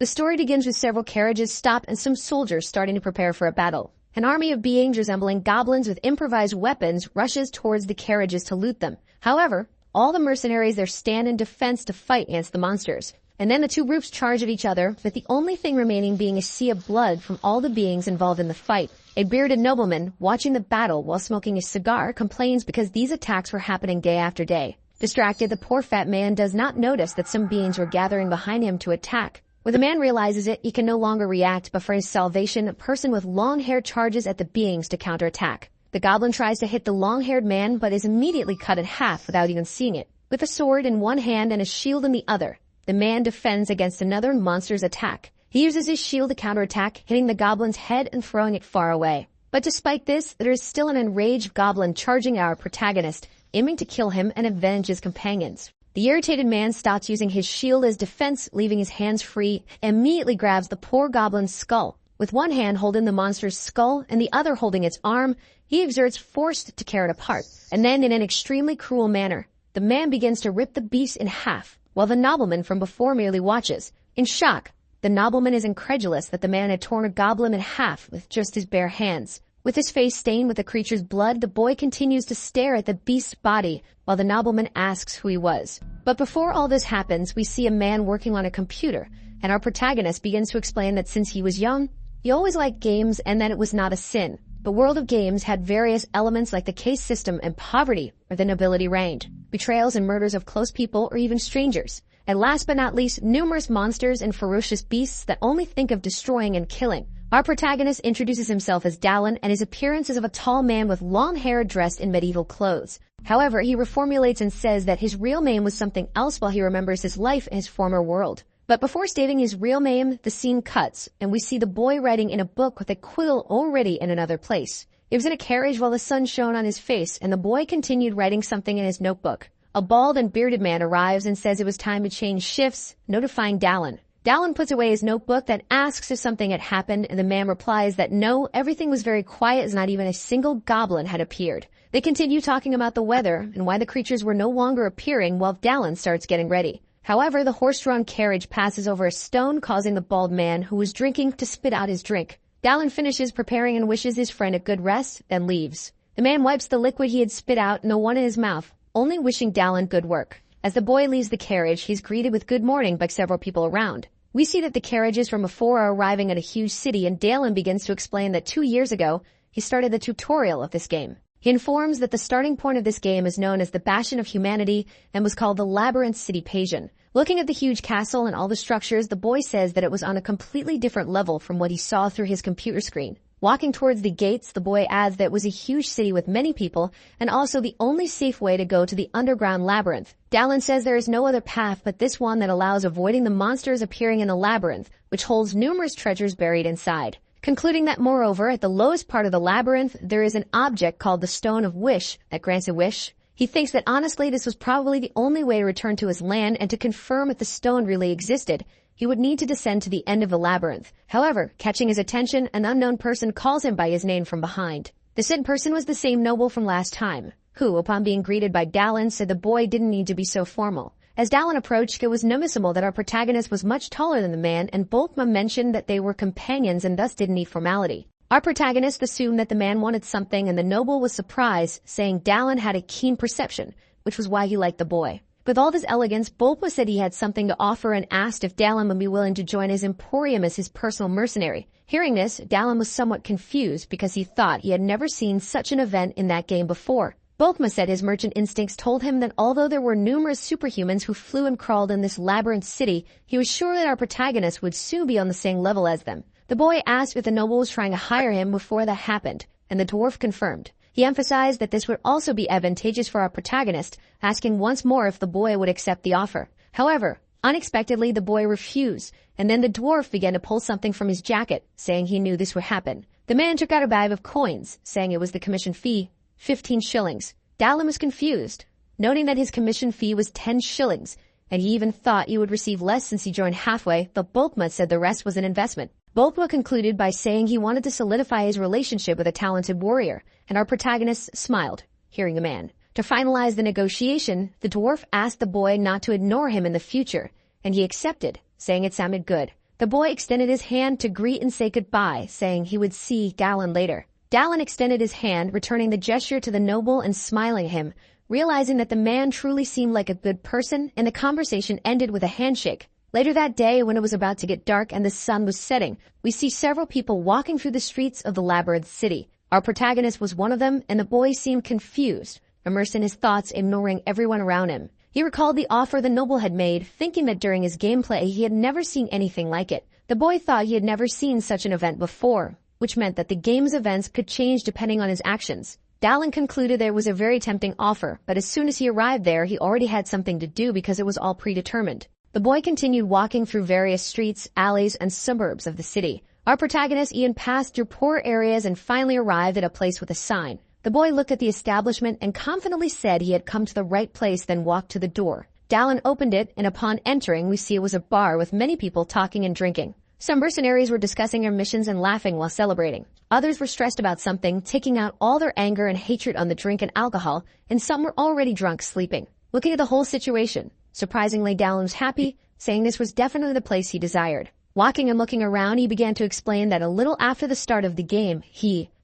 The story begins with several carriages stop and some soldiers starting to prepare for a battle. An army of beings resembling goblins with improvised weapons rushes towards the carriages to loot them. However, all the mercenaries there stand in defense to fight against the monsters. And then the two groups charge at each other, with the only thing remaining being a sea of blood from all the beings involved in the fight. A bearded nobleman, watching the battle while smoking a cigar, complains because these attacks were happening day after day. Distracted, the poor fat man does not notice that some beings were gathering behind him to attack. When the man realizes it, he can no longer react, but for his salvation, a person with long hair charges at the beings to counterattack. The goblin tries to hit the long-haired man, but is immediately cut in half without even seeing it. With a sword in one hand and a shield in the other, the man defends against another monster's attack. He uses his shield to counterattack, hitting the goblin's head and throwing it far away. But despite this, there is still an enraged goblin charging our protagonist, aiming to kill him and avenge his companions. The irritated man stops using his shield as defense, leaving his hands free, and immediately grabs the poor goblin's skull. With one hand holding the monster's skull and the other holding its arm, he exerts force to tear it apart. And then, in an extremely cruel manner, the man begins to rip the beast in half, while the nobleman from before merely watches. In shock, the nobleman is incredulous that the man had torn a goblin in half with just his bare hands. With his face stained with the creature's blood, the boy continues to stare at the beast's body while the nobleman asks who he was. But before all this happens, we see a man working on a computer, and our protagonist begins to explain that since he was young, he always liked games and that it was not a sin. The world of games had various elements like the caste system and poverty, where the nobility reigned, betrayals and murders of close people or even strangers, and last but not least, numerous monsters and ferocious beasts that only think of destroying and killing. Our protagonist introduces himself as Dallin, and his appearance is of a tall man with long hair dressed in medieval clothes. However, he reformulates and says that his real name was something else while he remembers his life in his former world. But before stating his real name, the scene cuts, and we see the boy writing in a book with a quill already in another place. It was in a carriage while the sun shone on his face, and the boy continued writing something in his notebook. A bald and bearded man arrives and says it was time to change shifts, notifying Dallin. Dallin puts away his notebook, then asks if something had happened, and the man replies that no, everything was very quiet as not even a single goblin had appeared. They continue talking about the weather and why the creatures were no longer appearing while Dallin starts getting ready. However, the horse-drawn carriage passes over a stone, causing the bald man, who was drinking, to spit out his drink. Dallin finishes preparing and wishes his friend a good rest, then leaves. The man wipes the liquid he had spit out and the one in his mouth, only wishing Dallin good work. As the boy leaves the carriage, he's greeted with good morning by several people around. We see that the carriages from before are arriving at a huge city, and Dallin begins to explain that 2 years ago, he started the tutorial of this game. He informs that the starting point of this game is known as the Bastion of Humanity and was called the Labyrinth City Pasion. Looking at the huge castle and all the structures, the boy says that it was on a completely different level from what he saw through his computer screen. Walking towards the gates, the boy adds that it was a huge city with many people and also the only safe way to go to the underground labyrinth. Dallin says there is no other path but this one that allows avoiding the monsters appearing in the labyrinth, which holds numerous treasures buried inside. Concluding that, moreover, at the lowest part of the labyrinth, there is an object called the Stone of Wish that grants a wish. He thinks that honestly this was probably the only way to return to his land, and to confirm if the stone really existed, he would need to descend to the end of the labyrinth. However, catching his attention, an unknown person calls him by his name from behind. The said person was the same noble from last time, who, upon being greeted by Dallin, said the boy didn't need to be so formal. As Dallin approached, it was noticeable that our protagonist was much taller than the man, and both men mentioned that they were companions and thus didn't need formality. Our protagonist assumed that the man wanted something, and the noble was surprised, saying Dallin had a keen perception, which was why he liked the boy. With all his elegance, Bulpa said he had something to offer and asked if Dallin would be willing to join his emporium as his personal mercenary. Hearing this, Dallin was somewhat confused because he thought he had never seen such an event in that game before. Bulpa said his merchant instincts told him that although there were numerous superhumans who flew and crawled in this labyrinth city, he was sure that our protagonist would soon be on the same level as them. The boy asked if the noble was trying to hire him before that happened, and the dwarf confirmed. He emphasized that this would also be advantageous for our protagonist, asking once more if the boy would accept the offer. However, unexpectedly the boy refused, and then the dwarf began to pull something from his jacket, saying he knew this would happen. The man took out a bag of coins, saying it was the commission fee, 15 shillings. Dallin was confused, noting that his commission fee was 10 shillings, and he even thought he would receive less since he joined halfway, but Bulpa said the rest was an investment. Bulpa concluded by saying he wanted to solidify his relationship with a talented warrior, and our protagonist smiled, hearing the man. To finalize the negotiation, the dwarf asked the boy not to ignore him in the future, and he accepted, saying it sounded good. The boy extended his hand to greet and say goodbye, saying he would see Dallin later. Dallin extended his hand, returning the gesture to the noble and smiling at him, realizing that the man truly seemed like a good person, and the conversation ended with a handshake. Later that day, when it was about to get dark and the sun was setting, we see several people walking through the streets of the labyrinth city. Our protagonist was one of them, and the boy seemed confused, immersed in his thoughts, ignoring everyone around him. He recalled the offer the noble had made, thinking that during his gameplay he had never seen anything like it. The boy thought he had never seen such an event before, which meant that the game's events could change depending on his actions. Dallin concluded there was a very tempting offer, but as soon as he arrived there, he already had something to do because it was all predetermined. The boy continued walking through various streets, alleys, and suburbs of the city. Our protagonist Ian passed through poor areas and finally arrived at a place with a sign. The boy looked at the establishment and confidently said he had come to the right place, then walked to the door. Dallin opened it, and upon entering, we see it was a bar with many people talking and drinking. Some mercenaries were discussing their missions and laughing while celebrating. Others were stressed about something, taking out all their anger and hatred on the drink and alcohol, and some were already drunk, sleeping. Looking at the whole situation, surprisingly, Dallin was happy, saying this was definitely the place he desired. Walking and looking around, he began to explain that a little after the start of the game,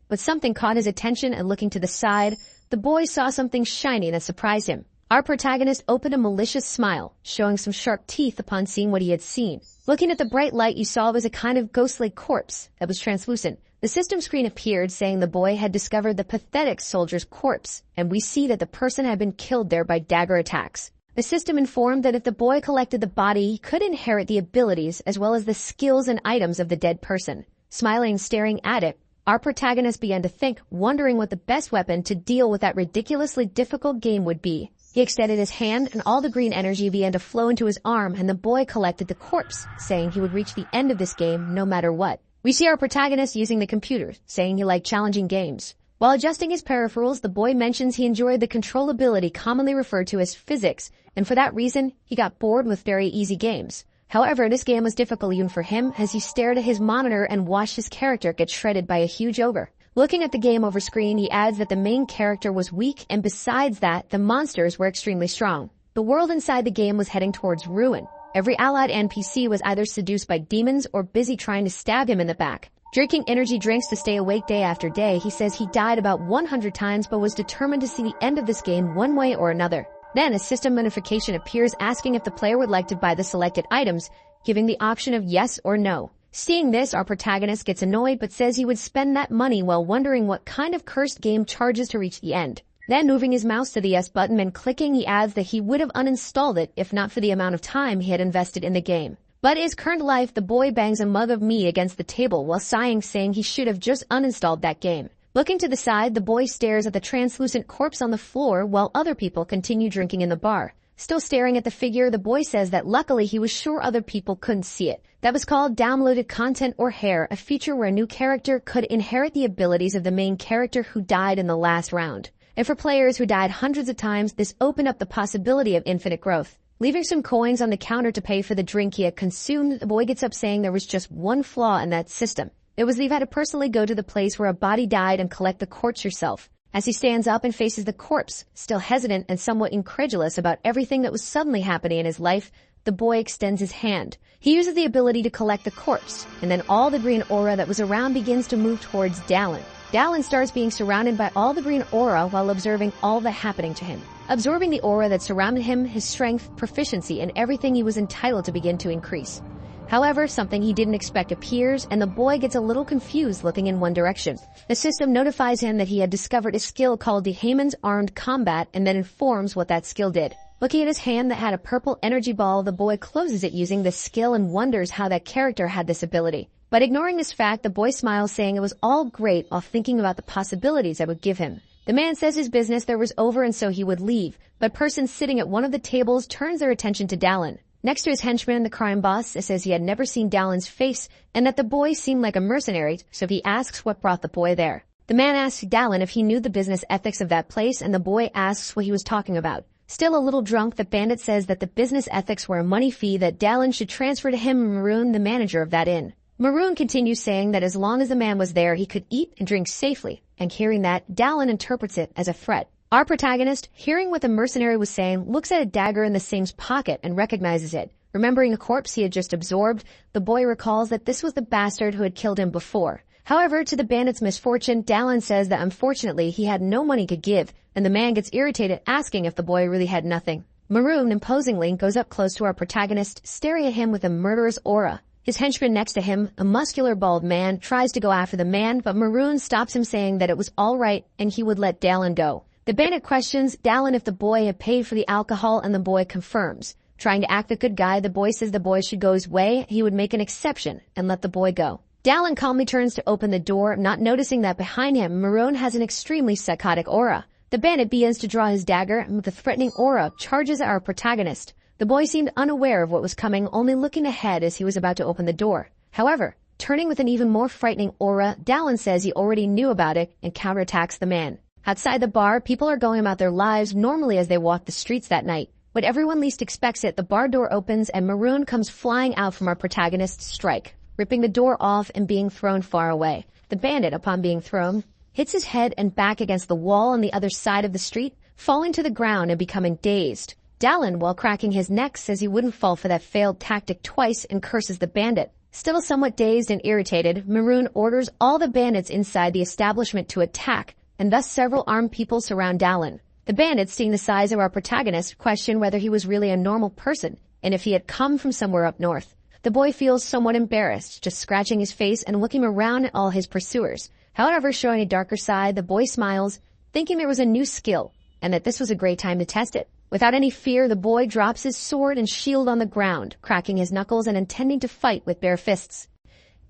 but something caught his attention, and looking to the side, the boy saw something shiny that surprised him. Our protagonist opened a malicious smile, showing some sharp teeth upon seeing what he had seen. Looking at the bright light, you saw it was a kind of ghostly corpse that was translucent. The system screen appeared, saying the boy had discovered the pathetic soldier's corpse, and we see that the person had been killed there by dagger attacks. The system informed that if the boy collected the body, he could inherit the abilities as well as the skills and items of the dead person. Smiling and staring at it, our protagonist began to think, wondering what the best weapon to deal with that ridiculously difficult game would be. He extended his hand, and all the green energy began to flow into his arm, and the boy collected the corpse, saying he would reach the end of this game no matter what. We see our protagonist using the computer, saying he liked challenging games. While adjusting his peripherals, the boy mentions he enjoyed the controllability commonly referred to as physics, and for that reason, he got bored with very easy games. However, this game was difficult even for him, as he stared at his monitor and watched his character get shredded by a huge ogre. Looking at the game over screen, he adds that the main character was weak, and besides that, the monsters were extremely strong. The world inside the game was heading towards ruin. Every allied NPC was either seduced by demons or busy trying to stab him in the back. Drinking energy drinks to stay awake day after day, he says he died about 100 times but was determined to see the end of this game one way or another. Then a system notification appears asking if the player would like to buy the selected items, giving the option of yes or no. Seeing this, our protagonist gets annoyed but says he would spend that money while wondering what kind of cursed game charges to reach the end. Then moving his mouse to the yes button and clicking, he adds that he would have uninstalled it if not for the amount of time he had invested in the game. But in his current life, the boy bangs a mug of mead against the table while sighing, saying he should have just uninstalled that game. Looking to the side, the boy stares at the translucent corpse on the floor while other people continue drinking in the bar. Still staring at the figure, the boy says that luckily he was sure other people couldn't see it. That was called downloaded content or hair, a feature where a new character could inherit the abilities of the main character who died in the last round. And for players who died hundreds of times, this opened up the possibility of infinite growth. Leaving some coins on the counter to pay for the drink he had consumed, the boy gets up saying there was just one flaw in that system. It was that he had to personally go to the place where a body died and collect the corpse yourself. As he stands up and faces the corpse, still hesitant and somewhat incredulous about everything that was suddenly happening in his life, the boy extends his hand. He uses the ability to collect the corpse, and then all the green aura that was around begins to move towards Dallin. Dallin starts being surrounded by all the green aura while observing all that happening to him. Absorbing the aura that surrounded him, his strength, proficiency, and everything he was entitled to begin to increase. However, something he didn't expect appears, and the boy gets a little confused looking in one direction. The system notifies him that he had discovered a skill called the Haemon's Armed Combat, and then informs what that skill did. Looking at his hand that had a purple energy ball, the boy closes it using the skill and wonders how that character had this ability. But ignoring this fact, the boy smiles, saying it was all great while thinking about the possibilities that would give him. The man says his business there was over and so he would leave, but a person sitting at one of the tables turns their attention to Dallin. Next to his henchman, the crime boss, says he had never seen Dallin's face and that the boy seemed like a mercenary, so he asks what brought the boy there. The man asks Dallin if he knew the business ethics of that place, and the boy asks what he was talking about. Still a little drunk, the bandit says that the business ethics were a money fee that Dallin should transfer to him and Maroon, the manager of that inn. Maroon continues saying that as long as the man was there, he could eat and drink safely, and hearing that, Dallin interprets it as a threat. Our protagonist, hearing what the mercenary was saying, looks at a dagger in the same's pocket and recognizes it. Remembering a corpse he had just absorbed, the boy recalls that this was the bastard who had killed him before. However, to the bandit's misfortune, Dallin says that unfortunately he had no money to give, and the man gets irritated asking if the boy really had nothing. Maroon imposingly goes up close to our protagonist, staring at him with a murderous aura. His henchman next to him, a muscular bald man, tries to go after the man, but Maroon stops him saying that it was all right and he would let Dallin go. The bandit questions Dallin if the boy had paid for the alcohol, and the boy confirms. Trying to act the good guy, the boy says the boy should go his way, he would make an exception and let the boy go. Dallin calmly turns to open the door, not noticing that behind him, Maroon has an extremely psychotic aura. The bandit begins to draw his dagger, and with a threatening aura, charges at our protagonist. The boy seemed unaware of what was coming, only looking ahead as he was about to open the door. However, turning with an even more frightening aura, Dallin says he already knew about it and counterattacks the man. Outside the bar, people are going about their lives normally as they walk the streets that night. When everyone least expects it, the bar door opens and Maroon comes flying out from our protagonist's strike, ripping the door off and being thrown far away. The bandit, upon being thrown, hits his head and back against the wall on the other side of the street, falling to the ground and becoming dazed. Dallin, while cracking his neck, says he wouldn't fall for that failed tactic twice and curses the bandit. Still somewhat dazed and irritated, Maroon orders all the bandits inside the establishment to attack, and thus several armed people surround Dallin. The bandits, seeing the size of our protagonist, question whether he was really a normal person and if he had come from somewhere up north. The boy feels somewhat embarrassed, just scratching his face and looking around at all his pursuers. However, showing a darker side, the boy smiles, thinking there was a new skill and that this was a great time to test it. Without any fear, the boy drops his sword and shield on the ground, cracking his knuckles and intending to fight with bare fists.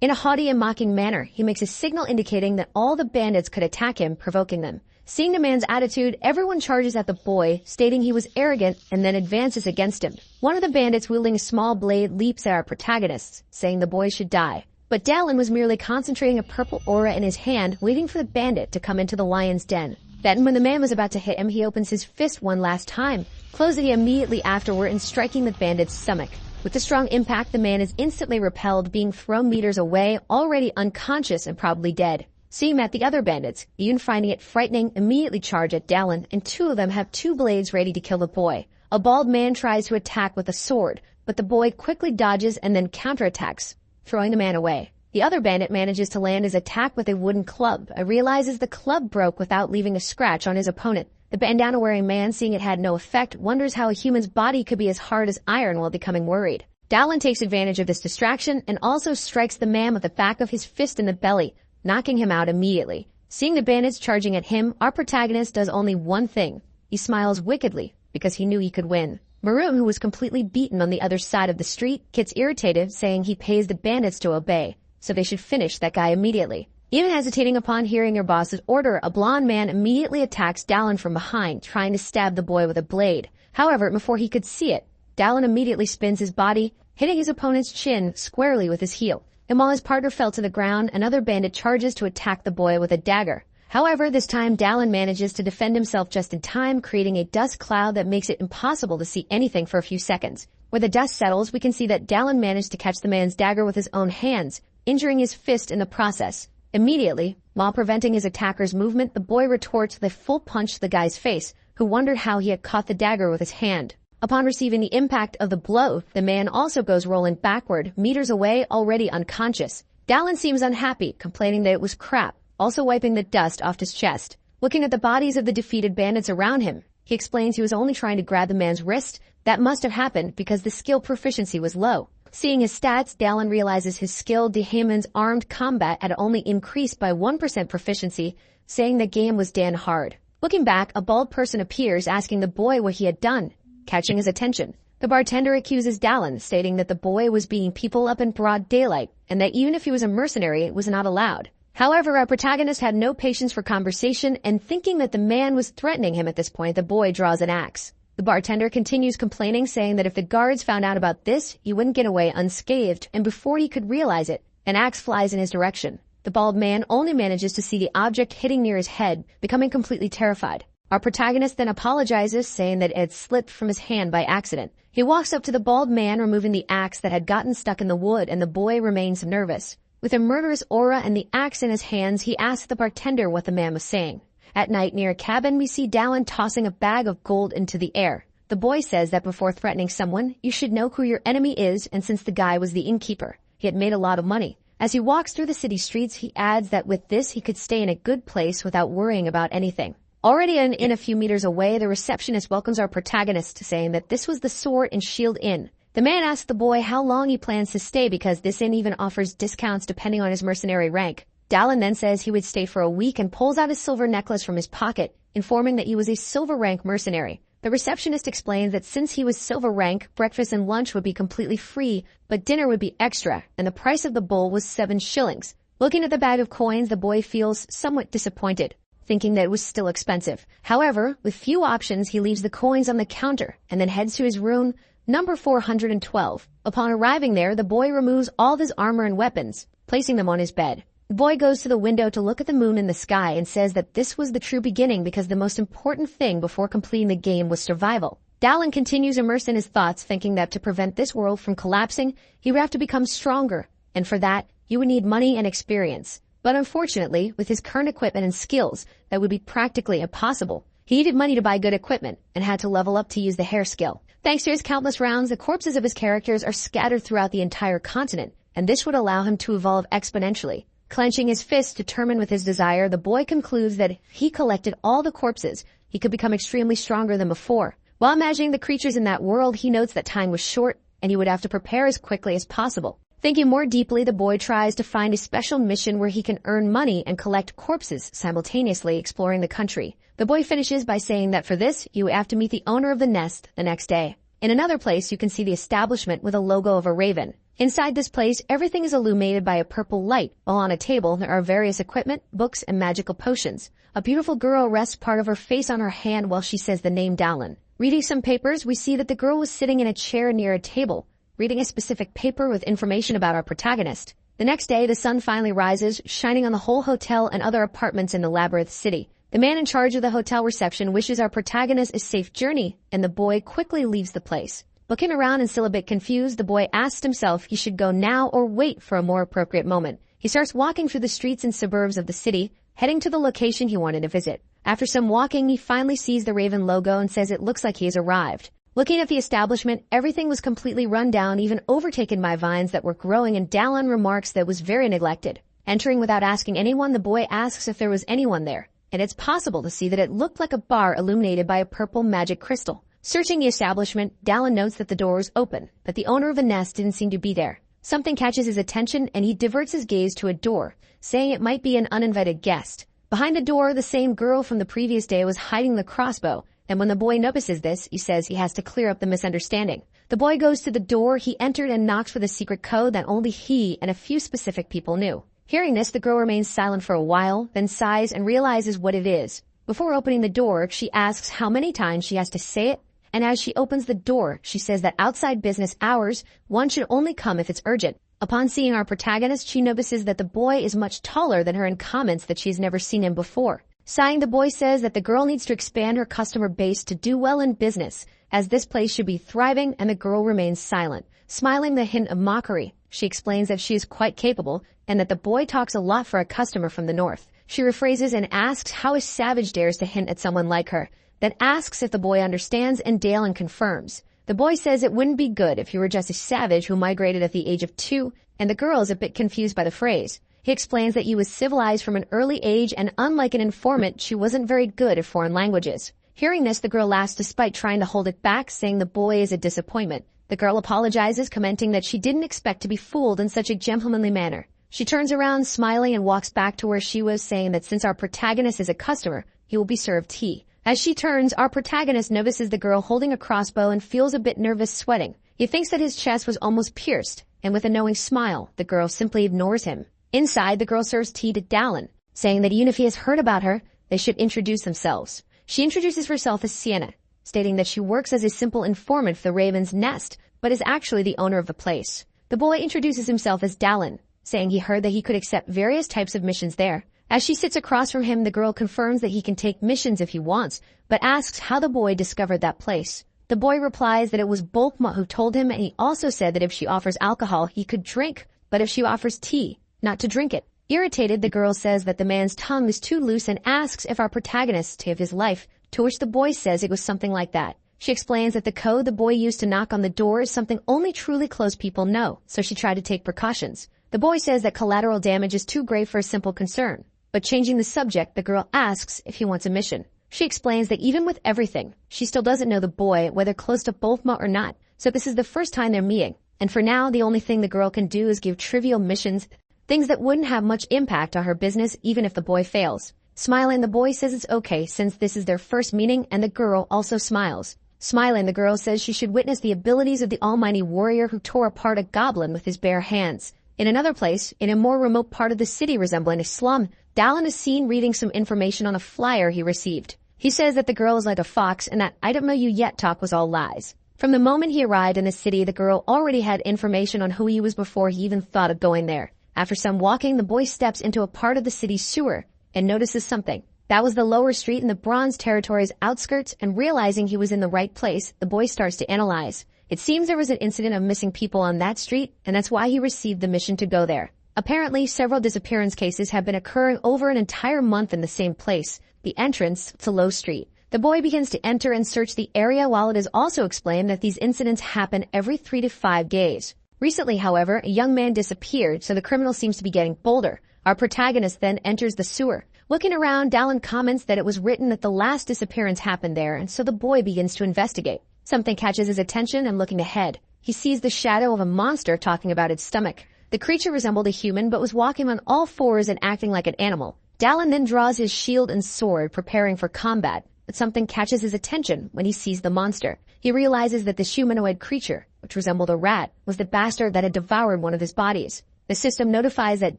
In a haughty and mocking manner, he makes a signal indicating that all the bandits could attack him, provoking them. Seeing the man's attitude, everyone charges at the boy, stating he was arrogant, and then advances against him. One of the bandits wielding a small blade leaps at our protagonists, saying the boy should die. But Dallin was merely concentrating a purple aura in his hand, waiting for the bandit to come into the lion's den. Then, when the man was about to hit him, he opens his fist one last time, closing it immediately afterward and striking the bandit's stomach. With the strong impact, the man is instantly repelled, being thrown meters away, already unconscious and probably dead. Seeing that, the other bandits, even finding it frightening, immediately charge at Dallin, and two of them have two blades ready to kill the boy. A bald man tries to attack with a sword, but the boy quickly dodges and then counterattacks, throwing the man away. The other bandit manages to land his attack with a wooden club, and realizes the club broke without leaving a scratch on his opponent. The bandana-wearing man, seeing it had no effect, wonders how a human's body could be as hard as iron while becoming worried. Dallin takes advantage of this distraction and also strikes the man with the back of his fist in the belly, knocking him out immediately. Seeing the bandits charging at him, our protagonist does only one thing. He smiles wickedly because he knew he could win. Maroon, who was completely beaten on the other side of the street, gets irritated, saying he pays the bandits to obey, so they should finish that guy immediately. Even hesitating upon hearing their boss's order, a blond man immediately attacks Dallin from behind, trying to stab the boy with a blade. However, before he could see it, Dallin immediately spins his body, hitting his opponent's chin squarely with his heel. And while his partner fell to the ground, another bandit charges to attack the boy with a dagger. However, this time Dallin manages to defend himself just in time, creating a dust cloud that makes it impossible to see anything for a few seconds. Where the dust settles, we can see that Dallin managed to catch the man's dagger with his own hands, injuring his fist in the process. Immediately, while preventing his attacker's movement, the boy retorts with a full punch to the guy's face, who wondered how he had caught the dagger with his hand. Upon receiving the impact of the blow, the man also goes rolling backward, meters away, already unconscious. Dallin seems unhappy, complaining that it was crap, also wiping the dust off his chest. Looking at the bodies of the defeated bandits around him, he explains he was only trying to grab the man's wrist. That must have happened because the skill proficiency was low. Seeing his stats, Dallin realizes his skill Dehamon's armed combat had only increased by 1% proficiency, saying the game was damn hard. Looking back, a bald person appears asking the boy what he had done, catching his attention. The bartender accuses Dallin, stating that the boy was beating people up in broad daylight, and that even if he was a mercenary, it was not allowed. However, our protagonist had no patience for conversation, and thinking that the man was threatening him at this point, the boy draws an axe. The bartender continues complaining, saying that if the guards found out about this, he wouldn't get away unscathed, and before he could realize it, an axe flies in his direction. The bald man only manages to see the object hitting near his head, becoming completely terrified. Our protagonist then apologizes, saying that it had slipped from his hand by accident. He walks up to the bald man, removing the axe that had gotten stuck in the wood, and the boy remains nervous. With a murderous aura and the axe in his hands, he asks the bartender what the man was saying. At night, near a cabin, we see Dallin tossing a bag of gold into the air. The boy says that before threatening someone, you should know who your enemy is, and since the guy was the innkeeper, he had made a lot of money. As he walks through the city streets, he adds that with this he could stay in a good place without worrying about anything. Already in a few meters away, the receptionist welcomes our protagonist, saying that this was the Sword and Shield Inn. The man asks the boy how long he plans to stay because this inn even offers discounts depending on his mercenary rank. Dallin then says he would stay for a week and pulls out his silver necklace from his pocket, informing that he was a silver rank mercenary. The receptionist explains that since he was silver rank, breakfast and lunch would be completely free, but dinner would be extra, and the price of the bowl was 7 shillings. Looking at the bag of coins, the boy feels somewhat disappointed, thinking that it was still expensive. However, with few options, he leaves the coins on the counter and then heads to his room, number 412. Upon arriving there, the boy removes all of his armor and weapons, placing them on his bed. The boy goes to the window to look at the moon in the sky and says that this was the true beginning because the most important thing before completing the game was survival. Dallin continues immersed in his thoughts, thinking that to prevent this world from collapsing, he would have to become stronger, and for that, he would need money and experience. But unfortunately, with his current equipment and skills, that would be practically impossible. He needed money to buy good equipment and had to level up to use the hair skill. Thanks to his countless rounds, the corpses of his characters are scattered throughout the entire continent, and this would allow him to evolve exponentially. Clenching his fists, determined with his desire, the boy concludes that if he collected all the corpses, he could become extremely stronger than before. While imagining the creatures in that world, he notes that time was short, and he would have to prepare as quickly as possible. Thinking more deeply, the boy tries to find a special mission where he can earn money and collect corpses, simultaneously exploring the country. The boy finishes by saying that for this, you have to meet the owner of the nest the next day. In another place, you can see the establishment with a logo of a raven. Inside this place, everything is illuminated by a purple light, while on a table there are various equipment, books, and magical potions. A beautiful girl rests part of her face on her hand while she says the name Dallin. Reading some papers, we see that the girl was sitting in a chair near a table, reading a specific paper with information about our protagonist. The next day, the sun finally rises, shining on the whole hotel and other apartments in the Labyrinth City. The man in charge of the hotel reception wishes our protagonist a safe journey, and the boy quickly leaves the place. Looking around and still a bit confused, the boy asks himself he should go now or wait for a more appropriate moment. He starts walking through the streets and suburbs of the city, heading to the location he wanted to visit. After some walking, he finally sees the Raven logo and says it looks like he has arrived. Looking at the establishment, everything was completely run down, even overtaken by vines that were growing, and Dallin remarks that it was very neglected. Entering without asking anyone, the boy asks if there was anyone there, and it's possible to see that it looked like a bar illuminated by a purple magic crystal. Searching the establishment, Dallin notes that the door is open, but the owner of the nest didn't seem to be there. Something catches his attention, and he diverts his gaze to a door, saying it might be an uninvited guest. Behind the door, the same girl from the previous day was hiding the crossbow, and when the boy notices this, he says he has to clear up the misunderstanding. The boy goes to the door he entered and knocks with a secret code that only he and a few specific people knew. Hearing this, the girl remains silent for a while, then sighs and realizes what it is. Before opening the door, she asks how many times she has to say it, and as she opens the door, she says that outside business hours, one should only come if it's urgent. Upon seeing our protagonist, she notices that the boy is much taller than her and comments that she has never seen him before. Sighing, the boy says that the girl needs to expand her customer base to do well in business, as this place should be thriving, and the girl remains silent. Smiling the hint of mockery, she explains that she is quite capable, and that the boy talks a lot for a customer from the north. She rephrases and asks how a savage dares to hint at someone like her, then asks if the boy understands, and Dallin confirms. The boy says it wouldn't be good if you were just a savage who migrated at the age of 2, and the girl is a bit confused by the phrase. He explains that he was civilized from an early age, and unlike an informant, she wasn't very good at foreign languages. Hearing this, the girl laughs despite trying to hold it back, saying the boy is a disappointment. The girl apologizes, commenting that she didn't expect to be fooled in such a gentlemanly manner. She turns around, smiling, and walks back to where she was, saying that since our protagonist is a customer, he will be served tea. As she turns, our protagonist notices the girl holding a crossbow and feels a bit nervous, sweating. He thinks that his chest was almost pierced, and with a knowing smile, the girl simply ignores him. Inside, the girl serves tea to Dallin, saying that even if he has heard about her, they should introduce themselves. She introduces herself as Sienna, stating that she works as a simple informant for the Raven's Nest, but is actually the owner of the place. The boy introduces himself as Dallin, saying he heard that he could accept various types of missions there. As she sits across from him, the girl confirms that he can take missions if he wants, but asks how the boy discovered that place. The boy replies that it was Bolkma who told him, and he also said that if she offers alcohol, he could drink, but if she offers tea, not to drink it. Irritated, the girl says that the man's tongue is too loose and asks if our protagonist saved his life, to which the boy says it was something like that. She explains that the code the boy used to knock on the door is something only truly close people know, so she tried to take precautions. The boy says that collateral damage is too great for a simple concern. But changing the subject, the girl asks if he wants a mission. She explains that even with everything, she still doesn't know the boy, whether close to Bulma or not, so this is the first time they're meeting. And for now, the only thing the girl can do is give trivial missions, things that wouldn't have much impact on her business even if the boy fails. Smiling, the boy says it's okay since this is their first meeting, and the girl also smiles. Smiling, the girl says she should witness the abilities of the almighty warrior who tore apart a goblin with his bare hands. In another place, in a more remote part of the city resembling a slum, Dallin is seen reading some information on a flyer he received. He says that the girl is like a fox and that "I don't know you yet" talk was all lies. From the moment he arrived in the city, the girl already had information on who he was before he even thought of going there. After some walking, the boy steps into a part of the city's sewer and notices something. That was the lower street in the Bronze Territory's outskirts, and realizing he was in the right place, the boy starts to analyze. It seems there was an incident of missing people on that street, and that's why he received the mission to go there. Apparently, several disappearance cases have been occurring over an entire month in the same place, the entrance to Low Street. The boy begins to enter and search the area, while it is also explained that these incidents happen every 3 to 5 days. Recently, however, a young man disappeared, so the criminal seems to be getting bolder. Our protagonist then enters the sewer. Looking around, Dallin comments that it was written that the last disappearance happened there, and so the boy begins to investigate. Something catches his attention, and looking ahead, he sees the shadow of a monster talking about its stomach. The creature resembled a human but was walking on all fours and acting like an animal. Dallin then draws his shield and sword, preparing for combat, but something catches his attention when he sees the monster. He realizes that this humanoid creature, which resembled a rat, was the bastard that had devoured one of his bodies. The system notifies that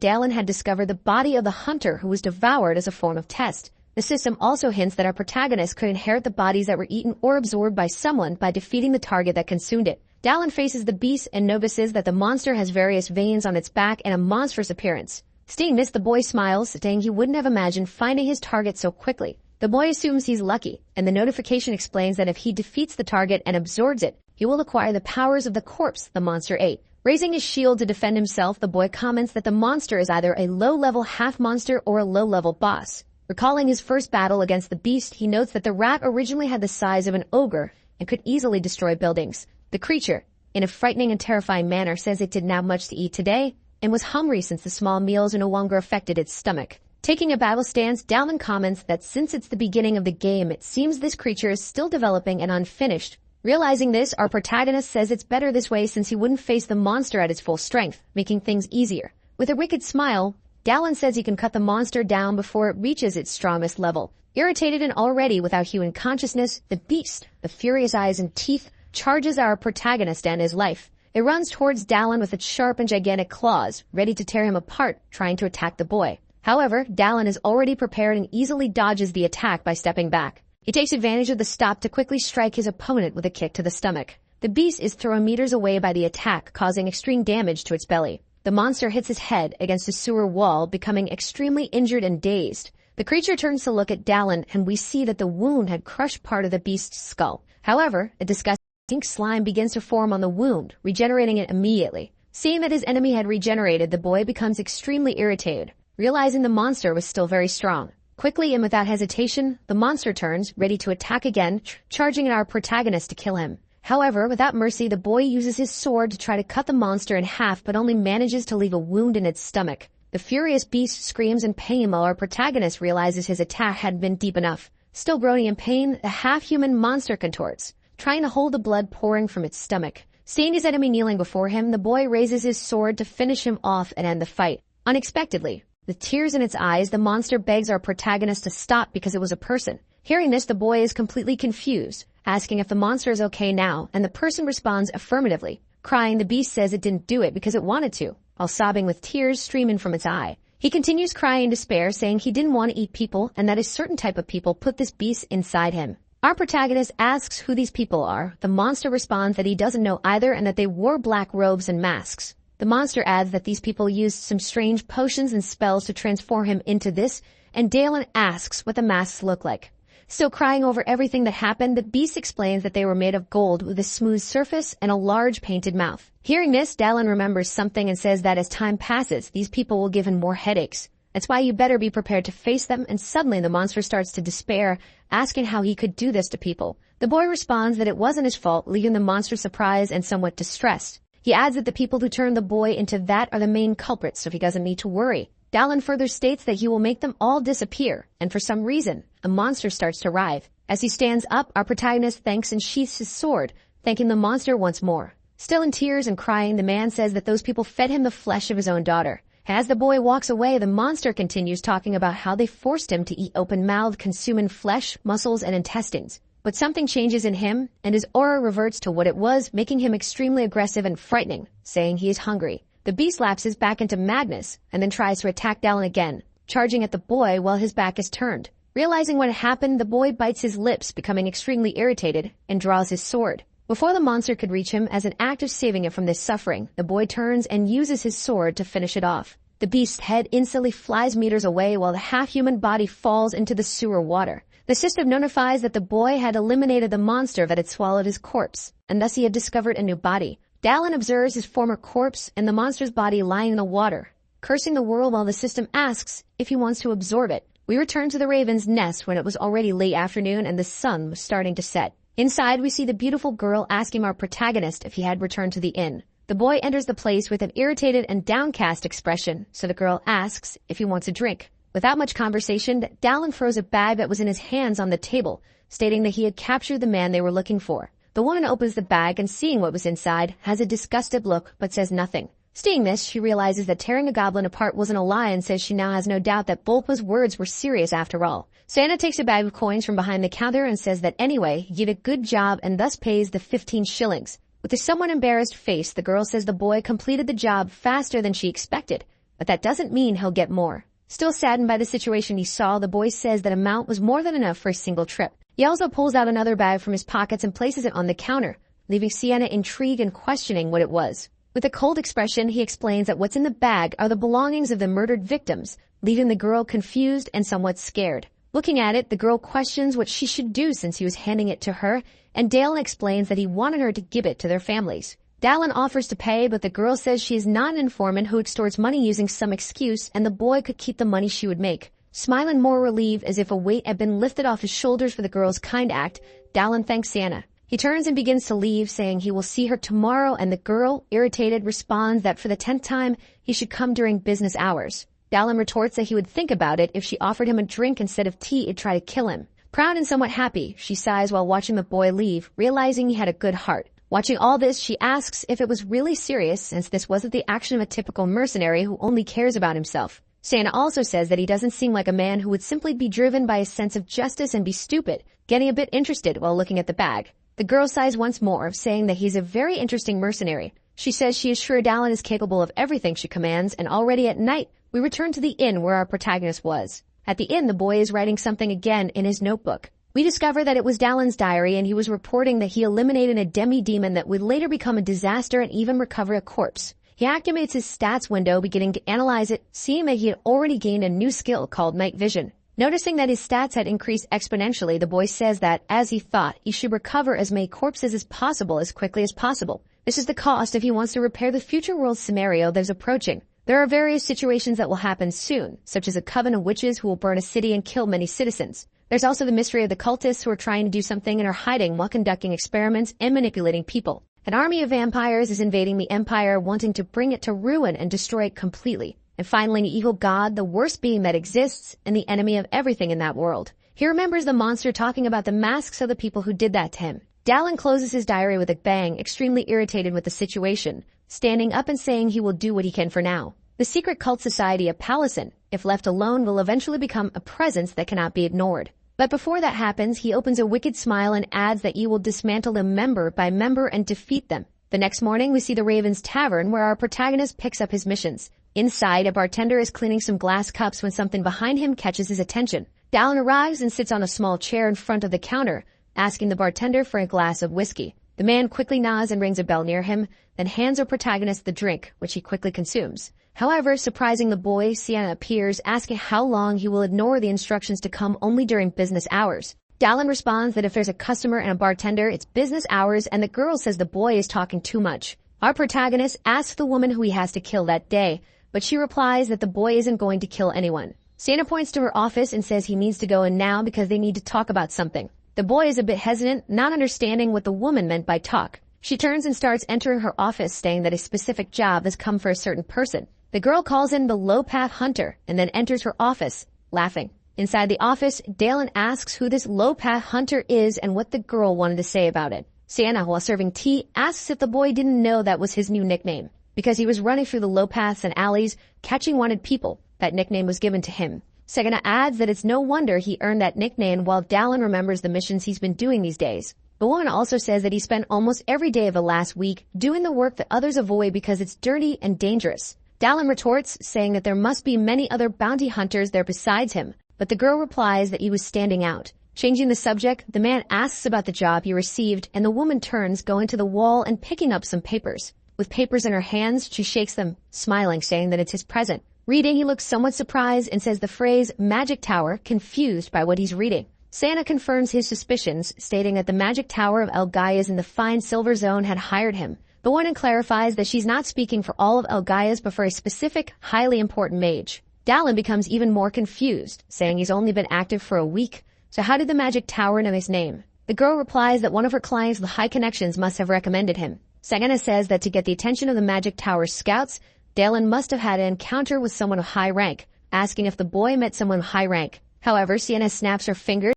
Dallin had discovered the body of the hunter who was devoured as a form of test. The system also hints that our protagonist could inherit the bodies that were eaten or absorbed by someone by defeating the target that consumed it. Dallin faces the beast and notices that the monster has various veins on its back and a monstrous appearance. Seeing this, the boy smiles, saying he wouldn't have imagined finding his target so quickly. The boy assumes he's lucky, and the notification explains that if he defeats the target and absorbs it, he will acquire the powers of the corpse the monster ate. Raising his shield to defend himself, the boy comments that the monster is either a low-level half-monster or a low-level boss. Recalling his first battle against the beast, he notes that the rat originally had the size of an ogre and could easily destroy buildings. The creature, in a frightening and terrifying manner, says it didn't have much to eat today and was hungry since the small meals no longer affected its stomach. Taking a battle stance, Dallin comments that since it's the beginning of the game, it seems this creature is still developing and unfinished. Realizing this, our protagonist says it's better this way since he wouldn't face the monster at its full strength, making things easier. With a wicked smile, Dallin says he can cut the monster down before it reaches its strongest level. Irritated and already without human consciousness, the beast, the furious eyes and teeth, charges our protagonist and his life. It runs towards Dallin with its sharp and gigantic claws, ready to tear him apart, trying to attack the boy. However, Dallin is already prepared and easily dodges the attack by stepping back. He takes advantage of the stop to quickly strike his opponent with a kick to the stomach. The beast is thrown meters away by the attack, causing extreme damage to its belly. The monster hits his head against a sewer wall, becoming extremely injured and dazed. The creature turns to look at Dallin, and we see that the wound had crushed part of the beast's skull. However, a disgusting pink slime begins to form on the wound, regenerating it immediately. Seeing that his enemy had regenerated, the boy becomes extremely irritated, realizing the monster was still very strong. Quickly and without hesitation, the monster turns, ready to attack again, charging at our protagonist to kill him. However, without mercy, the boy uses his sword to try to cut the monster in half, but only manages to leave a wound in its stomach. The furious beast screams in pain while our protagonist realizes his attack hadn't been deep enough. Still groaning in pain, the half-human monster contorts, trying to hold the blood pouring from its stomach. Seeing his enemy kneeling before him, the boy raises his sword to finish him off and end the fight. Unexpectedly, with tears in its eyes, the monster begs our protagonist to stop because it was a person. Hearing this, the boy is completely confused, asking if the monster is okay now, and the person responds affirmatively. Crying, the beast says it didn't do it because it wanted to, while sobbing with tears streaming from its eye. He continues crying in despair, saying he didn't want to eat people and that a certain type of people put this beast inside him. Our protagonist asks who these people are. The monster responds that he doesn't know either and that they wore black robes and masks. The monster adds that these people used some strange potions and spells to transform him into this, and Dallin asks what the masks look like. Still crying over everything that happened, the beast explains that they were made of gold with a smooth surface and a large painted mouth. Hearing this, Dallin remembers something and says that as time passes, these people will give him more headaches. That's why you better be prepared to face them. And suddenly the monster starts to despair, asking how he could do this to people. The boy responds that it wasn't his fault, leaving the monster surprised and somewhat distressed. He adds that the people who turned the boy into that are the main culprits, so he doesn't need to worry. Dallin further states that he will make them all disappear, and for some reason, a monster starts to writhe. As he stands up, our protagonist thanks and sheaths his sword, thanking the monster once more. Still in tears and crying, the man says that those people fed him the flesh of his own daughter. As the boy walks away, the monster continues talking about how they forced him to eat open-mouthed, consuming flesh, muscles, and intestines. But something changes in him, and his aura reverts to what it was, making him extremely aggressive and frightening, saying he is hungry. The beast lapses back into madness, and then tries to attack Dallin again, charging at the boy while his back is turned. Realizing what happened, the boy bites his lips, becoming extremely irritated, and draws his sword. Before the monster could reach him, as an act of saving it from this suffering, the boy turns and uses his sword to finish it off. The beast's head instantly flies meters away while the half-human body falls into the sewer water. The system notifies that the boy had eliminated the monster that had swallowed his corpse, and thus he had discovered a new body. Dallin observes his former corpse and the monster's body lying in the water, cursing the world while the system asks if he wants to absorb it. We return to the raven's nest when it was already late afternoon and the sun was starting to set. Inside, we see the beautiful girl asking our protagonist if he had returned to the inn. The boy enters the place with an irritated and downcast expression, so the girl asks if he wants a drink. Without much conversation, Dallin throws a bag that was in his hands on the table, stating that he had captured the man they were looking for. The woman opens the bag and, seeing what was inside, has a disgusted look but says nothing. Seeing this, she realizes that tearing a goblin apart wasn't a lie and says she now has no doubt that Bulpa's words were serious after all. Santa takes a bag of coins from behind the counter and says that anyway, he did a good job and thus pays the 15 shillings. With a somewhat embarrassed face, the girl says the boy completed the job faster than she expected, but that doesn't mean he'll get more. Still saddened by the situation he saw, the boy says that amount was more than enough for a single trip. He also pulls out another bag from his pockets and places it on the counter, leaving Sienna intrigued and questioning what it was. With a cold expression, he explains that what's in the bag are the belongings of the murdered victims, leaving the girl confused and somewhat scared. Looking at it, the girl questions what she should do since he was handing it to her, and Dallin explains that he wanted her to give it to their families. Dallin offers to pay, but the girl says she is not an informant who extorts money using some excuse, and the boy could keep the money she would make. Smiling more relieved as if a weight had been lifted off his shoulders for the girl's kind act, Dallin thanks Sienna. He turns and begins to leave, saying he will see her tomorrow, and the girl, irritated, responds that for the 10th time, he should come during business hours. Dallin retorts that he would think about it if she offered him a drink instead of tea and try to kill him. Proud and somewhat happy, she sighs while watching the boy leave, realizing he had a good heart. Watching all this, she asks if it was really serious, since this wasn't the action of a typical mercenary who only cares about himself. Santa also says that he doesn't seem like a man who would simply be driven by a sense of justice and be stupid, getting a bit interested while looking at the bag. The girl sighs once more, saying that he's a very interesting mercenary. She says she is sure Dallin is capable of everything she commands, and already at night, we return to the inn where our protagonist was. At the inn, the boy is writing something again in his notebook. We discover that it was Dallin's diary, and he was reporting that he eliminated a demi-demon that would later become a disaster and even recover a corpse. He activates his stats window, beginning to analyze it, seeing that he had already gained a new skill called night vision. Noticing that his stats had increased exponentially, the boy says that, as he thought, he should recover as many corpses as possible as quickly as possible. This is the cost if he wants to repair the future world scenario that is approaching. There are various situations that will happen soon, such as a coven of witches who will burn a city and kill many citizens. There's also the mystery of the cultists who are trying to do something and are hiding while conducting experiments and manipulating people. An army of vampires is invading the empire, wanting to bring it to ruin and destroy it completely. And finally, an evil god, the worst being that exists, and the enemy of everything in that world. He remembers the monster talking about the masks of the people who did that to him. Dallin closes his diary with a bang, extremely irritated with the situation, standing up and saying he will do what he can for now. The secret cult society of Palacin, if left alone, will eventually become a presence that cannot be ignored. But before that happens, he opens a wicked smile and adds that he will dismantle them member by member and defeat them. The next morning, we see the Raven's Tavern, where our protagonist picks up his missions. Inside, a bartender is cleaning some glass cups when something behind him catches his attention. Dallin arrives and sits on a small chair in front of the counter, asking the bartender for a glass of whiskey. The man quickly nods and rings a bell near him, then hands our protagonist the drink, which he quickly consumes. However, surprising the boy, Sienna appears, asking how long he will ignore the instructions to come only during business hours. Dallin responds that if there's a customer and a bartender, it's business hours, and the girl says the boy is talking too much. Our protagonist asks the woman who he has to kill that day, but she replies that the boy isn't going to kill anyone. Sienna points to her office and says he needs to go in now because they need to talk about something. The boy is a bit hesitant, not understanding what the woman meant by talk. She turns and starts entering her office, saying that a specific job has come for a certain person. The girl calls in the low-path hunter and then enters her office, laughing. Inside the office, Dalen asks who this low-path hunter is and what the girl wanted to say about it. Sienna, while serving tea, asks if the boy didn't know that was his new nickname. Because he was running through the low paths and alleys, catching wanted people, that nickname was given to him. Sienna adds that it's no wonder he earned that nickname while Dalen remembers the missions he's been doing these days. The woman also says that he spent almost every day of the last week doing the work that others avoid because it's dirty and dangerous. Dalen retorts, saying that there must be many other bounty hunters there besides him, but the girl replies that he was standing out. Changing the subject, the man asks about the job he received, and the woman turns, going to the wall and picking up some papers. With papers in her hands, she shakes them, smiling, saying that it's his present. Reading, he looks somewhat surprised and says the phrase Magic Tower, confused by what he's reading. Sienna confirms his suspicions, stating that the Magic Tower of El Gaia's in the fine silver zone had hired him. The woman clarifies that she's not speaking for all of El Gaia's but for a specific, highly important mage. Dalen becomes even more confused, saying he's only been active for a week. So how did the Magic Tower know his name? The girl replies that one of her clients with high connections must have recommended him. Sienna says that to get the attention of the Magic Tower's scouts, Dalen must have had an encounter with someone of high rank, asking if the boy met someone of high rank. However, Sienna snaps her fingers.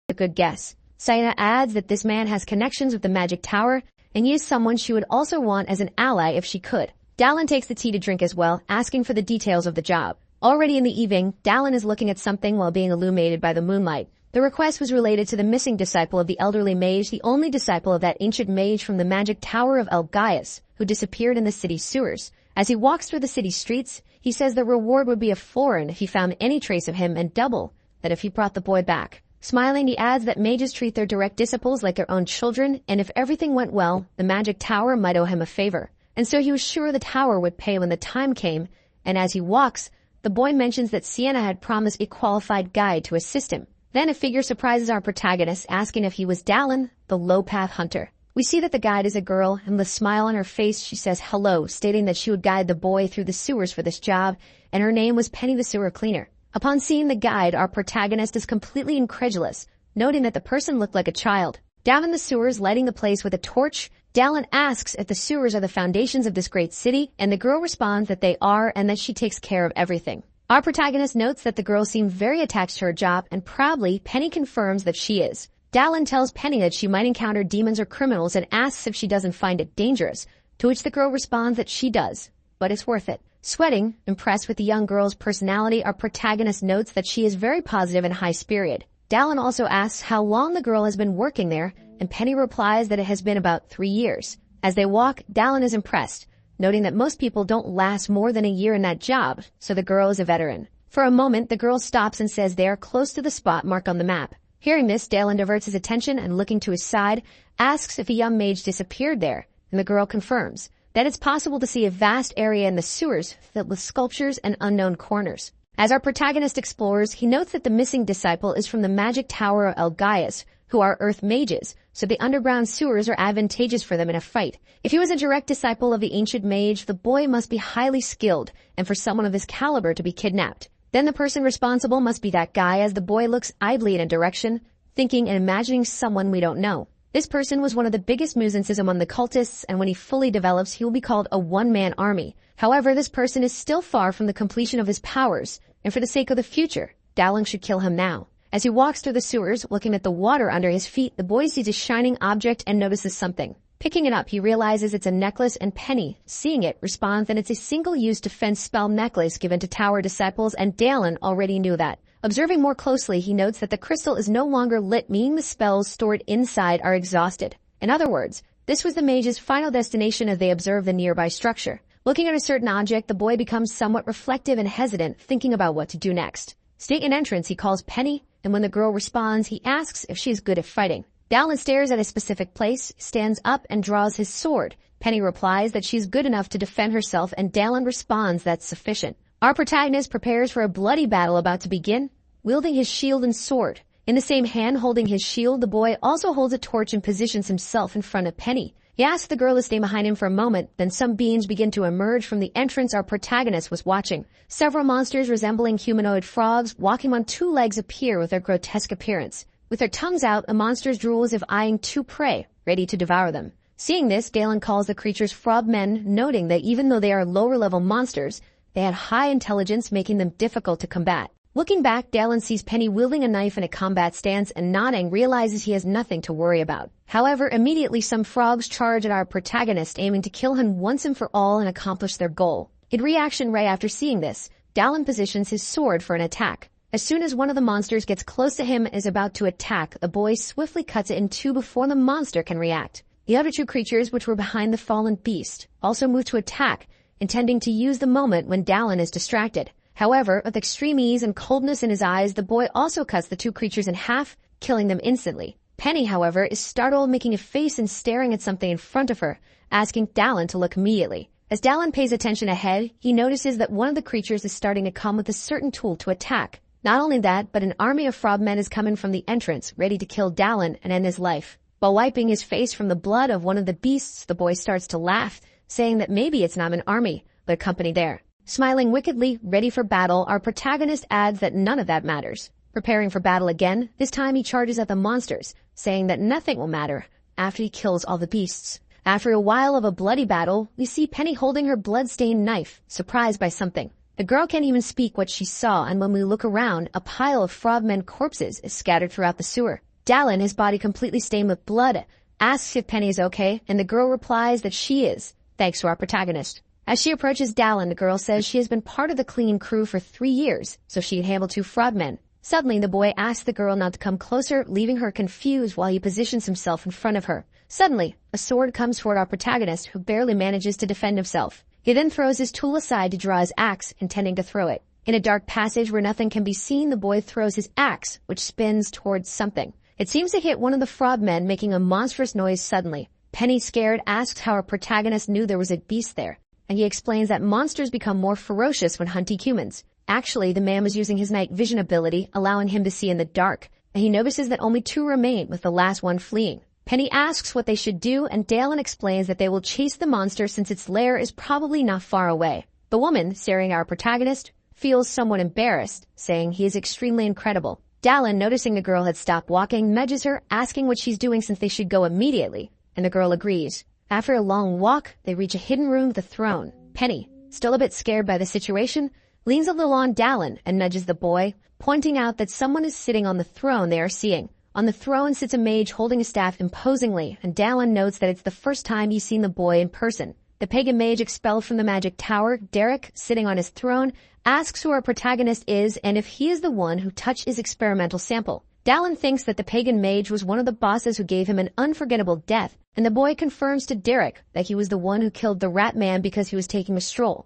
A good guess. Sienna adds that this man has connections with the Magic Tower, and he is someone she would also want as an ally if she could. Dalen takes the tea to drink as well, asking for the details of the job. Already in the evening, Dalen is looking at something while being illuminated by the moonlight. The request was related to the missing disciple of the elderly mage, the only disciple of that ancient mage from the Magic Tower of El Gaia's, who disappeared in the city's sewers. As he walks through the city streets, he says the reward would be a florin if he found any trace of him and double that if he brought the boy back. Smiling, he adds that mages treat their direct disciples like their own children, and if everything went well, the Magic Tower might owe him a favor. And so he was sure the tower would pay when the time came, and as he walks, the boy mentions that Sienna had promised a qualified guide to assist him. Then a figure surprises our protagonist, asking if he was Dalen, the low-path hunter. We see that the guide is a girl, and with a smile on her face, she says hello, stating that she would guide the boy through the sewers for this job, and her name was Penny the sewer cleaner. Upon seeing the guide, our protagonist is completely incredulous, noting that the person looked like a child. Down in the sewers, lighting the place with a torch, Dalen asks if the sewers are the foundations of this great city, and the girl responds that they are and that she takes care of everything. Our protagonist notes that the girl seemed very attached to her job, and proudly, Penny confirms that she is. Dalen tells Penny that she might encounter demons or criminals and asks if she doesn't find it dangerous, to which the girl responds that she does, but it's worth it. Sweating, impressed with the young girl's personality, our protagonist notes that she is very positive and high-spirited. Dalen also asks how long the girl has been working there, and Penny replies that it has been about 3 years. As they walk, Dalen is impressed, noting that most people don't last more than a year in that job, so the girl is a veteran. For a moment, the girl stops and says they are close to the spot marked on the map. Hearing this, Dalen diverts his attention and, looking to his side, asks if a young mage disappeared there, and the girl confirms that it's possible to see a vast area in the sewers filled with sculptures and unknown corners. As our protagonist explores, he notes that the missing disciple is from the Magic Tower of El Gaia's, who are earth mages, so the underground sewers are advantageous for them in a fight. If he was a direct disciple of the ancient mage, the boy must be highly skilled, and for someone of his caliber to be kidnapped. Then the person responsible must be that guy, as the boy looks idly in a direction, thinking and imagining someone we don't know. This person was one of the biggest nuisances among the cultists, and when he fully develops, he will be called a one-man army. However, this person is still far from the completion of his powers, and for the sake of the future, Dalen should kill him now. As he walks through the sewers, looking at the water under his feet, the boy sees a shining object and notices something. Picking it up, he realizes it's a necklace, and Penny, seeing it, responds that it's a single-use defense spell necklace given to tower disciples, and Dalen already knew that. Observing more closely, he notes that the crystal is no longer lit, meaning the spells stored inside are exhausted. In other words, this was the mage's final destination as they observe the nearby structure. Looking at a certain object, the boy becomes somewhat reflective and hesitant, thinking about what to do next. Seeing an entrance, he calls Penny, and when the girl responds, he asks if she is good at fighting. Dalen stares at a specific place, stands up, and draws his sword. Penny replies that she's good enough to defend herself, and Dalen responds that's sufficient. Our protagonist prepares for a bloody battle about to begin. Wielding his shield and sword, In the same hand holding his shield, the boy also holds a torch and positions himself in front of Penny. He asks the girl to stay behind him for a moment, then some beings begin to emerge from the entrance our protagonist was watching. Several monsters resembling humanoid frogs walking on two legs appear with their grotesque appearance. With their tongues out, the monsters drool as if eyeing two prey, ready to devour them. Seeing this, Galen calls the creatures frogmen, noting that even though they are lower-level monsters, they had high intelligence, making them difficult to combat. Looking back, Dallin sees Penny wielding a knife in a combat stance and nodding, realizes he has nothing to worry about. However, immediately some frogs charge at our protagonist, aiming to kill him once and for all and accomplish their goal. In reaction right after seeing this, Dallin positions his sword for an attack. As soon as one of the monsters gets close to him and is about to attack, the boy swiftly cuts it in two before the monster can react. The other two creatures, which were behind the fallen beast, also move to attack, intending to use the moment when Dallin is distracted. However, with extreme ease and coldness in his eyes, the boy also cuts the two creatures in half, killing them instantly. Penny, however, is startled, making a face and staring at something in front of her, asking Dallin to look immediately. As Dallin pays attention ahead, he notices that one of the creatures is starting to come with a certain tool to attack. Not only that, but an army of frogmen is coming from the entrance, ready to kill Dallin and end his life. While wiping his face from the blood of one of the beasts, the boy starts to laugh, saying that maybe it's not an army, but a company there. Smiling wickedly, ready for battle, our protagonist adds that none of that matters. Preparing for battle again, this time he charges at the monsters, saying that nothing will matter after he kills all the beasts. After a while of a bloody battle, we see Penny holding her blood-stained knife, surprised by something. The girl can't even speak what she saw, and when we look around, a pile of frogmen corpses is scattered throughout the sewer. Dallin, his body completely stained with blood, asks if Penny is okay, and the girl replies that she is, thanks to our protagonist. As she approaches Dallin, the girl says she has been part of the cleaning crew for 3 years, so she can handle 2 frogmen. Suddenly, the boy asks the girl not to come closer, leaving her confused while he positions himself in front of her. Suddenly, a sword comes toward our protagonist, who barely manages to defend himself. He then throws his tool aside to draw his axe, intending to throw it. In a dark passage where nothing can be seen, the boy throws his axe, which spins towards something. It seems to hit one of the frogmen, making a monstrous noise suddenly. Penny, scared, asks how our protagonist knew there was a beast there, and he explains that monsters become more ferocious when hunting humans. Actually, the man was using his night vision ability, allowing him to see in the dark, and he notices that only 2 remain, with the last one fleeing. Penny asks what they should do, and Dallin explains that they will chase the monster since its lair is probably not far away. The woman, staring at our protagonist, feels somewhat embarrassed, saying he is extremely incredible. Dallin, noticing the girl had stopped walking, nudges her, asking what she's doing since they should go immediately, and the girl agrees. After a long walk, they reach a hidden room with a throne. Penny, still a bit scared by the situation, leans a little on Dallin and nudges the boy, pointing out that someone is sitting on the throne they are seeing. On the throne sits a mage holding a staff imposingly, and Dallin notes that it's the first time he's seen the boy in person. The pagan mage expelled from the magic tower, Derek, sitting on his throne, asks who our protagonist is and if he is the one who touched his experimental sample. Dallin thinks that the pagan mage was one of the bosses who gave him an unforgettable death, and the boy confirms to Derek that he was the one who killed the rat man because he was taking a stroll.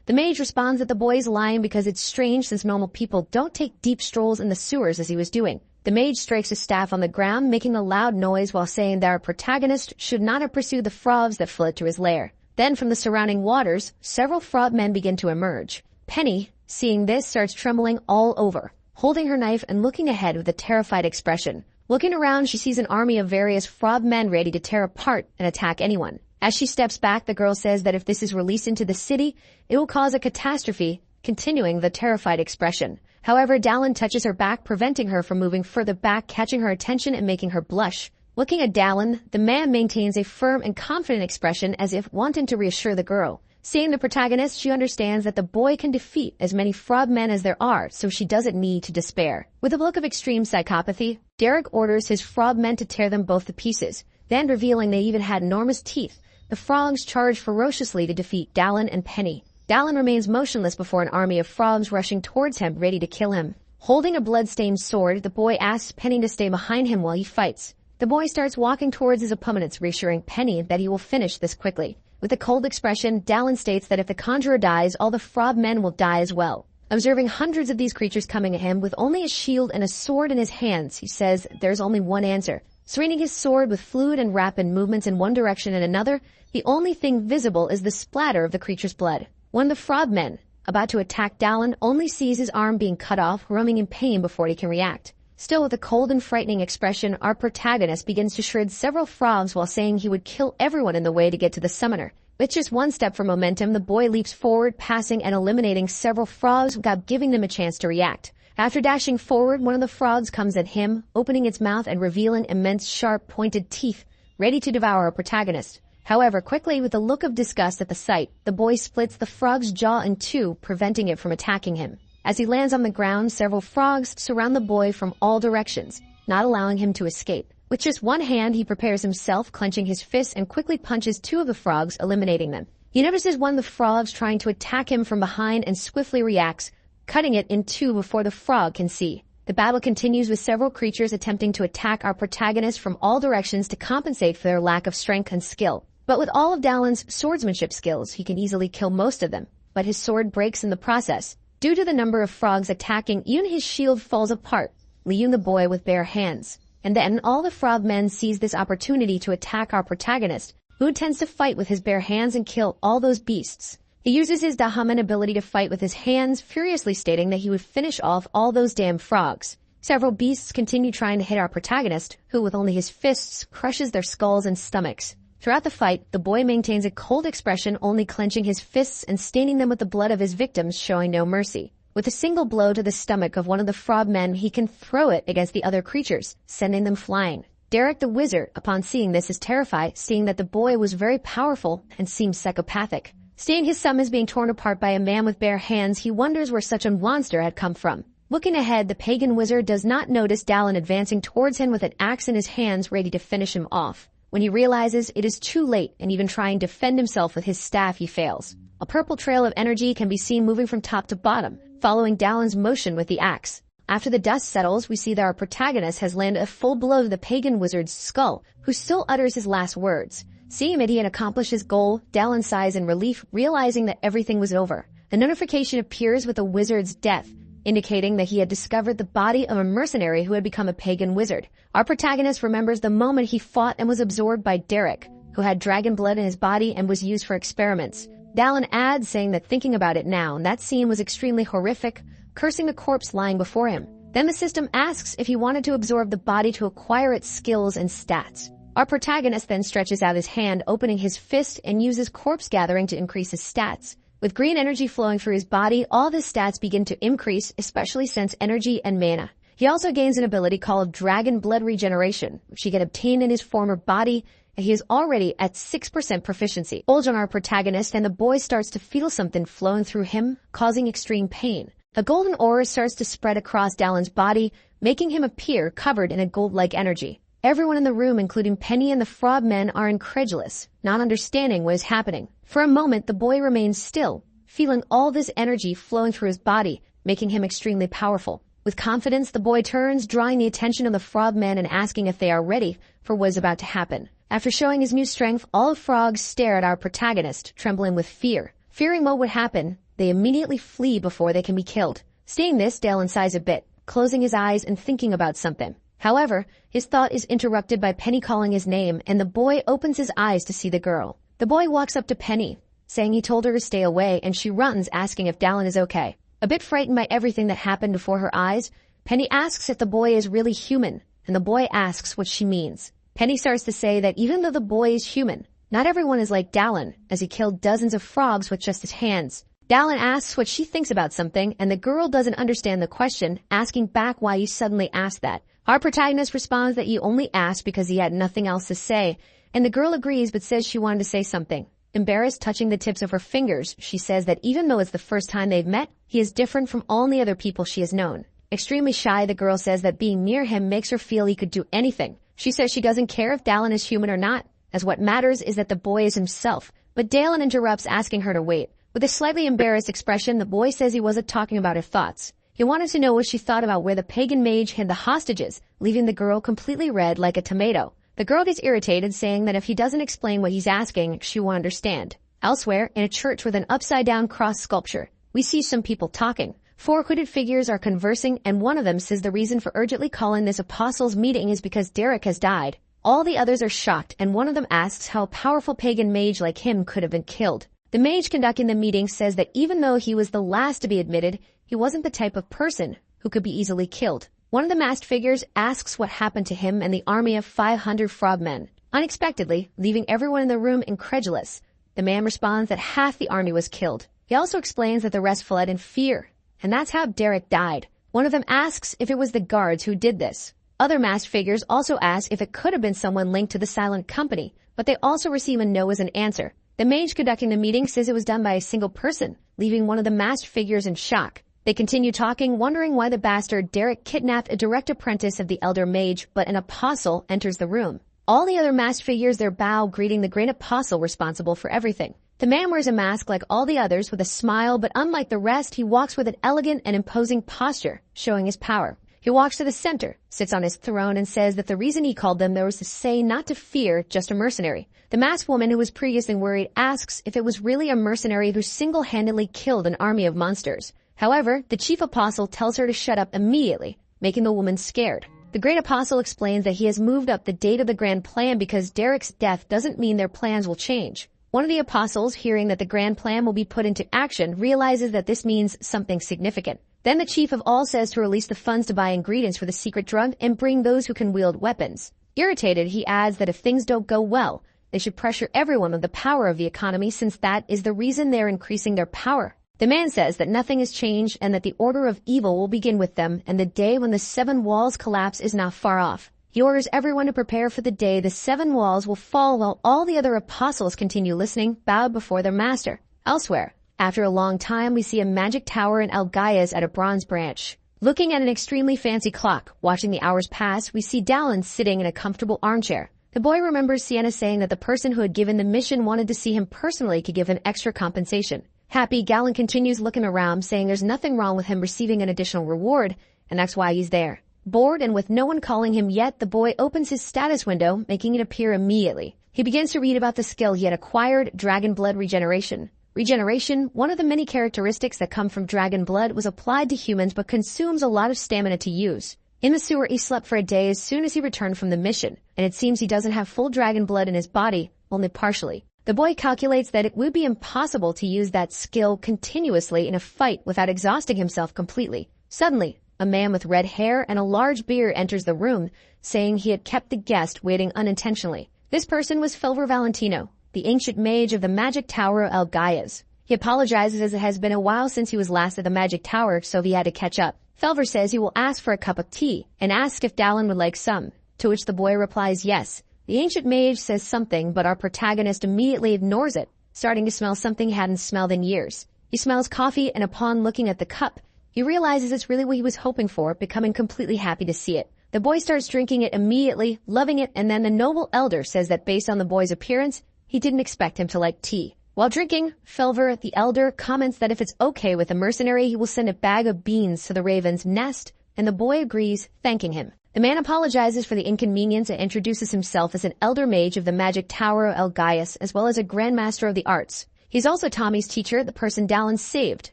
The mage responds that the boy is lying because it's strange since normal people don't take deep strolls in the sewers as he was doing. The mage strikes his staff on the ground, making a loud noise while saying that our protagonist should not have pursued the frogs that fled to his lair. Then from the surrounding waters, several frogmen begin to emerge. Penny, seeing this, starts trembling all over, holding her knife and looking ahead with a terrified expression. Looking around, she sees an army of various frogmen ready to tear apart and attack anyone. As she steps back, the girl says that if this is released into the city, it will cause a catastrophe, continuing the terrified expression. However, Dallin touches her back, preventing her from moving further back, catching her attention and making her blush. Looking at Dallin, the man maintains a firm and confident expression as if wanting to reassure the girl. Seeing the protagonist, she understands that the boy can defeat as many frogmen as there are, so she doesn't need to despair. With a look of extreme psychopathy, Derek orders his frogmen to tear them both to pieces. Then, revealing they even had enormous teeth, the frogs charge ferociously to defeat Dallin and Penny. Dallin remains motionless before an army of frogs rushing towards him, ready to kill him. Holding a blood-stained sword, the boy asks Penny to stay behind him while he fights. The boy starts walking towards his opponents, reassuring Penny that he will finish this quickly. With a cold expression, Dallin states that if the conjurer dies, all the frogmen will die as well. Observing hundreds of these creatures coming at him with only a shield and a sword in his hands, he says there's only one answer. Swinging his sword with fluid and rapid movements in one direction and another, the only thing visible is the splatter of the creature's blood. One of the frogmen, about to attack Dallin, only sees his arm being cut off, roaming in pain before he can react. Still with a cold and frightening expression, our protagonist begins to shred several frogs while saying he would kill everyone in the way to get to the summoner. With just one step for momentum, the boy leaps forward, passing and eliminating several frogs without giving them a chance to react. After dashing forward, one of the frogs comes at him, opening its mouth and revealing immense sharp, pointed teeth, ready to devour our protagonist. However, quickly, with a look of disgust at the sight, the boy splits the frog's jaw in two, preventing it from attacking him. As he lands on the ground, several frogs surround the boy from all directions, not allowing him to escape. With just one hand, he prepares himself, clenching his fists, and quickly punches two of the frogs, eliminating them. He notices one of the frogs trying to attack him from behind and swiftly reacts, cutting it in two before the frog can see. The battle continues with several creatures attempting to attack our protagonist from all directions to compensate for their lack of strength and skill. But with all of Dalen's swordsmanship skills, he can easily kill most of them. But his sword breaks in the process. Due to the number of frogs attacking, even his shield falls apart, leaving the boy with bare hands. And then all the frog men seize this opportunity to attack our protagonist, who intends to fight with his bare hands and kill all those beasts. He uses his Dahaman ability to fight with his hands, furiously stating that he would finish off all those damn frogs. Several beasts continue trying to hit our protagonist, who with only his fists crushes their skulls and stomachs. Throughout the fight, the boy maintains a cold expression, only clenching his fists and staining them with the blood of his victims, showing no mercy. With a single blow to the stomach of one of the frog men, he can throw it against the other creatures, sending them flying. Derek the wizard, upon seeing this, is terrified, seeing that the boy was very powerful and seemed psychopathic. Seeing his son is being torn apart by a man with bare hands, he wonders where such a monster had come from. Looking ahead, the pagan wizard does not notice Dalen advancing towards him with an axe in his hands, ready to finish him off. When he realizes it is too late and even trying to defend himself with his staff, he fails. A purple trail of energy can be seen moving from top to bottom, following Dalen's motion with the axe. After the dust settles, we see that our protagonist has landed a full blow to the pagan wizard's skull, who still utters his last words. Seeing that he had accomplished his goal, Dalen sighs in relief, realizing that everything was over. A notification appears with the wizard's death, indicating that he had discovered the body of a mercenary who had become a pagan wizard. Our protagonist remembers the moment he fought and was absorbed by Derek, who had dragon blood in his body and was used for experiments. Dalen adds, saying that thinking about it now, that scene was extremely horrific, cursing the corpse lying before him. Then the system asks if he wanted to absorb the body to acquire its skills and stats. Our protagonist then stretches out his hand, opening his fist, and uses corpse gathering to increase his stats. With green energy flowing through his body, all of his stats begin to increase, especially sense energy and mana. He also gains an ability called Dragon Blood Regeneration, which he can obtain in his former body, and he is already at 6% proficiency. Bulge on our protagonist, and the boy starts to feel something flowing through him, causing extreme pain. A golden aura starts to spread across Dalen's body, making him appear covered in a gold-like energy. Everyone in the room, including Penny and the frog men, are incredulous, not understanding what is happening. For a moment, the boy remains still, feeling all this energy flowing through his body, making him extremely powerful. With confidence, the boy turns, drawing the attention of the frog men and asking if they are ready for what is about to happen. After showing his new strength, all the frogs stare at our protagonist, trembling with fear. Fearing what would happen, they immediately flee before they can be killed. Seeing this, Dalen sighs a bit, closing his eyes and thinking about something. However, his thought is interrupted by Penny calling his name, and the boy opens his eyes to see the girl. The boy walks up to Penny, saying he told her to stay away, and she runs, asking if Dalen is okay. A bit frightened by everything that happened before her eyes, Penny asks if the boy is really human, and the boy asks what she means. Penny starts to say that even though the boy is human, not everyone is like Dalen, as he killed dozens of frogs with just his hands. Dalen asks what she thinks about something, and the girl doesn't understand the question, asking back why you suddenly asked that. Our protagonist responds that he only asked because he had nothing else to say, and the girl agrees but says she wanted to say something. Embarrassed, touching the tips of her fingers, she says that even though it's the first time they've met, he is different from all the other people she has known. Extremely shy, the girl says that being near him makes her feel he could do anything. She says she doesn't care if Dalen is human or not, as what matters is that the boy is himself. But Dalen interrupts, asking her to wait. With a slightly embarrassed expression, the boy says he wasn't talking about her thoughts. He wanted to know what she thought about where the pagan mage hid the hostages, leaving the girl completely red like a tomato. The girl gets irritated, saying that if he doesn't explain what he's asking, she won't understand. Elsewhere, in a church with an upside-down cross sculpture, we see some people talking. 4 hooded figures are conversing, and one of them says the reason for urgently calling this apostles' meeting is because Derek has died. All the others are shocked, and one of them asks how a powerful pagan mage like him could have been killed. The mage conducting the meeting says that even though he was the last to be admitted, he wasn't the type of person who could be easily killed. One of the masked figures asks what happened to him and the army of 500 frogmen, unexpectedly leaving everyone in the room incredulous. The man responds that half the army was killed. He also explains that the rest fled in fear, and that's how Derek died. One of them asks if it was the guards who did this. Other masked figures also ask if it could have been someone linked to the silent company, but they also receive a no as an answer. The mage conducting the meeting says it was done by a single person, leaving one of the masked figures in shock. They continue talking, wondering why the bastard Derek kidnapped a direct apprentice of the elder mage, but an apostle enters the room. All the other masked figures their bow, greeting the great apostle responsible for everything. The man wears a mask like all the others with a smile, but unlike the rest, he walks with an elegant and imposing posture, showing his power. He walks to the center, sits on his throne, and says that the reason he called them there was to say not to fear, just a mercenary. The masked woman who was previously worried asks if it was really a mercenary who single-handedly killed an army of monsters. However, the chief apostle tells her to shut up immediately, making the woman scared. The great apostle explains that he has moved up the date of the grand plan because Derek's death doesn't mean their plans will change. One of the apostles, hearing that the grand plan will be put into action, realizes that this means something significant. Then the chief of all says to release the funds to buy ingredients for the secret drug and bring those who can wield weapons. Irritated, he adds that if things don't go well, they should pressure everyone with the power of the economy since that is the reason they're increasing their power. The man says that nothing has changed and that the order of evil will begin with them and the day when the 7 walls collapse is not far off. He orders everyone to prepare for the day the 7 walls will fall while all the other apostles continue listening, bowed before their master. Elsewhere, after a long time, we see a magic tower in Algaias at a bronze branch. Looking at an extremely fancy clock, watching the hours pass, we see Dallin sitting in a comfortable armchair. The boy remembers Sienna saying that the person who had given the mission wanted to see him personally could give him extra compensation. Happy, Gallon continues looking around, saying there's nothing wrong with him receiving an additional reward, and that's why he's there. Bored and with no one calling him yet, the boy opens his status window, making it appear immediately. He begins to read about the skill he had acquired, Dragon Blood Regeneration. Regeneration, one of the many characteristics that come from dragon blood, was applied to humans but consumes a lot of stamina to use. In the sewer, he slept for a day as soon as he returned from the mission, and it seems he doesn't have full dragon blood in his body, only partially. The boy calculates that it would be impossible to use that skill continuously in a fight without exhausting himself completely. Suddenly, a man with red hair and a large beard enters the room, saying he had kept the guest waiting unintentionally. This person was Felver Valentino, the ancient mage of the magic tower of Algaias. He apologizes as it has been a while since he was last at the magic tower, so he had to catch up. Felver says he will ask for a cup of tea and asks if Dallin would like some, to which the boy replies yes. The ancient mage says something, but our protagonist immediately ignores it, starting to smell something he hadn't smelled in years. He smells coffee, and upon looking at the cup, he realizes it's really what he was hoping for, becoming completely happy to see it. The boy starts drinking it immediately, loving it, and then the noble elder says that based on the boy's appearance, he didn't expect him to like tea. While drinking, Felver, the elder, comments that if it's okay with the mercenary, he will send a bag of beans to the raven's nest, and the boy agrees, thanking him. The man apologizes for the inconvenience and introduces himself as an elder mage of the magic tower of Algaias, as well as a grandmaster of the arts. He's also Tommy's teacher, the person Dallin saved,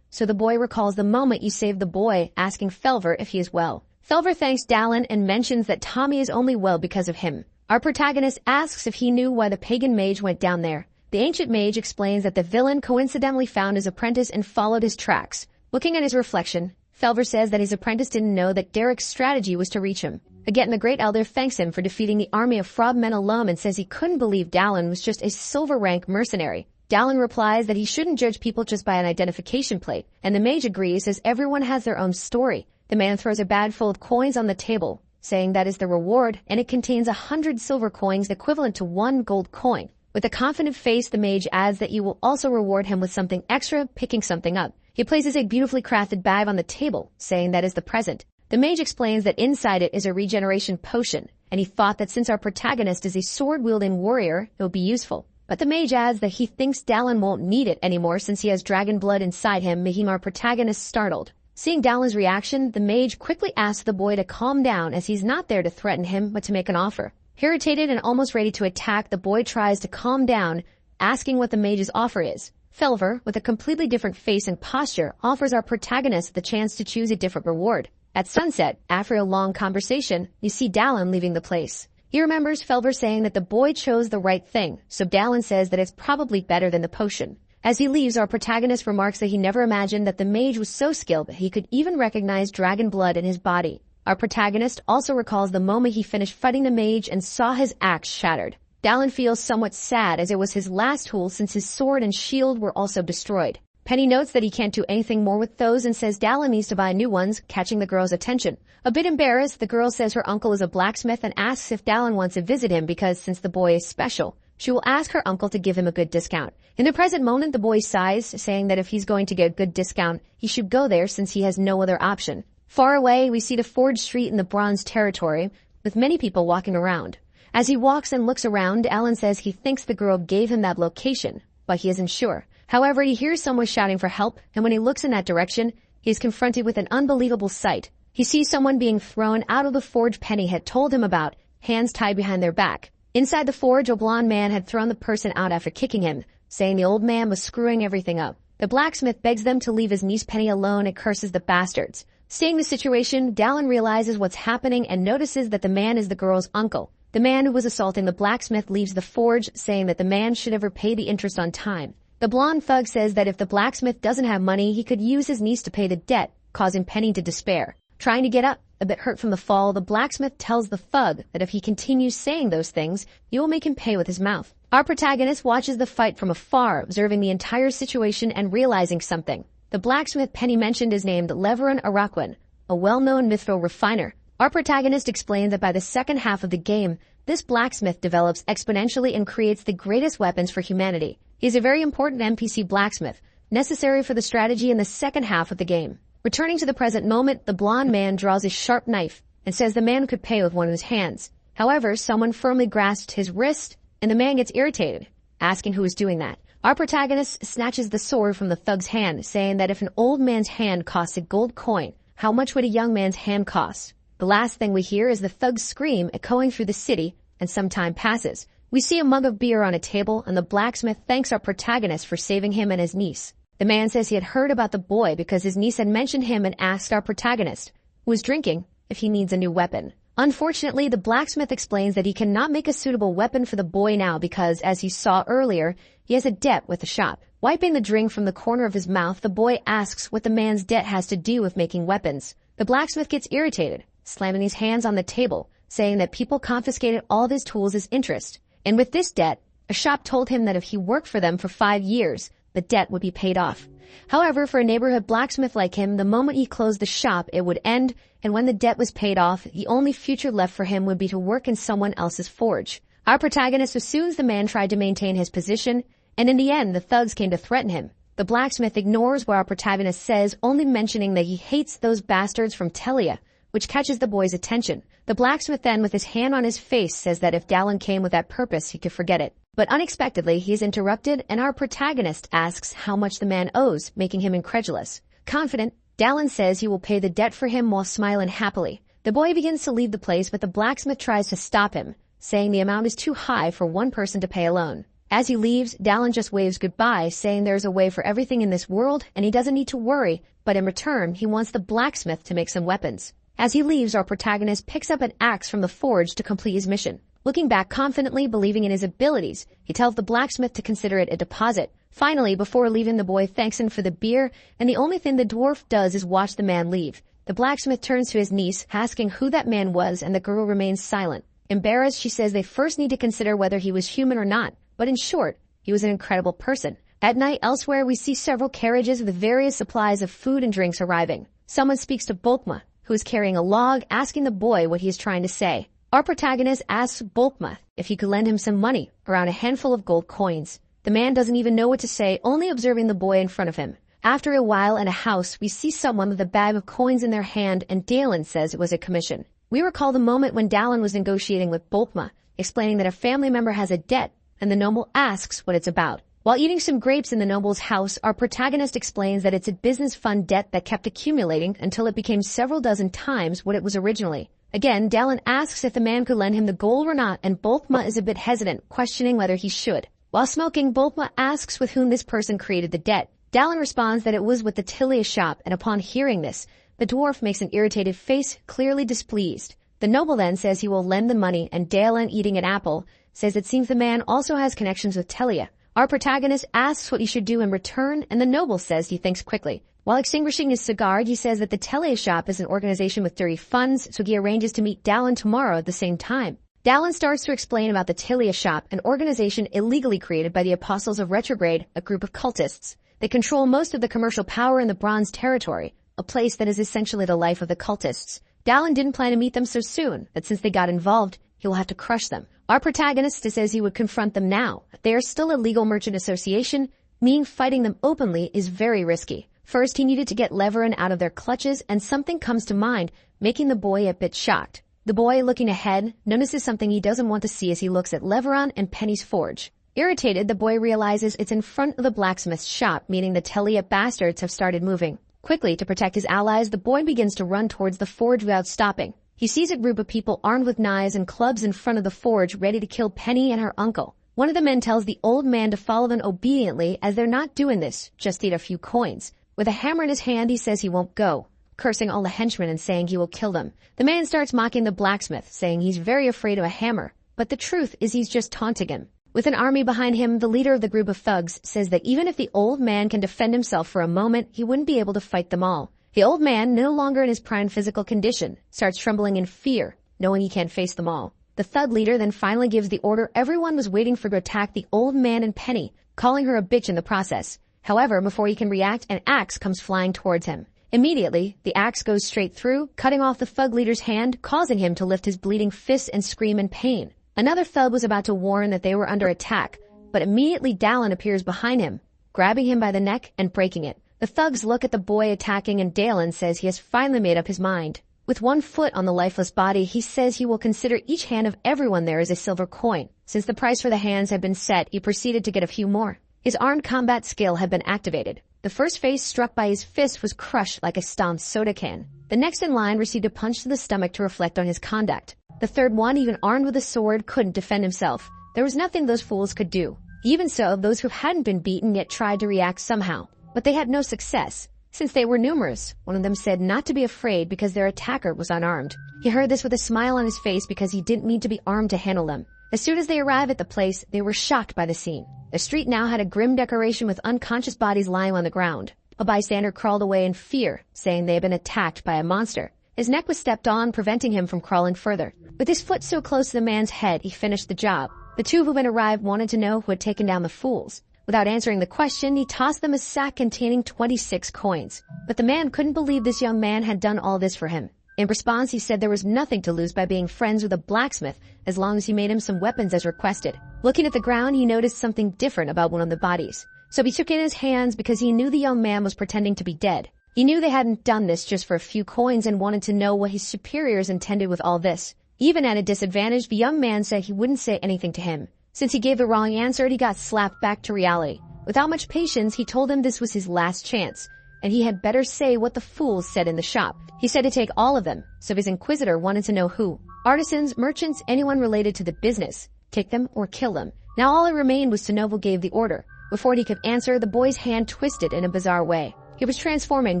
so the boy recalls the moment you saved the boy, asking Felver if he is well. Felver thanks Dallin and mentions that Tommy is only well because of him. Our protagonist asks if he knew why the pagan mage went down there. The ancient mage explains that the villain coincidentally found his apprentice and followed his tracks. Looking at his reflection, Felver says that his apprentice didn't know that Derek's strategy was to reach him. Again, the great elder thanks him for defeating the army of frogmen alone and says he couldn't believe Dallin was just a silver-rank mercenary. Dallin replies that he shouldn't judge people just by an identification plate, and the mage agrees as everyone has their own story. The man throws a bag full of coins on the table, saying that is the reward, and it contains 100 silver coins equivalent to 1 gold coin. With a confident face, the mage adds that you will also reward him with something extra, picking something up. He places a beautifully crafted bag on the table, saying that is the present. The mage explains that inside it is a regeneration potion, and he thought that since our protagonist is a sword-wielding warrior, it would be useful. But the mage adds that he thinks Dallin won't need it anymore since he has dragon blood inside him, making our protagonist startled. Seeing Dallin's reaction, the mage quickly asks the boy to calm down as he's not there to threaten him, but to make an offer. Irritated and almost ready to attack, the boy tries to calm down, asking what the mage's offer is. Felver, with a completely different face and posture, offers our protagonist the chance to choose a different reward. At sunset, after a long conversation, you see Dallin leaving the place. He remembers Felver saying that the boy chose the right thing, so Dallin says that it's probably better than the potion. As he leaves, our protagonist remarks that he never imagined that the mage was so skilled that he could even recognize dragon blood in his body. Our protagonist also recalls the moment he finished fighting the mage and saw his axe shattered. Dallin feels somewhat sad as it was his last tool since his sword and shield were also destroyed. Penny notes that he can't do anything more with those and says Dallin needs to buy new ones, catching the girl's attention. A bit embarrassed, the girl says her uncle is a blacksmith and asks if Dallin wants to visit him because since the boy is special, she will ask her uncle to give him a good discount. In the present moment, the boy sighs, saying that if he's going to get a good discount, he should go there since he has no other option. Far away, we see the Forge Street in the Bronze territory, with many people walking around. As he walks and looks around, Alan says he thinks the girl gave him that location, but he isn't sure. However, he hears someone shouting for help, and when he looks in that direction, he is confronted with an unbelievable sight. He sees someone being thrown out of the forge Penny had told him about, hands tied behind their back. Inside the forge, a blonde man had thrown the person out after kicking him, saying the old man was screwing everything up. The blacksmith begs them to leave his niece Penny alone and curses the bastards. Seeing the situation, Dallin realizes what's happening and notices that the man is the girl's uncle. The man who was assaulting the blacksmith leaves the forge, saying that the man should have repaid the interest on time. The blonde thug says that if the blacksmith doesn't have money, he could use his niece to pay the debt, causing Penny to despair. Trying to get up, a bit hurt from the fall, the blacksmith tells the thug that if he continues saying those things, he will make him pay with his mouth. Our protagonist watches the fight from afar, observing the entire situation and realizing something. The blacksmith Penny mentioned is named Leveron Araquin, a well-known mithril refiner. Our protagonist explains that by the second half of the game, this blacksmith develops exponentially and creates the greatest weapons for humanity. He is a very important NPC blacksmith, necessary for the strategy in the second half of the game. Returning to the present moment, the blonde man draws a sharp knife and says the man could pay with one of his hands. However, someone firmly grasps his wrist and the man gets irritated, asking who is doing that. Our protagonist snatches the sword from the thug's hand, saying that if an old man's hand costs a gold coin, how much would a young man's hand cost? The last thing we hear is the thug's scream echoing through the city, and some time passes. We see a mug of beer on a table, and the blacksmith thanks our protagonist for saving him and his niece. The man says he had heard about the boy because his niece had mentioned him and asked our protagonist, who is drinking, if he needs a new weapon. Unfortunately, the blacksmith explains that he cannot make a suitable weapon for the boy now because, as he saw earlier, he has a debt with the shop. Wiping the drink from the corner of his mouth, the boy asks what the man's debt has to do with making weapons. The blacksmith gets irritated, slamming his hands on the table, saying that people confiscated all of his tools as interest. And with this debt, a shop told him that if he worked for them for 5 years, the debt would be paid off. However, for a neighborhood blacksmith like him, the moment he closed the shop, it would end, and when the debt was paid off, the only future left for him would be to work in someone else's forge. Our protagonist assumes the man tried to maintain his position, and in the end, the thugs came to threaten him. The blacksmith ignores what our protagonist says, only mentioning that he hates those bastards from Telia, which catches the boy's attention. The blacksmith then, with his hand on his face, says that if Dallin came with that purpose, he could forget it. But unexpectedly, he is interrupted, and our protagonist asks how much the man owes, making him incredulous. Confident, Dallin says he will pay the debt for him while smiling happily. The boy begins to leave the place, but the blacksmith tries to stop him, saying the amount is too high for one person to pay alone. As he leaves, Dallin just waves goodbye, saying there's a way for everything in this world, and he doesn't need to worry, but in return, he wants the blacksmith to make some weapons. As he leaves, our protagonist picks up an axe from the forge to complete his mission. Looking back confidently, believing in his abilities, he tells the blacksmith to consider it a deposit. Finally, before leaving, the boy thanks him for the beer, and the only thing the dwarf does is watch the man leave. The blacksmith turns to his niece, asking who that man was, and the girl remains silent. Embarrassed, she says they first need to consider whether he was human or not, but in short, he was an incredible person. At night, elsewhere, we see several carriages with various supplies of food and drinks arriving. Someone speaks to Bulkma, who is carrying a log, asking the boy what he is trying to say. Our protagonist asks Bulkma if he could lend him some money, around a handful of gold coins. The man doesn't even know what to say, only observing the boy in front of him. After a while in a house, we see someone with a bag of coins in their hand, and Dallin says it was a commission. We recall the moment when Dallin was negotiating with Bulkma, explaining that a family member has a debt, and the noble asks what it's about. While eating some grapes in the noble's house, our protagonist explains that it's a business fund debt that kept accumulating until it became several dozen times what it was originally. Again, Dallin asks if the man could lend him the gold or not, and Bulkma is a bit hesitant, questioning whether he should. While smoking, Bulkma asks with whom this person created the debt. Dallin responds that it was with the Tilia shop, and upon hearing this, the dwarf makes an irritated face, clearly displeased. The noble then says he will lend the money, and Dallin, eating an apple, says it seems the man also has connections with Telia. Our protagonist asks what he should do in return, and the noble says he thinks quickly. While extinguishing his cigar, he says that the Telia shop is an organization with dirty funds, so he arranges to meet Dallin tomorrow at the same time. Dallin starts to explain about the Telia shop, an organization illegally created by the Apostles of Retrograde, a group of cultists. They control most of the commercial power in the Bronze Territory, a place that is essentially the life of the cultists. Dallin didn't plan to meet them so soon, but since they got involved, he will have to crush them. Our protagonist says he would confront them now. They are still a legal merchant association, meaning fighting them openly is very risky. First, he needed to get Leveron out of their clutches, and something comes to mind, making the boy a bit shocked. The boy, looking ahead, notices something he doesn't want to see as he looks at Leveron and Penny's forge. Irritated, the boy realizes it's in front of the blacksmith's shop, meaning the Telia bastards have started moving. Quickly, to protect his allies, the boy begins to run towards the forge without stopping. He sees a group of people armed with knives and clubs in front of the forge, ready to kill Penny and her uncle. One of the men tells the old man to follow them obediently, as they're not doing this, just eat a few coins. With a hammer in his hand, he says he won't go, cursing all the henchmen and saying he will kill them. The man starts mocking the blacksmith, saying he's very afraid of a hammer, but the truth is he's just taunting him. With an army behind him, the leader of the group of thugs says that even if the old man can defend himself for a moment, he wouldn't be able to fight them all. The old man, no longer in his prime physical condition, starts trembling in fear, knowing he can't face them all. The thug leader then finally gives the order everyone was waiting for to attack the old man and Penny, calling her a bitch in the process. However, before he can react, an axe comes flying towards him. Immediately, the axe goes straight through, cutting off the thug leader's hand, causing him to lift his bleeding fist and scream in pain. Another thug was about to warn that they were under attack, but immediately Dallin appears behind him, grabbing him by the neck and breaking it. The thugs look at the boy attacking, and Dallin says he has finally made up his mind. With one foot on the lifeless body, he says he will consider each hand of everyone there as a silver coin. Since the price for the hands had been set, he proceeded to get a few more. His armed combat skill had been activated. The first face struck by his fist was crushed like a stomped soda can. The next in line received a punch to the stomach to reflect on his conduct. The third one, even armed with a sword, couldn't defend himself. There was nothing those fools could do. Even so, those who hadn't been beaten yet tried to react somehow. But they had no success. Since they were numerous, one of them said not to be afraid because their attacker was unarmed. He heard this with a smile on his face because he didn't need to be armed to handle them. As soon as they arrived at the place, they were shocked by the scene. The street now had a grim decoration with unconscious bodies lying on the ground. A bystander crawled away in fear, saying they had been attacked by a monster. His neck was stepped on, preventing him from crawling further. With his foot so close to the man's head, he finished the job. The two who had arrived wanted to know who had taken down the fools. Without answering the question, he tossed them a sack containing 26 coins. But the man couldn't believe this young man had done all this for him. In response, he said there was nothing to lose by being friends with a blacksmith as long as he made him some weapons as requested. Looking at the ground, he noticed something different about one of the bodies. So he took it in his hands because he knew the young man was pretending to be dead. He knew they hadn't done this just for a few coins and wanted to know what his superiors intended with all this. Even at a disadvantage, the young man said he wouldn't say anything to him. Since he gave the wrong answer, he got slapped back to reality. Without much patience, he told him this was his last chance, and he had better say what the fools said in the shop. He said to take all of them, so his inquisitor wanted to know who. Artisans, merchants, anyone related to the business. Take them or kill them. Now all that remained was to know who gave the order. Before he could answer, the boy's hand twisted in a bizarre way. He was transforming,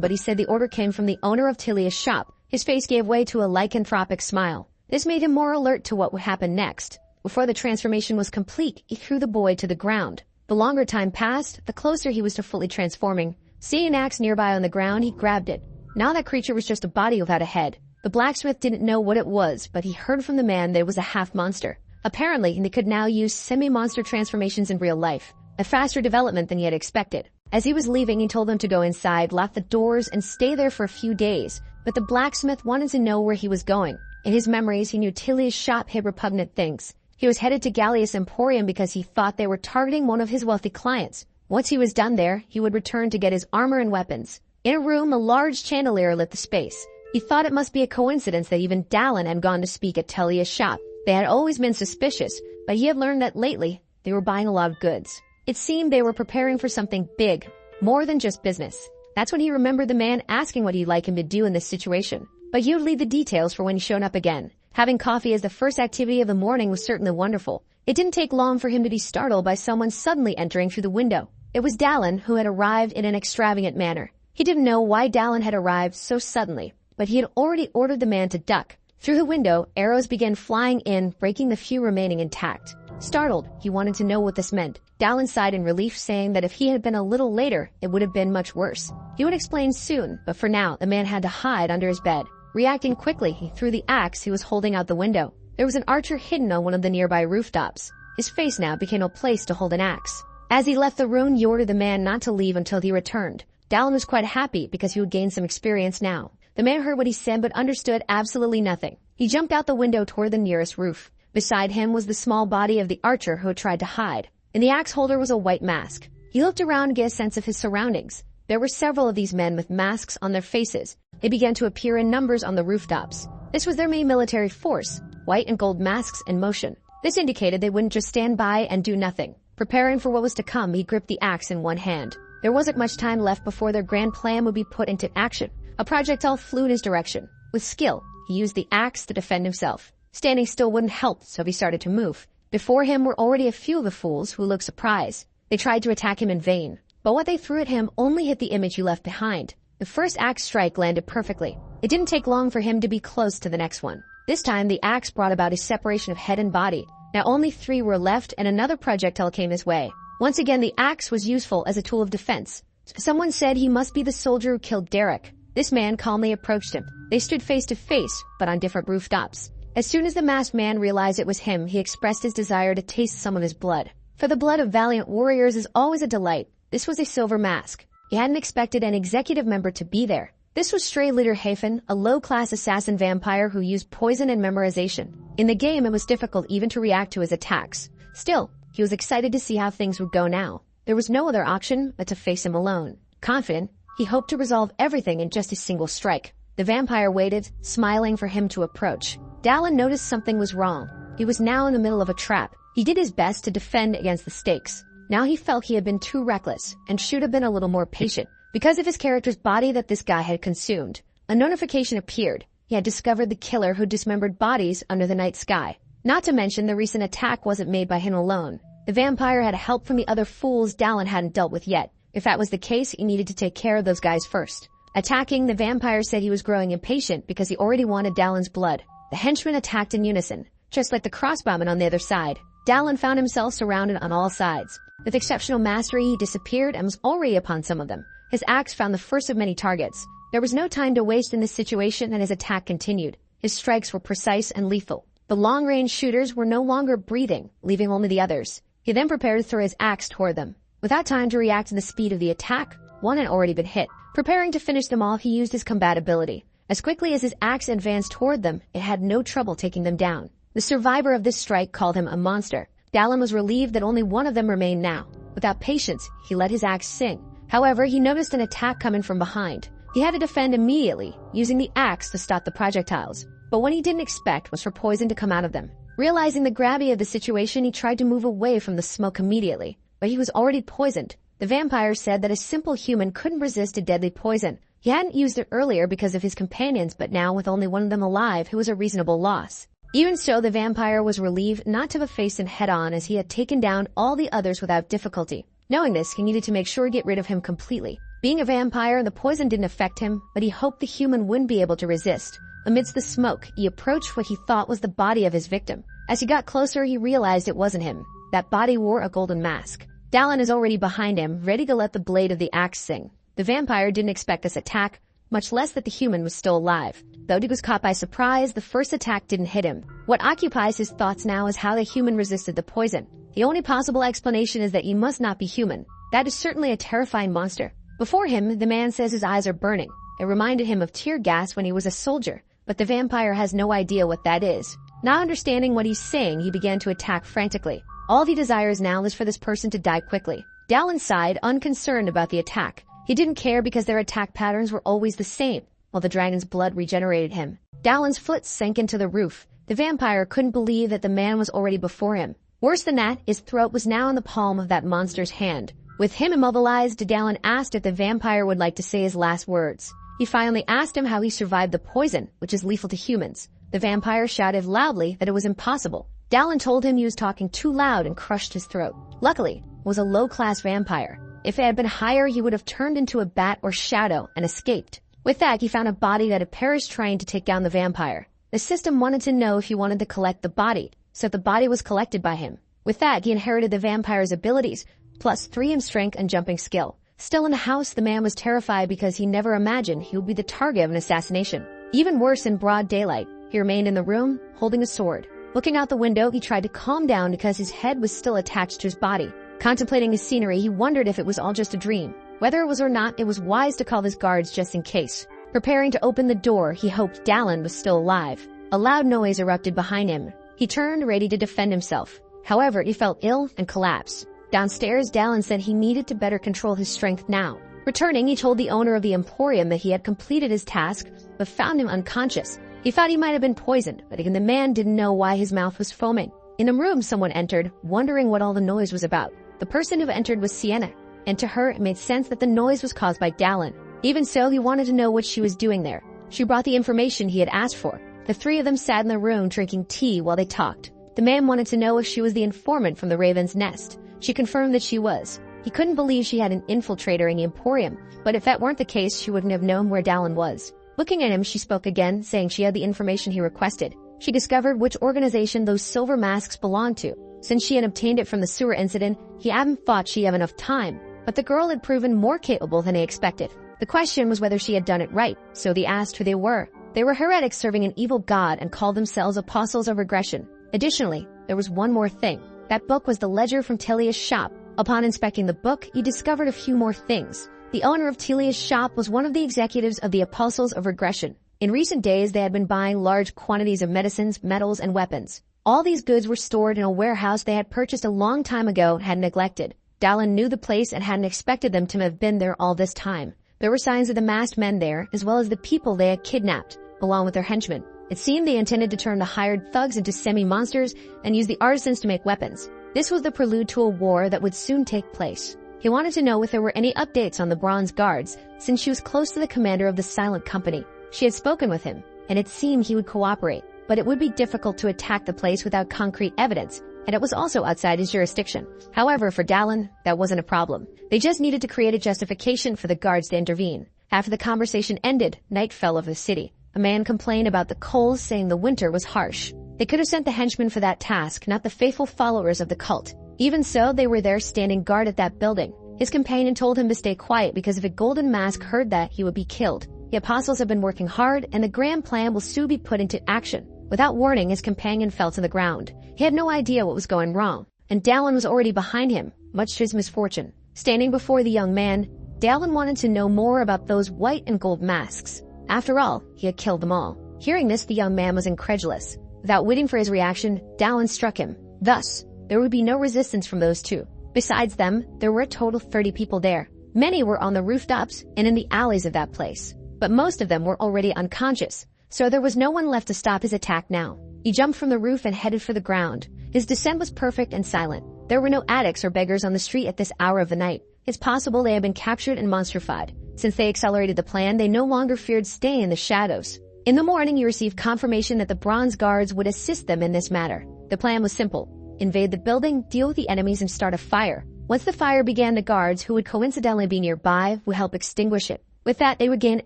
but he said the order came from the owner of Tilia's shop. His face gave way to a lycanthropic smile. This made him more alert to what would happen next. Before the transformation was complete, he threw the boy to the ground. The longer time passed, the closer he was to fully transforming. Seeing an axe nearby on the ground, he grabbed it. Now that creature was just a body without a head. The blacksmith didn't know what it was, but he heard from the man that it was a half-monster. Apparently, they could now use semi-monster transformations in real life, a faster development than he had expected. As he was leaving, he told them to go inside, lock the doors, and stay there for a few days. But the blacksmith wanted to know where he was going. In his memories, he knew Tilia's shop hid repugnant things. He was headed to Gallius Emporium because he thought they were targeting one of his wealthy clients. Once he was done there, he would return to get his armor and weapons. In a room, a large chandelier lit the space. He thought it must be a coincidence that even Dallin had gone to speak at Tilia's shop. They had always been suspicious, but he had learned that lately, they were buying a lot of goods. It seemed they were preparing for something big, more than just business. That's when he remembered the man asking what he'd like him to do in this situation. But he would leave the details for when he showed up again. Having coffee as the first activity of the morning was certainly wonderful. It didn't take long for him to be startled by someone suddenly entering through the window. It was Dallin, who had arrived in an extravagant manner. He didn't know why Dallin had arrived so suddenly, but he had already ordered the man to duck. Through the window, arrows began flying in, breaking the few remaining intact. Startled, he wanted to know what this meant. Dallin sighed in relief, saying that if he had been a little later, it would have been much worse. He would explain soon, but for now, the man had to hide under his bed. Reacting quickly, he threw the axe he was holding out the window. There was an archer hidden on one of the nearby rooftops. His face now became a place to hold an axe. As he left the room, he ordered the man not to leave until he returned. Dallin was quite happy because he would gain some experience now. The man heard what he said but understood absolutely nothing. He jumped out the window toward the nearest roof. Beside him was the small body of the archer who had tried to hide. In the axe holder was a white mask. He looked around to get a sense of his surroundings. There were several of these men with masks on their faces. They began to appear in numbers on the rooftops. This was their main military force, white and gold masks in motion. This indicated they wouldn't just stand by and do nothing. Preparing for what was to come, he gripped the axe in one hand. There wasn't much time left before their grand plan would be put into action. A projectile flew in his direction. With skill, he used the axe to defend himself. Standing still wouldn't help, so he started to move. Before him were already a few of the fools who looked surprised. They tried to attack him in vain, but what they threw at him only hit the image he left behind. The first axe strike landed perfectly. It didn't take long for him to be close to the next one. This time, the axe brought about a separation of head and body. Now only 3 were left, and another projectile came his way. Once again, the axe was useful as a tool of defense. Someone said he must be the soldier who killed Derek. This man calmly approached him. They stood face to face, but on different rooftops. As soon as the masked man realized it was him, he expressed his desire to taste some of his blood. For the blood of valiant warriors is always a delight. This was a silver mask. He hadn't expected an executive member to be there. This was Stray Leader Hafen, a low-class assassin vampire who used poison and memorization. In the game, it was difficult even to react to his attacks. Still, he was excited to see how things would go now. There was no other option but to face him alone. Confident, he hoped to resolve everything in just a single strike. The vampire waited, smiling for him to approach. Dallin noticed something was wrong. He was now in the middle of a trap. He did his best to defend against the stakes. Now he felt he had been too reckless and should have been a little more patient. Because of his character's body that this guy had consumed, a notification appeared. He had discovered the killer who dismembered bodies under the night sky. Not to mention the recent attack wasn't made by him alone. The vampire had help from the other fools Dallin hadn't dealt with yet. If that was the case, he needed to take care of those guys first. Attacking, the vampire said he was growing impatient because he already wanted Dallin's blood. The henchmen attacked in unison, just like the crossbowmen on the other side. Dallin found himself surrounded on all sides. With exceptional mastery, he disappeared and was already upon some of them. His axe found the first of many targets. There was no time to waste in this situation, and his attack continued. His strikes were precise and lethal. The long-range shooters were no longer breathing, leaving only the others. He then prepared to throw his axe toward them. Without time to react to the speed of the attack, one had already been hit. Preparing to finish them off, he used his combat ability. As quickly as his axe advanced toward them, it had no trouble taking them down. The survivor of this strike called him a monster. Dallin was relieved that only one of them remained now. Without patience, he let his axe sing. However, he noticed an attack coming from behind. He had to defend immediately, using the axe to stop the projectiles. But what he didn't expect was for poison to come out of them. Realizing the gravity of the situation, he tried to move away from the smoke immediately. But he was already poisoned. The vampire said that a simple human couldn't resist a deadly poison. He hadn't used it earlier because of his companions, but now with only one of them alive, it was a reasonable loss. Even so, the vampire was relieved not to have faced him head-on as he had taken down all the others without difficulty. Knowing this, he needed to make sure to get rid of him completely. Being a vampire, the poison didn't affect him, but he hoped the human wouldn't be able to resist. Amidst the smoke, he approached what he thought was the body of his victim. As he got closer, he realized it wasn't him. That body wore a golden mask. Dallin is already behind him, ready to let the blade of the axe sing. The vampire didn't expect this attack, much less that the human was still alive. Though he was caught by surprise, the first attack didn't hit him. What occupies his thoughts now is how the human resisted the poison. The only possible explanation is that he must not be human. That is certainly a terrifying monster. Before him, the man says his eyes are burning. It reminded him of tear gas when he was a soldier, but the vampire has no idea what that is. Not understanding what he's saying, he began to attack frantically. All he desires now is for this person to die quickly. Dallin sighed, unconcerned about the attack. He didn't care because their attack patterns were always the same, while the dragon's blood regenerated him. Dallin's foot sank into the roof. The vampire couldn't believe that the man was already before him. Worse than that, his throat was now in the palm of that monster's hand. With him immobilized, Dallin asked if the vampire would like to say his last words. He finally asked him how he survived the poison, which is lethal to humans. The vampire shouted loudly that it was impossible. Dallin told him he was talking too loud and crushed his throat. Luckily, it was a low-class vampire. If it had been higher, he would have turned into a bat or shadow and escaped. With that, he found a body that had perished trying to take down the vampire. The system wanted to know if he wanted to collect the body, so the body was collected by him. With that, he inherited the vampire's abilities, plus 3 in strength and jumping skill. Still in the house, the man was terrified because he never imagined he would be the target of an assassination. Even worse, in broad daylight, he remained in the room, holding a sword. Looking out the window, he tried to calm down because his head was still attached to his body. Contemplating his scenery, he wondered if it was all just a dream. Whether it was or not, it was wise to call his guards just in case. Preparing to open the door, he hoped Dallin was still alive. A loud noise erupted behind him. He turned, ready to defend himself. However, he felt ill and collapsed. Downstairs, Dallin said he needed to better control his strength now. Returning, he told the owner of the emporium that he had completed his task, but found him unconscious. He thought he might have been poisoned, but again the man didn't know why his mouth was foaming. In the room, someone entered, wondering what all the noise was about. The person who entered was Sienna, and to her it made sense that the noise was caused by Dallin. Even so, he wanted to know what she was doing there. She brought the information he had asked for. The 3 of them sat in the room drinking tea while they talked. The man wanted to know if she was the informant from the Raven's Nest. She confirmed that she was. He couldn't believe she had an infiltrator in the emporium, but if that weren't the case, she wouldn't have known where Dallin was. Looking at him, she spoke again, saying she had the information he requested. She discovered which organization those silver masks belonged to. Since she had obtained it from the sewer incident, he hadn't thought she had enough time, but the girl had proven more capable than he expected. The question was whether she had done it right, so they asked who they were. They were heretics serving an evil god and called themselves Apostles of Regression. Additionally, there was one more thing. That book was the ledger from Telia's shop. Upon inspecting the book, he discovered a few more things. The owner of Telia's shop was one of the executives of the Apostles of Regression. In recent days, they had been buying large quantities of medicines, metals, and weapons. All these goods were stored in a warehouse they had purchased a long time ago and had neglected. Dallin knew the place and hadn't expected them to have been there all this time. There were signs of the masked men there, as well as the people they had kidnapped, along with their henchmen. It seemed they intended to turn the hired thugs into semi-monsters and use the artisans to make weapons. This was the prelude to a war that would soon take place. He wanted to know if there were any updates on the Bronze Guards, since she was close to the commander of the Silent Company. She had spoken with him, and it seemed he would cooperate, but it would be difficult to attack the place without concrete evidence, and it was also outside his jurisdiction. However, for Dallin, that wasn't a problem. They just needed to create a justification for the guards to intervene. After the conversation ended, night fell over the city. A man complained about the cold, saying the winter was harsh. They could have sent the henchmen for that task, not the faithful followers of the cult. Even so, they were there standing guard at that building. His companion told him to stay quiet because if a golden mask heard that, he would be killed. The apostles have been working hard, and the grand plan will soon be put into action. Without warning, his companion fell to the ground. He had no idea what was going wrong, and Dallin was already behind him, much to his misfortune. Standing before the young man, Dallin wanted to know more about those white and gold masks. After all, he had killed them all. Hearing this, the young man was incredulous. Without waiting for his reaction, Dallin struck him. Thus, there would be no resistance from those 2. Besides them, there were a total of 30 people there. Many were on the rooftops and in the alleys of that place, but most of them were already unconscious, so there was no one left to stop his attack now. He jumped from the roof and headed for the ground. His descent was perfect and silent. There were no addicts or beggars on the street at this hour of the night. It's possible they had been captured and monstrified. Since they accelerated the plan, they no longer feared staying in the shadows. In the morning, he received confirmation that the Bronze Guards would assist them in this matter. The plan was simple. Invade the building, deal with the enemies, and start a fire. Once the fire began, the guards, who would coincidentally be nearby, would help extinguish it. With that, they would gain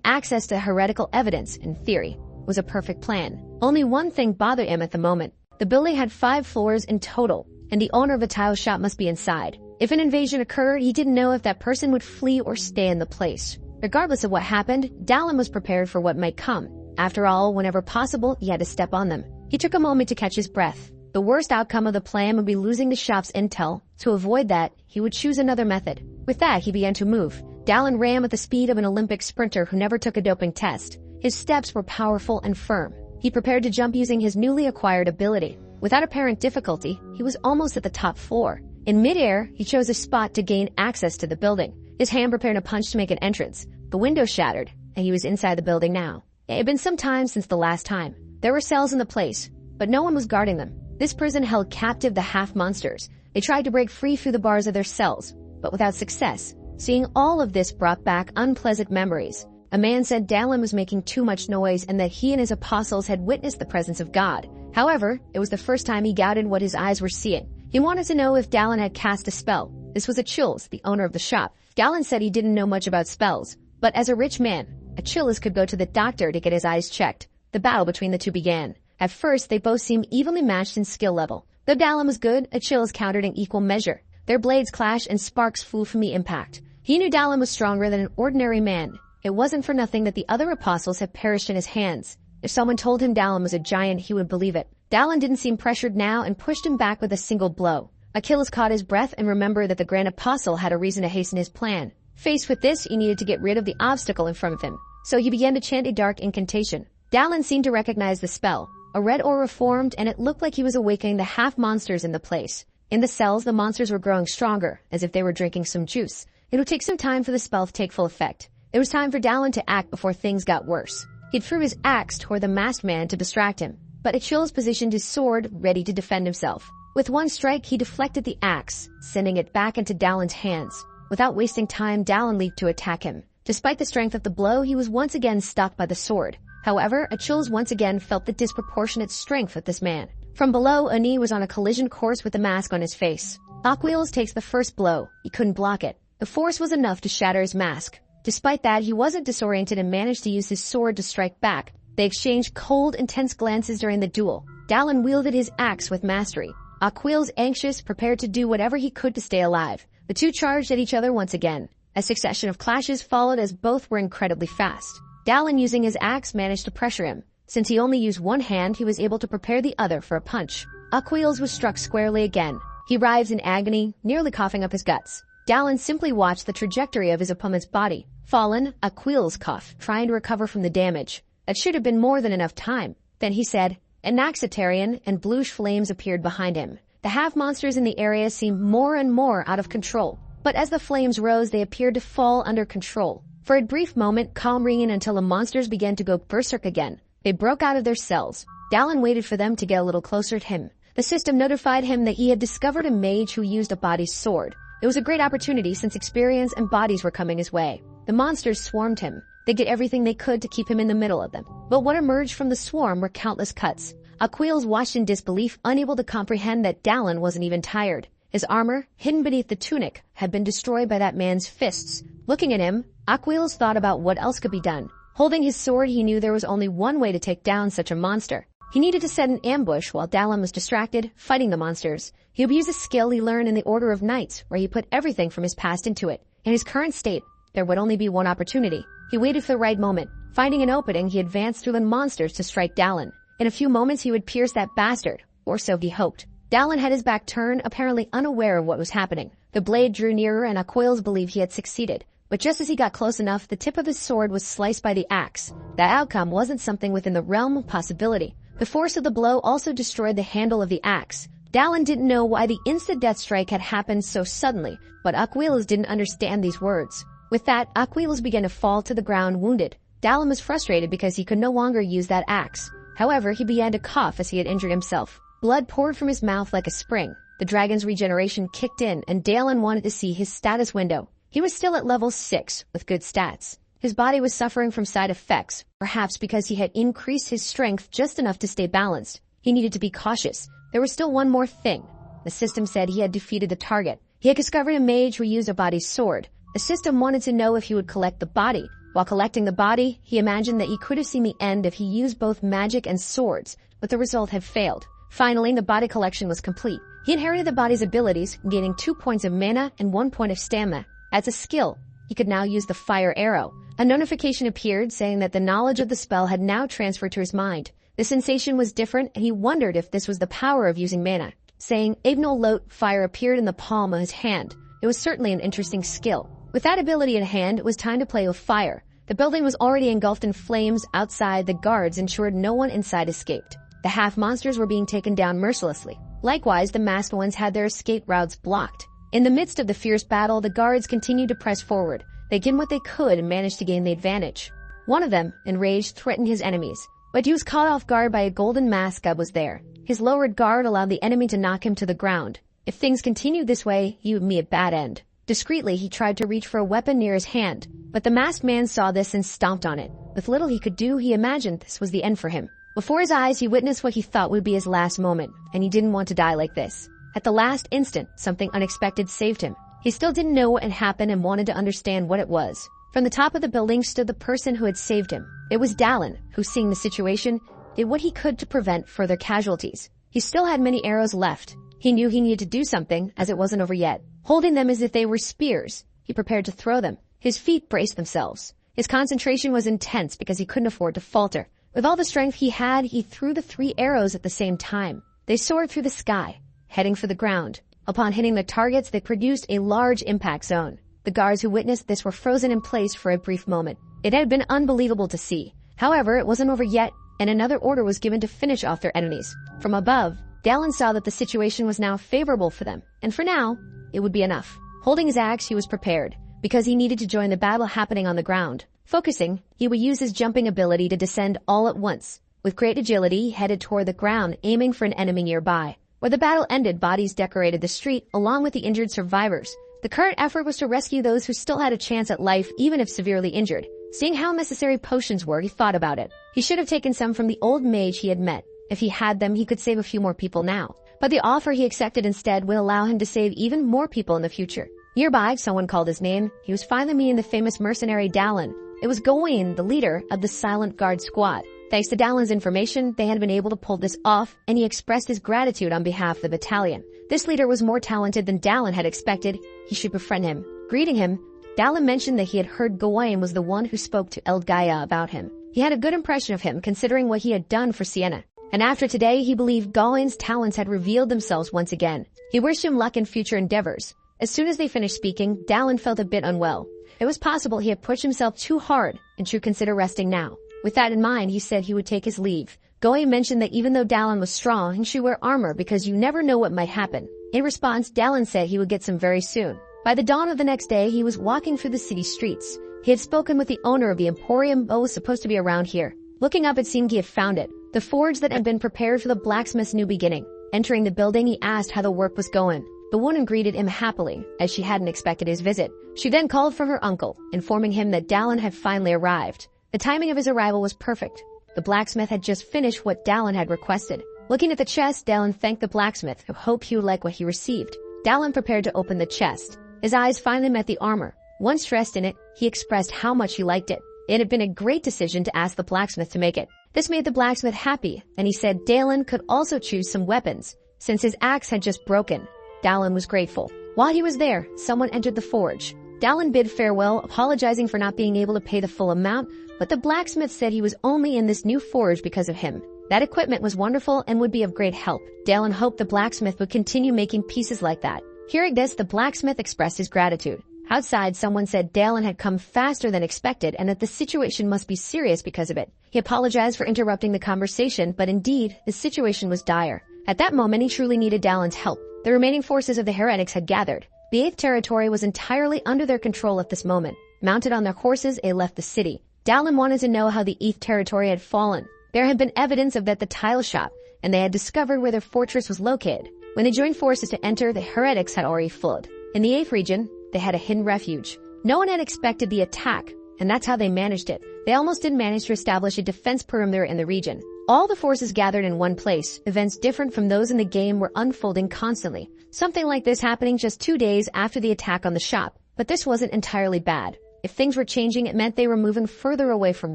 access to heretical evidence. In theory, it was a perfect plan. Only one thing bothered him at the moment. The building had 5 floors in total, and the owner of the tile shop must be inside. If an invasion occurred, he didn't know if that person would flee or stay in the place. Regardless of what happened, Dallin was prepared for what might come. After all, whenever possible, he had to step on them. He took a moment to catch his breath. The worst outcome of the plan would be losing the shop's intel. To avoid that, he would choose another method. With that, he began to move. Dallin ran with the speed of an Olympic sprinter who never took a doping test. His steps were powerful and firm. He prepared to jump using his newly acquired ability. Without apparent difficulty, he was almost at the top floor. In midair, he chose a spot to gain access to the building. His hand prepared a punch to make an entrance. The window shattered, and he was inside the building now. It had been some time since the last time. There were cells in the place, but no one was guarding them. This prison held captive the half-monsters. They tried to break free through the bars of their cells, but without success. Seeing all of this brought back unpleasant memories. A man said Dallin was making too much noise and that he and his apostles had witnessed the presence of God. However, it was the first time he doubted what his eyes were seeing. He wanted to know if Dallin had cast a spell. This was Achilles, the owner of the shop. Dallin said he didn't know much about spells, but as a rich man, Achilles could go to the doctor to get his eyes checked. The battle between the 2 began. At first, they both seemed evenly matched in skill level, Though Dallin was good, Achilles countered in equal measure. Their blades clashed and sparks flew from the impact. He knew Dallin was stronger than an ordinary man. It wasn't for nothing that the other apostles had perished in his hands. If someone told him Dallin was a giant, he would believe it. Dallin didn't seem pressured now and pushed him back with a single blow. Achilles caught his breath and remembered that the Grand Apostle had a reason to hasten his plan. Faced with this, he needed to get rid of the obstacle in front of him. So he began to chant a dark incantation. Dallin seemed to recognize the spell. A red aura formed, and it looked like he was awakening the half-monsters in the place. In the cells, the monsters were growing stronger, as if they were drinking some juice. It would take some time for the spell to take full effect. It was time for Dallin to act before things got worse. He threw his axe toward the masked man to distract him, but Achilles positioned his sword ready to defend himself. With one strike, he deflected the axe, sending it back into Dallin's hands. Without wasting time, Dallin leaped to attack him. Despite the strength of the blow, he was once again stuck by the sword. However, Achilles once again felt the disproportionate strength of this man. From below, Ani was on a collision course with the mask on his face. Achilles takes the first blow. He couldn't block it. The force was enough to shatter his mask. Despite that, he wasn't disoriented and managed to use his sword to strike back. They exchanged cold, intense glances during the duel. Dallin wielded his axe with mastery. Achilles, anxious, prepared to do whatever he could to stay alive. The two charged at each other once again. A succession of clashes followed as both were incredibly fast. Dallin, using his axe, managed to pressure him. Since he only used one hand, he was able to prepare the other for a punch. Achilles was struck squarely again. He writhed in agony, nearly coughing up his guts. Dallin simply watched the trajectory of his opponent's body. Fallen, Achilles coughed, trying to recover from the damage. That should have been more than enough time. Then he said, "Anaxitarian," and bluish flames appeared behind him. The half-monsters in the area seemed more and more out of control. But as the flames rose, they appeared to fall under control. For a brief moment, calm reigned until the monsters began to go berserk again. They broke out of their cells. Dallin waited for them to get a little closer to him. The system notified him that he had discovered a mage who used a body sword. It was a great opportunity since experience and bodies were coming his way. The monsters swarmed him. They did everything they could to keep him in the middle of them. But what emerged from the swarm were countless cuts. Achilles watched in disbelief, unable to comprehend that Dallin wasn't even tired. His armor, hidden beneath the tunic, had been destroyed by that man's fists. Looking at him, Achilles thought about what else could be done. Holding his sword, he knew there was only one way to take down such a monster. He needed to set an ambush while Dallin was distracted, fighting the monsters. He would use a skill he learned in the Order of Knights, where he put everything from his past into it. In his current state, there would only be one opportunity. He waited for the right moment. Finding an opening, he advanced through the monsters to strike Dallin. In a few moments, he would pierce that bastard, or so he hoped. Dallin had his back turned, apparently unaware of what was happening. The blade drew nearer, and Achilles believed he had succeeded. But just as he got close enough, the tip of his sword was sliced by the axe. That outcome wasn't something within the realm of possibility. The force of the blow also destroyed the handle of the axe. Dallin didn't know why the instant death strike had happened so suddenly, but Achilles didn't understand these words. With that, Achilles began to fall to the ground wounded. Dallin was frustrated because he could no longer use that axe. However, he began to cough as he had injured himself. Blood poured from his mouth like a spring. The dragon's regeneration kicked in, and Dallin wanted to see his status window. He was still at level 6, with good stats. His body was suffering from side effects, perhaps because he had increased his strength just enough to stay balanced. He needed to be cautious. There was still one more thing. The system said he had defeated the target. He had discovered a mage who used a body sword. The system wanted to know if he would collect the body. While collecting the body, he imagined that he could have seen the end if he used both magic and swords, but the result had failed. Finally, the body collection was complete. He inherited the body's abilities, gaining 2 points of mana and 1 point of stamina. As a skill, he could now use the fire arrow. A notification appeared saying that the knowledge of the spell had now transferred to his mind. The sensation was different, and he wondered if this was the power of using mana. Saying Ignal Lot, fire appeared in the palm of his hand. It was certainly an interesting skill. With that ability in hand, it was time to play with fire. The building was already engulfed in flames. Outside, the guards ensured no one inside escaped. The half-monsters were being taken down mercilessly. Likewise, the masked ones had their escape routes blocked. In the midst of the fierce battle, the guards continued to press forward. They did what they could and managed to gain the advantage. One of them, enraged, threatened his enemies, but he was caught off guard by a golden mask that was there. His lowered guard allowed the enemy to knock him to the ground. If things continued this way, he would meet a bad end. Discreetly, he tried to reach for a weapon near his hand, but the masked man saw this and stomped on it. With little he could do, he imagined this was the end for him. Before his eyes, he witnessed what he thought would be his last moment, and he didn't want to die like this. At the last instant, something unexpected saved him. He still didn't know what had happened and wanted to understand what it was. From the top of the building stood the person who had saved him. It was Dallin, who, seeing the situation, did what he could to prevent further casualties. He still had many arrows left. He knew he needed to do something, as it wasn't over yet. Holding them as if they were spears, he prepared to throw them. His feet braced themselves. His concentration was intense because he couldn't afford to falter. With all the strength he had, he threw the 3 arrows at the same time. They soared through the sky, heading for the ground. Upon hitting the targets, they produced a large impact zone. The guards who witnessed this were frozen in place for a brief moment. It had been unbelievable to see. However, it wasn't over yet, and another order was given to finish off their enemies. From above, Dallin saw that the situation was now favorable for them, and for now, it would be enough. Holding his axe, he was prepared, because he needed to join the battle happening on the ground. Focusing, he would use his jumping ability to descend all at once. With great agility, he headed toward the ground, aiming for an enemy nearby. Where the battle ended, bodies decorated the street, along with the injured survivors. The current effort was to rescue those who still had a chance at life, even if severely injured. Seeing how necessary potions were, he thought about it. He should have taken some from the old mage he had met. If he had them, he could save a few more people now. But the offer he accepted instead would allow him to save even more people in the future. Nearby, someone called his name. He was finally meeting the famous mercenary Dallin. It was Gawain, the leader of the Silent Guard squad. Thanks to Dallin's information, they had been able to pull this off, and he expressed his gratitude on behalf of the battalion. This leader was more talented than Dallin had expected. He should befriend him. Greeting him, Dallin mentioned that he had heard Gawain was the one who spoke to Eldgaia about him. He had a good impression of him, considering what he had done for Sienna. And after today, he believed Gawain's talents had revealed themselves once again. He wished him luck in future endeavors. As soon as they finished speaking, Dallin felt a bit unwell. It was possible he had pushed himself too hard and should consider resting now. With that in mind, he said he would take his leave. Gawain mentioned that even though Dallin was strong, he should wear armor because you never know what might happen. In response, Dallin said he would get some very soon. By the dawn of the next day, he was walking through the city streets. He had spoken with the owner of the Emporium that was supposed to be around here. Looking up, it seemed he had found it. The forge that had been prepared for the blacksmith's new beginning. Entering the building, he asked how the work was going. The woman greeted him happily, as she hadn't expected his visit. She then called for her uncle, informing him that Dallin had finally arrived. The timing of his arrival was perfect. The blacksmith had just finished what Dallin had requested. Looking at the chest, Dallin thanked the blacksmith, who hoped he would like what he received. Dallin prepared to open the chest. His eyes finally met the armor. Once dressed in it, he expressed how much he liked it. It had been a great decision to ask the blacksmith to make it. This made the blacksmith happy, and he said Dallin could also choose some weapons, since his axe had just broken. Dallin was grateful. While he was there, someone entered the forge. Dallin bid farewell, apologizing for not being able to pay the full amount, but the blacksmith said he was only in this new forge because of him. That equipment was wonderful and would be of great help. Dallin hoped the blacksmith would continue making pieces like that. Hearing this, the blacksmith expressed his gratitude. Outside, someone said Dallin had come faster than expected and that the situation must be serious because of it. He apologized for interrupting the conversation, but indeed, the situation was dire. At that moment, he truly needed Dallin's help. The remaining forces of the heretics had gathered. The 8th territory was entirely under their control at this moment. Mounted on their horses, they left the city. Dallin wanted to know how the 8th territory had fallen. There had been evidence of that the tile shop, and they had discovered where their fortress was located. When they joined forces to enter, the heretics had already fled. In the 8th region, they had a hidden refuge. No one had expected the attack, and that's how they managed it. They almost did manage to establish a defense perimeter in the region. All the forces gathered in one place. Events different from those in the game were unfolding constantly. Something like this happening just 2 days after the attack on the shop. But this wasn't entirely bad. If things were changing, it meant they were moving further away from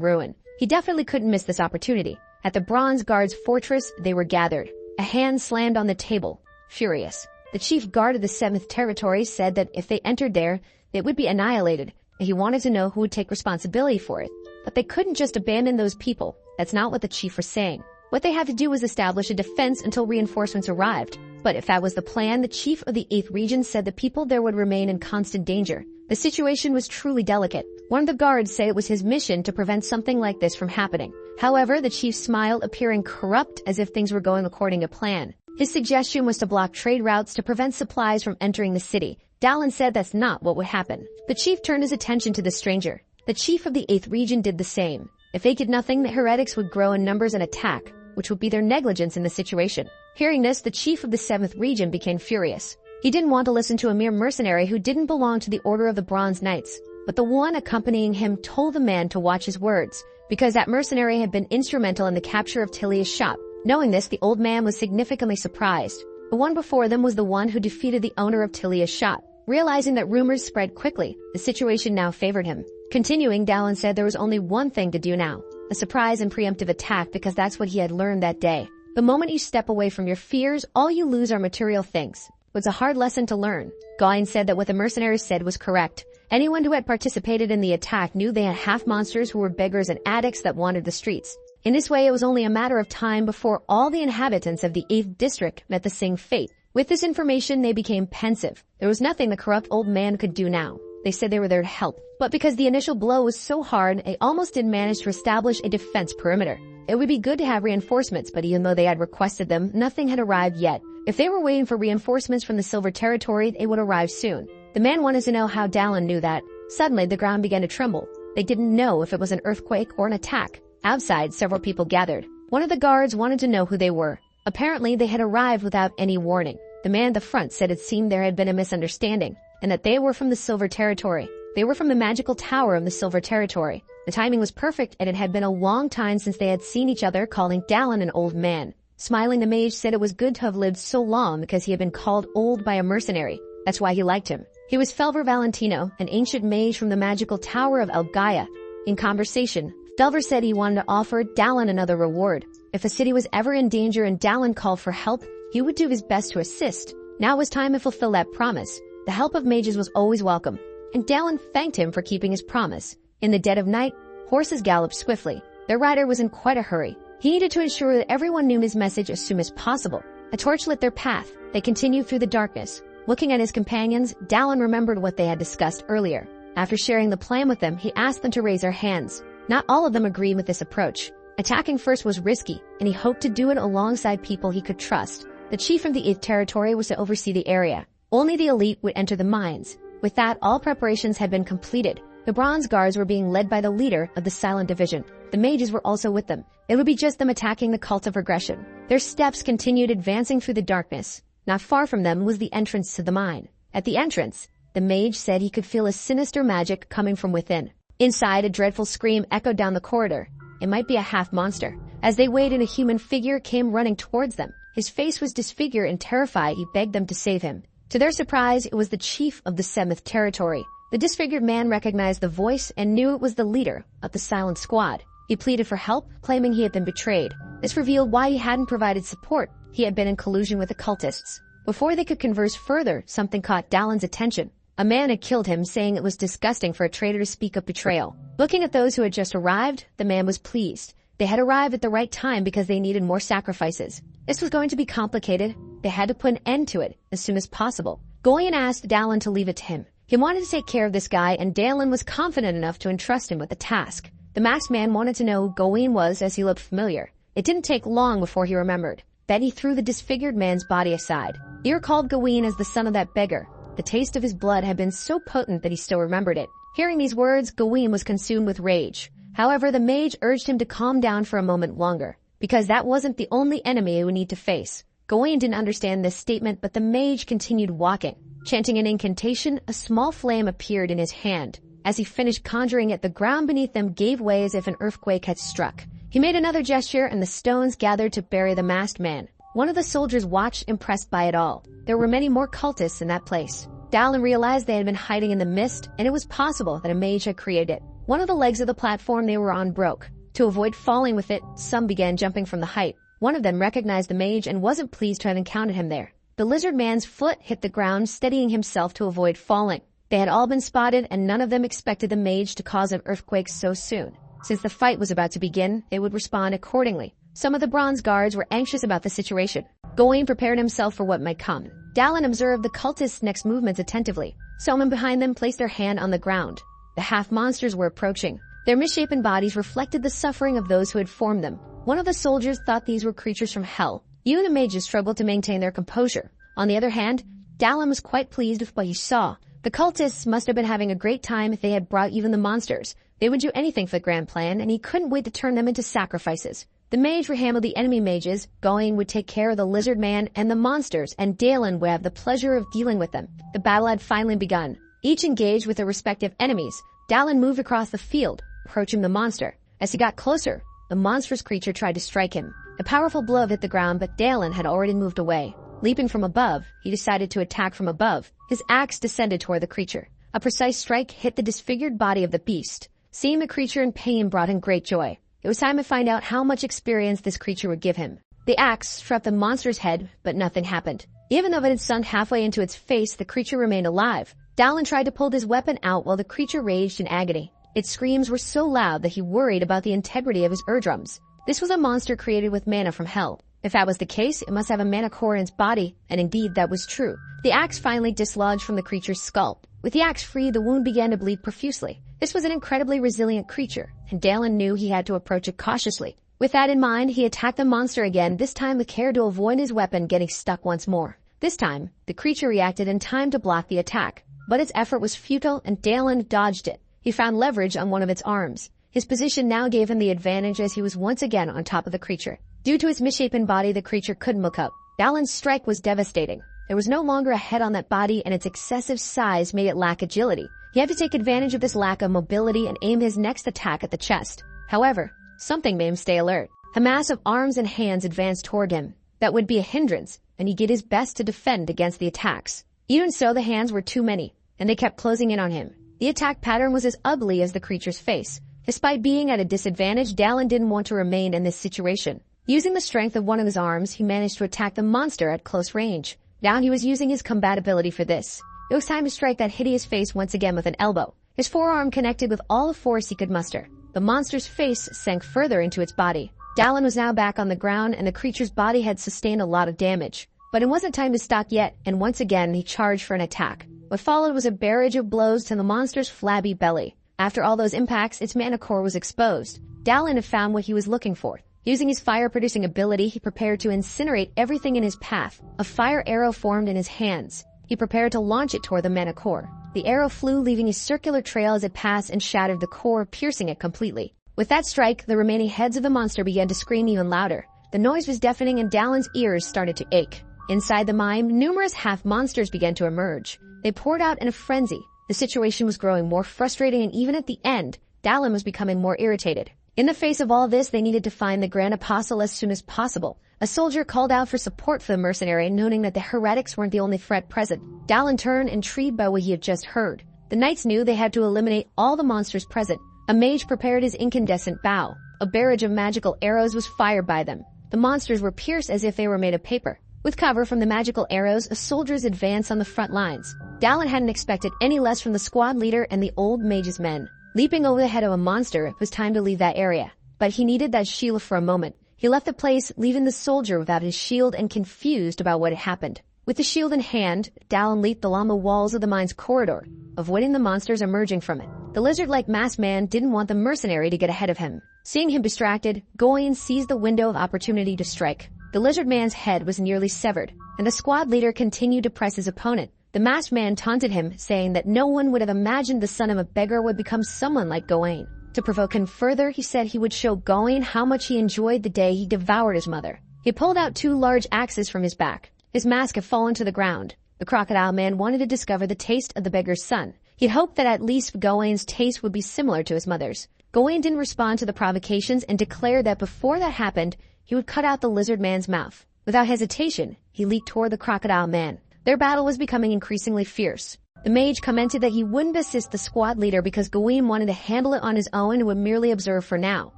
ruin. He definitely couldn't miss this opportunity. At the Bronze Guard's fortress, they were gathered. A hand slammed on the table. Furious. The chief guard of the 7th territory said that if they entered there, they would be annihilated, and he wanted to know who would take responsibility for it. But they couldn't just abandon those people. That's not what the chief was saying. What they had to do was establish a defense until reinforcements arrived. But if that was the plan, the chief of the 8th region said the people there would remain in constant danger. The situation was truly delicate. One of the guards said it was his mission to prevent something like this from happening. However, the chief smiled, appearing corrupt as if things were going according to plan. His suggestion was to block trade routes to prevent supplies from entering the city. Dallin said that's not what would happen. The chief turned his attention to the stranger. The chief of the 8th region did the same. If they did nothing, the heretics would grow in numbers and attack, which would be their negligence in the situation. Hearing this, the chief of the 7th region became furious. He didn't want to listen to a mere mercenary who didn't belong to the Order of the Bronze Knights. But the one accompanying him told the man to watch his words, because that mercenary had been instrumental in the capture of Tilia's shop. Knowing this, the old man was significantly surprised. The one before them was the one who defeated the owner of Tilia's shop. Realizing that rumors spread quickly, the situation now favored him. Continuing, Dallin said there was only one thing to do now. A surprise and preemptive attack, because that's what he had learned that day. The moment you step away from your fears, all you lose are material things. It's a hard lesson to learn. Gawain said that what the mercenaries said was correct. Anyone who had participated in the attack knew they had half monsters who were beggars and addicts that wandered the streets. In this way, it was only a matter of time before all the inhabitants of the 8th district met the same fate. With this information, they became pensive. There was nothing the corrupt old man could do now. They said they were there to help. But because the initial blow was so hard, they almost didn't manage to establish a defense perimeter. It would be good to have reinforcements, but even though they had requested them, nothing had arrived yet. If they were waiting for reinforcements from the Silver Territory, they would arrive soon. The man wanted to know how Dallin knew that. Suddenly, the ground began to tremble. They didn't know if it was an earthquake or an attack. Outside, several people gathered. One of the guards wanted to know who they were. Apparently, they had arrived without any warning. The man at the front said it seemed there had been a misunderstanding, and that they were from the Silver Territory. They were from the magical tower of the Silver Territory. The timing was perfect, and it had been a long time since they had seen each other, calling Dallin an old man. Smiling, the mage said it was good to have lived so long because he had been called old by a mercenary. That's why he liked him. He was Felver Valentino, an ancient mage from the magical tower of Elgaia. In conversation, Felver said he wanted to offer Dallin another reward. If a city was ever in danger and Dallin called for help, he would do his best to assist. Now it was time to fulfill that promise. The help of mages was always welcome, and Dallin thanked him for keeping his promise. In the dead of night, horses galloped swiftly. Their rider was in quite a hurry. He needed to ensure that everyone knew his message as soon as possible. A torch lit their path. They continued through the darkness. Looking at his companions, Dallin remembered what they had discussed earlier. After sharing the plan with them, he asked them to raise their hands. Not all of them agreed with this approach. Attacking first was risky, and he hoped to do it alongside people he could trust. The chief of the 8th territory was to oversee the area. Only the elite would enter the mines. With that, all preparations had been completed. The bronze guards were being led by the leader of the silent division. The mages were also with them. It would be just them attacking the cult of regression. Their steps continued advancing through the darkness. Not far from them was the entrance to the mine. At the entrance, the mage said he could feel a sinister magic coming from within. Inside, a dreadful scream echoed down the corridor. It might be a half-monster. As they waited, a human figure came running towards them. His face was disfigured and terrified. He begged them to save him. To their surprise, it was the chief of the 7th territory. The disfigured man recognized the voice and knew it was the leader of the silent squad. He pleaded for help, claiming he had been betrayed. This revealed why he hadn't provided support. He had been in collusion with the cultists. Before they could converse further, something caught Dallin's attention. A man had killed him, saying it was disgusting for a traitor to speak of betrayal. Looking at those who had just arrived, the man was pleased. They had arrived at the right time because they needed more sacrifices. This was going to be complicated. They had to put an end to it as soon as possible. Gawain asked Dallin to leave it to him. He wanted to take care of this guy, and Dallin was confident enough to entrust him with the task. The masked man wanted to know who Gawain was, as he looked familiar. It didn't take long before he remembered. Then he threw the disfigured man's body aside. He recalled Gawain as the son of that beggar. The taste of his blood had been so potent that he still remembered it. Hearing these words, Gawain was consumed with rage. However, the mage urged him to calm down for a moment longer, because that wasn't the only enemy he would need to face. Gawain didn't understand this statement, but the mage continued walking. Chanting an incantation, a small flame appeared in his hand. As he finished conjuring it, the ground beneath them gave way as if an earthquake had struck. He made another gesture, and the stones gathered to bury the masked man. One of the soldiers watched, impressed by it all. There were many more cultists in that place. Dallin realized they had been hiding in the mist, and it was possible that a mage had created it. One of the legs of the platform they were on broke. To avoid falling with it, some began jumping from the height. One of them recognized the mage and wasn't pleased to have encountered him there. The lizard man's foot hit the ground, steadying himself to avoid falling. They had all been spotted, and none of them expected the mage to cause an earthquake so soon. Since the fight was about to begin, they would respond accordingly. Some of the bronze guards were anxious about the situation. Gawain prepared himself for what might come. Dallin observed the cultists' next movements attentively. Someone behind them placed their hand on the ground. The half-monsters were approaching. Their misshapen bodies reflected the suffering of those who had formed them. One of the soldiers thought these were creatures from hell. Even the mages struggled to maintain their composure. On the other hand, Dallin was quite pleased with what he saw. The cultists must have been having a great time if they had brought even the monsters. They would do anything for the grand plan, and he couldn't wait to turn them into sacrifices. The mage would handle the enemy mages, Gawain would take care of the lizard man and the monsters, and Dallin would have the pleasure of dealing with them. The battle had finally begun. Each engaged with their respective enemies. Dallin moved across the field, approaching the monster. As he got closer, the monstrous creature tried to strike him. A powerful blow hit the ground, but Dallin had already moved away. Leaping from above, he decided to attack from above. His axe descended toward the creature. A precise strike hit the disfigured body of the beast. Seeing the creature in pain brought him great joy. It was time to find out how much experience this creature would give him. The axe struck the monster's head, but nothing happened. Even though it had sunk halfway into its face, the creature remained alive. Dallin tried to pull his weapon out while the creature raged in agony. Its screams were so loud that he worried about the integrity of his eardrums. This was a monster created with mana from hell. If that was the case, it must have a mana core in its body, and indeed that was true. The axe finally dislodged from the creature's skull. With the axe free, the wound began to bleed profusely. This was an incredibly resilient creature, and Dallin knew he had to approach it cautiously. With that in mind, he attacked the monster again, this time with care to avoid his weapon getting stuck once more. This time, the creature reacted in time to block the attack, but its effort was futile and Dallin dodged it. He found leverage on one of its arms. His position now gave him the advantage as he was once again on top of the creature. Due to its misshapen body, the creature couldn't look up. Dallin's strike was devastating. There was no longer a head on that body, and its excessive size made it lack agility. He had to take advantage of this lack of mobility and aim his next attack at the chest. However, something made him stay alert. A mass of arms and hands advanced toward him. That would be a hindrance, and he did his best to defend against the attacks. Even so, the hands were too many, and they kept closing in on him. The attack pattern was as ugly as the creature's face. Despite being at a disadvantage, Dallin didn't want to remain in this situation. Using the strength of one of his arms, he managed to attack the monster at close range. Now he was using his combat ability for this. It was time to strike that hideous face once again with an elbow. His forearm connected with all the force he could muster. The monster's face sank further into its body. Dallin was now back on the ground, and the creature's body had sustained a lot of damage. But it wasn't time to stop yet, and once again he charged for an attack. What followed was a barrage of blows to the monster's flabby belly. After all those impacts, its mana core was exposed. Dallin had found what he was looking for. Using his fire-producing ability, he prepared to incinerate everything in his path. A fire arrow formed in his hands. He prepared to launch it toward the mana core. The arrow flew, leaving a circular trail as it passed and shattered the core, piercing it completely. With that strike, the remaining heads of the monster began to scream even louder. The noise was deafening and Dallin's ears started to ache. Inside the mine, numerous half-monsters began to emerge. They poured out in a frenzy. The situation was growing more frustrating, and even at the end, Dallin was becoming more irritated. In the face of all this, they needed to find the Grand Apostle as soon as possible. A soldier called out for support for the mercenary, noting that the heretics weren't the only threat present. Dallin turned, intrigued by what he had just heard. The knights knew they had to eliminate all the monsters present. A mage prepared his incandescent bow. A barrage of magical arrows was fired by them. The monsters were pierced as if they were made of paper. With cover from the magical arrows, soldiers advanced on the front lines. Dallin hadn't expected any less from the squad leader and the old mage's men. Leaping over the head of a monster, it was time to leave that area. But he needed that shield for a moment. He left the place, leaving the soldier without his shield and confused about what had happened. With the shield in hand, Dallin leaped along the walls of the mine's corridor, avoiding the monsters emerging from it. The lizard-like masked man didn't want the mercenary to get ahead of him. Seeing him distracted, Goyen seized the window of opportunity to strike. The lizard man's head was nearly severed, and the squad leader continued to press his opponent. The masked man taunted him, saying that no one would have imagined the son of a beggar would become someone like Goyen. To provoke him further, he said he would show Goyen how much he enjoyed the day he devoured his mother. He pulled out 2 large axes from his back. His mask had fallen to the ground. The crocodile man wanted to discover the taste of the beggar's son. He'd hoped that at least Goyen's taste would be similar to his mother's. Goyen didn't respond to the provocations and declared that before that happened, he would cut out the lizard man's mouth. Without hesitation, he leaped toward the crocodile man. Their battle was becoming increasingly fierce. The mage commented that he wouldn't assist the squad leader because Goyen wanted to handle it on his own and would merely observe for now.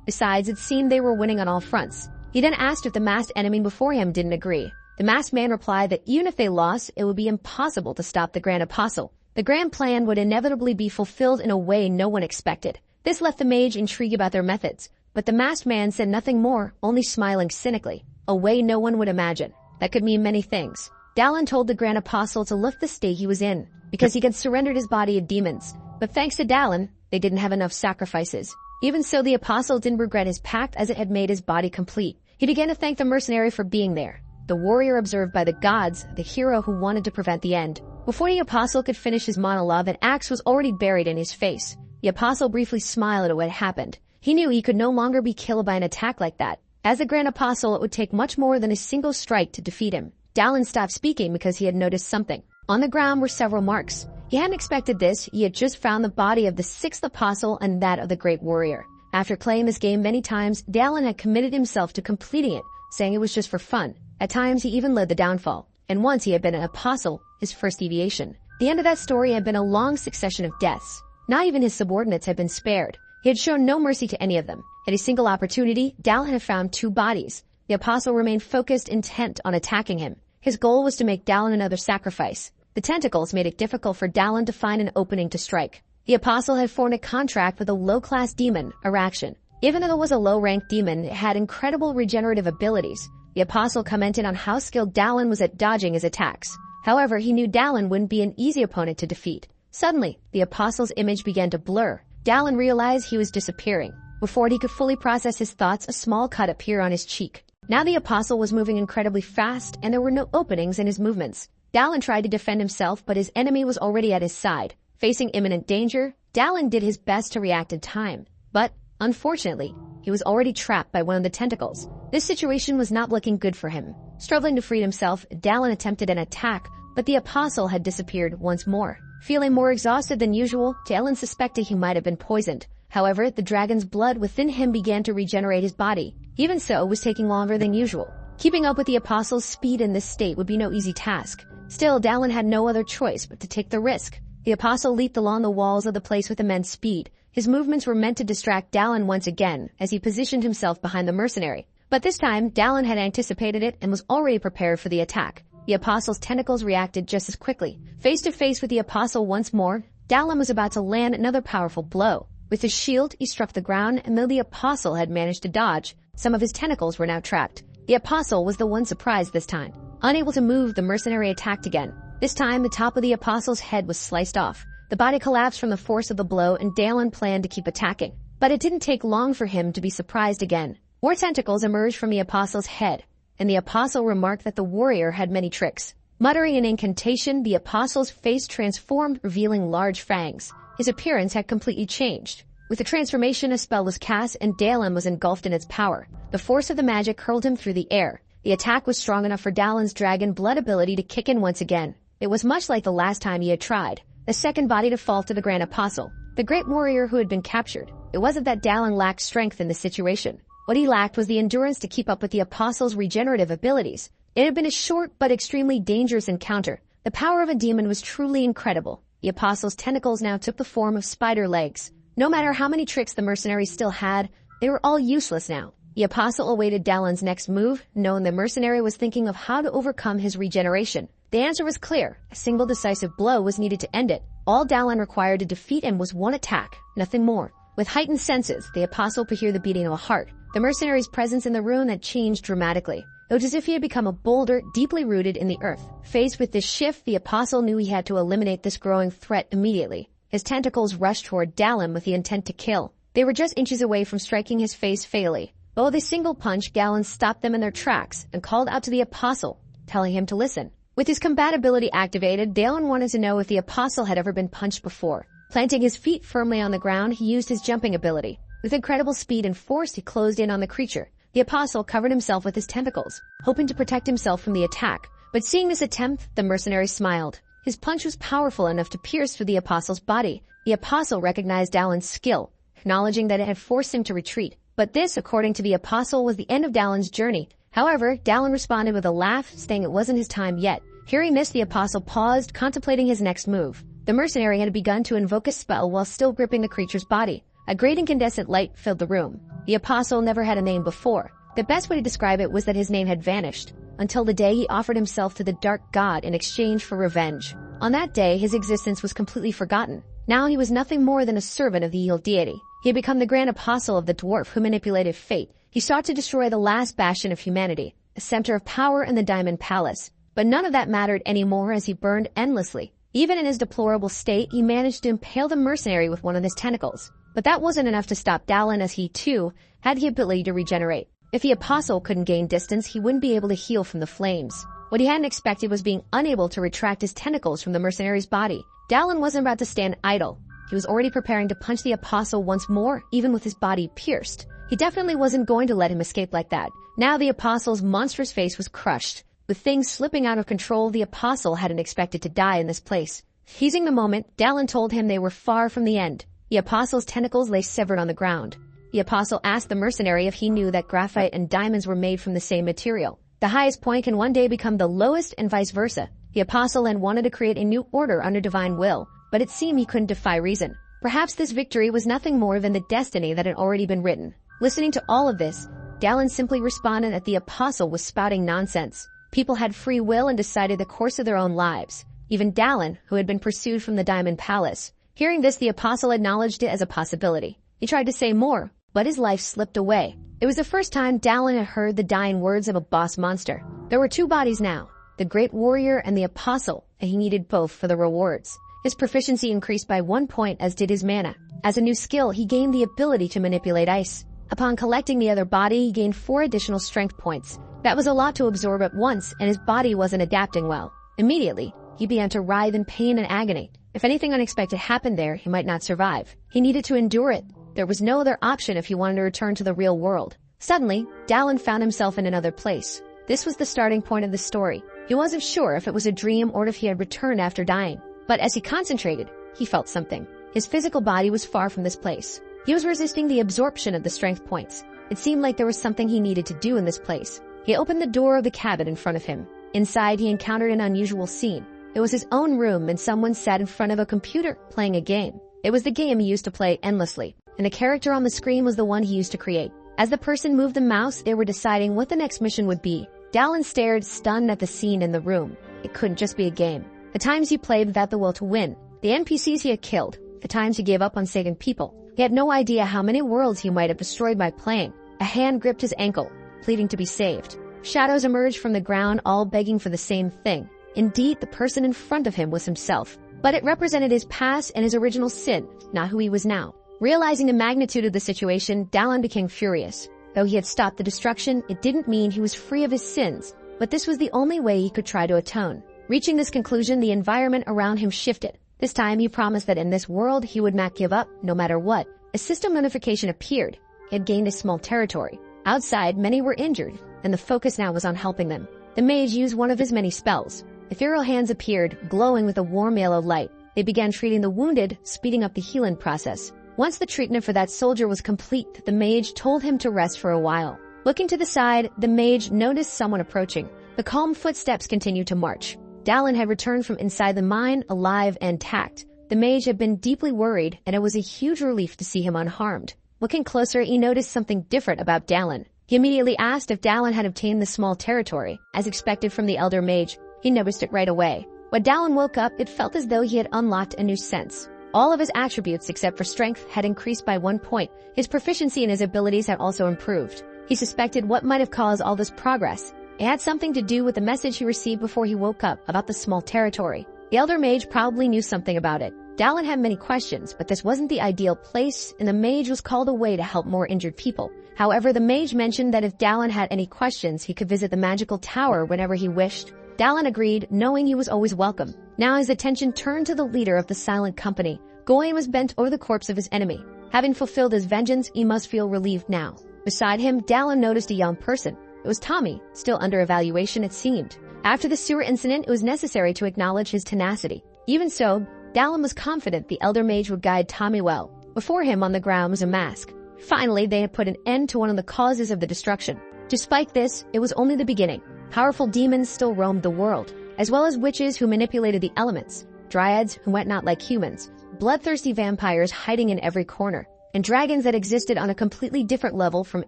Besides, it seemed they were winning on all fronts. He then asked if the masked enemy before him didn't agree. The masked man replied that even if they lost, it would be impossible to stop the Grand Apostle. The grand plan would inevitably be fulfilled in a way no one expected. This left the mage intrigued about their methods, but the masked man said nothing more, only smiling cynically. A way no one would imagine. That could mean many things. Dallin told the Grand Apostle to lift the state he was in, because he had surrendered his body to demons. But thanks to Dallin, they didn't have enough sacrifices. Even so, the Apostle didn't regret his pact as it had made his body complete. He began to thank the mercenary for being there. The warrior observed by the gods, the hero who wanted to prevent the end. Before the Apostle could finish his monologue, an axe was already buried in his face. The Apostle briefly smiled at what happened. He knew he could no longer be killed by an attack like that. As the Grand Apostle, it would take much more than a single strike to defeat him. Dallin stopped speaking because he had noticed something. On the ground were several marks. He hadn't expected this. He had just found the body of the 6th apostle and that of the great warrior. After playing this game many times, Dallin had committed himself to completing it, saying it was just for fun. At times, he even led the downfall. And once he had been an apostle, his first deviation. The end of that story had been a long succession of deaths. Not even his subordinates had been spared. He had shown no mercy to any of them. At a single opportunity, Dallin had found 2 bodies. The apostle remained focused, intent on attacking him. His goal was to make Dallin another sacrifice. The tentacles made it difficult for Dallin to find an opening to strike. The apostle had formed a contract with a low-class demon, Araction. Even though it was a low-ranked demon, it had incredible regenerative abilities. The apostle commented on how skilled Dallin was at dodging his attacks. However, he knew Dallin wouldn't be an easy opponent to defeat. Suddenly, the apostle's image began to blur. Dallin realized he was disappearing. Before he could fully process his thoughts, a small cut appeared on his cheek. Now the apostle was moving incredibly fast, and there were no openings in his movements. Dallin tried to defend himself, but his enemy was already at his side. Facing imminent danger, Dallin did his best to react in time. But, unfortunately, he was already trapped by one of the tentacles. This situation was not looking good for him. Struggling to free himself, Dallin attempted an attack, but the apostle had disappeared once more. Feeling more exhausted than usual, Dallin suspected he might have been poisoned. However, the dragon's blood within him began to regenerate his body. Even so, it was taking longer than usual. Keeping up with the apostle's speed in this state would be no easy task. Still, Dallin had no other choice but to take the risk. The apostle leaped along the walls of the place with immense speed. His movements were meant to distract Dallin once again, as he positioned himself behind the mercenary. But this time, Dallin had anticipated it and was already prepared for the attack. The apostle's tentacles reacted just as quickly. Face to face with the apostle once more, Dallin was about to land another powerful blow. With his shield, he struck the ground, and though the apostle had managed to dodge, some of his tentacles were now trapped. The apostle was the one surprised this time. Unable to move, the mercenary attacked again. This time, the top of the apostle's head was sliced off. The body collapsed from the force of the blow, and Dallin planned to keep attacking. But it didn't take long for him to be surprised again. More tentacles emerged from the apostle's head, and the apostle remarked that the warrior had many tricks. Muttering an incantation, the apostle's face transformed, revealing large fangs. His appearance had completely changed. With the transformation, a spell was cast, and Dallin was engulfed in its power. The force of the magic hurled him through the air. The attack was strong enough for Dallin's dragon blood ability to kick in once again. It was much like the last time he had tried. The second body to fall to the Grand Apostle, the great warrior who had been captured. It wasn't that Dallin lacked strength in this situation. What he lacked was the endurance to keep up with the Apostle's regenerative abilities. It had been a short but extremely dangerous encounter. The power of a demon was truly incredible. The Apostle's tentacles now took the form of spider legs. No matter how many tricks the mercenaries still had, they were all useless now. The Apostle awaited Dallin's next move, knowing the mercenary was thinking of how to overcome his regeneration. The answer was clear. A single decisive blow was needed to end it. All Dallin required to defeat him was one attack, nothing more. With heightened senses, the Apostle could hear the beating of a heart. The mercenary's presence in the room had changed dramatically. It was as if he had become a boulder deeply rooted in the earth. Faced with this shift, the Apostle knew he had to eliminate this growing threat immediately. His tentacles rushed toward Dallin with the intent to kill. They were just inches away from striking his face fatally. But with a single punch, Dallin stopped them in their tracks and called out to the Apostle, telling him to listen. With his combat ability activated, Dallin wanted to know if the Apostle had ever been punched before. Planting his feet firmly on the ground, he used his jumping ability. With incredible speed and force, he closed in on the creature. The Apostle covered himself with his tentacles, hoping to protect himself from the attack. But seeing this attempt, the mercenary smiled. His punch was powerful enough to pierce through the Apostle's body. The Apostle recognized Dallin's skill, acknowledging that it had forced him to retreat. But this, according to the Apostle, was the end of Dallin's journey. However, Dallin responded with a laugh, saying it wasn't his time yet. Hearing this, the Apostle paused, contemplating his next move. The mercenary had begun to invoke a spell while still gripping the creature's body. A great incandescent light filled the room. The Apostle never had a name before. The best way to describe it was that his name had vanished, until the day he offered himself to the Dark God in exchange for revenge. On that day, his existence was completely forgotten. Now he was nothing more than a servant of the evil deity. He had become the Grand Apostle of the dwarf who manipulated fate. He sought to destroy the last bastion of humanity, a center of power in the Diamond Palace. But none of that mattered anymore as he burned endlessly. Even in his deplorable state, he managed to impale the mercenary with one of his tentacles. But that wasn't enough to stop Dallin, as he, too, had the ability to regenerate. If the Apostle couldn't gain distance, he wouldn't be able to heal from the flames. What he hadn't expected was being unable to retract his tentacles from the mercenary's body. Dallin wasn't about to stand idle. He was already preparing to punch the Apostle once more, even with his body pierced. He definitely wasn't going to let him escape like that. Now the Apostle's monstrous face was crushed. With things slipping out of control, the Apostle hadn't expected to die in this place. Seizing the moment, Dallin told him they were far from the end. The Apostle's tentacles lay severed on the ground. The Apostle asked the mercenary if he knew that graphite and diamonds were made from the same material. The highest point can one day become the lowest and vice versa. The Apostle then wanted to create a new order under divine will, but it seemed he couldn't defy reason. Perhaps this victory was nothing more than the destiny that had already been written. Listening to all of this, Dallin simply responded that the apostle was spouting nonsense. People had free will and decided the course of their own lives. Even Dallin, who had been pursued from the Diamond Palace. Hearing this, the apostle acknowledged it as a possibility. He tried to say more, but his life slipped away. It was the first time Dallin had heard the dying words of a boss monster. There were two bodies now, the great warrior and the apostle, and he needed both for the rewards. His proficiency increased by 1 point, as did his mana. As a new skill, he gained the ability to manipulate ice. Upon collecting the other body, he gained 4 additional strength points. That was a lot to absorb at once, and his body wasn't adapting well. Immediately, he began to writhe in pain and agony. If anything unexpected happened there, he might not survive. He needed to endure it. There was no other option if he wanted to return to the real world. Suddenly, Dallin found himself in another place. This was the starting point of the story. He wasn't sure if it was a dream or if he had returned after dying. But as he concentrated, he felt something. His physical body was far from this place. He was resisting the absorption of the strength points. It seemed like there was something he needed to do in this place. He opened the door of the cabin in front of him. Inside, he encountered an unusual scene. It was his own room, and someone sat in front of a computer playing a game. It was the game he used to play endlessly, and the character on the screen was the one he used to create. As the person moved the mouse, they were deciding what the next mission would be. Dallin stared, stunned at the scene in the room. It couldn't just be a game. The times he played without the will to win. The NPCs he had killed. The times he gave up on saving people. He had no idea how many worlds he might have destroyed by playing. A hand gripped his ankle, pleading to be saved. Shadows emerged from the ground, all begging for the same thing. Indeed, the person in front of him was himself. But it represented his past and his original sin, not who he was now. Realizing the magnitude of the situation, Dallin became furious. Though he had stopped the destruction, it didn't mean he was free of his sins. But this was the only way he could try to atone. Reaching this conclusion, the environment around him shifted. This time, he promised that in this world, he would not give up, no matter what. A system notification appeared. He had gained a small territory. Outside, many were injured, and the focus now was on helping them. The mage used one of his many spells. Ethereal hands appeared, glowing with a warm yellow light. They began treating the wounded, speeding up the healing process. Once the treatment for that soldier was complete, the mage told him to rest for a while. Looking to the side, the mage noticed someone approaching. The calm footsteps continued to march. Dallin had returned from inside the mine, alive and intact. The mage had been deeply worried, and it was a huge relief to see him unharmed. Looking closer, he noticed something different about Dallin. He immediately asked if Dallin had obtained the small territory. As expected from the elder mage, he noticed it right away. When Dallin woke up, it felt as though he had unlocked a new sense. All of his attributes, except for strength, had increased by 1 point. His proficiency and his abilities had also improved. He suspected what might have caused all this progress. It had something to do with the message he received before he woke up about the small territory. The elder mage probably knew something about it. Dallin had many questions, but this wasn't the ideal place, and the mage was called away to help more injured people. However, the mage mentioned that if Dallin had any questions, he could visit the magical tower whenever he wished. Dallin agreed, knowing he was always welcome. Now his attention turned to the leader of the silent company. Goyen was bent over the corpse of his enemy. Having fulfilled his vengeance, he must feel relieved now. Beside him, Dallin noticed a young person. It was Tommy, still under evaluation it seemed. After the sewer incident, it was necessary to acknowledge his tenacity. Even so, Dallin was confident the elder mage would guide Tommy well. Before him on the ground was a mask. Finally, they had put an end to one of the causes of the destruction. Despite this, it was only the beginning. Powerful demons still roamed the world, as well as witches who manipulated the elements, dryads who went not like humans, bloodthirsty vampires hiding in every corner, and dragons that existed on a completely different level from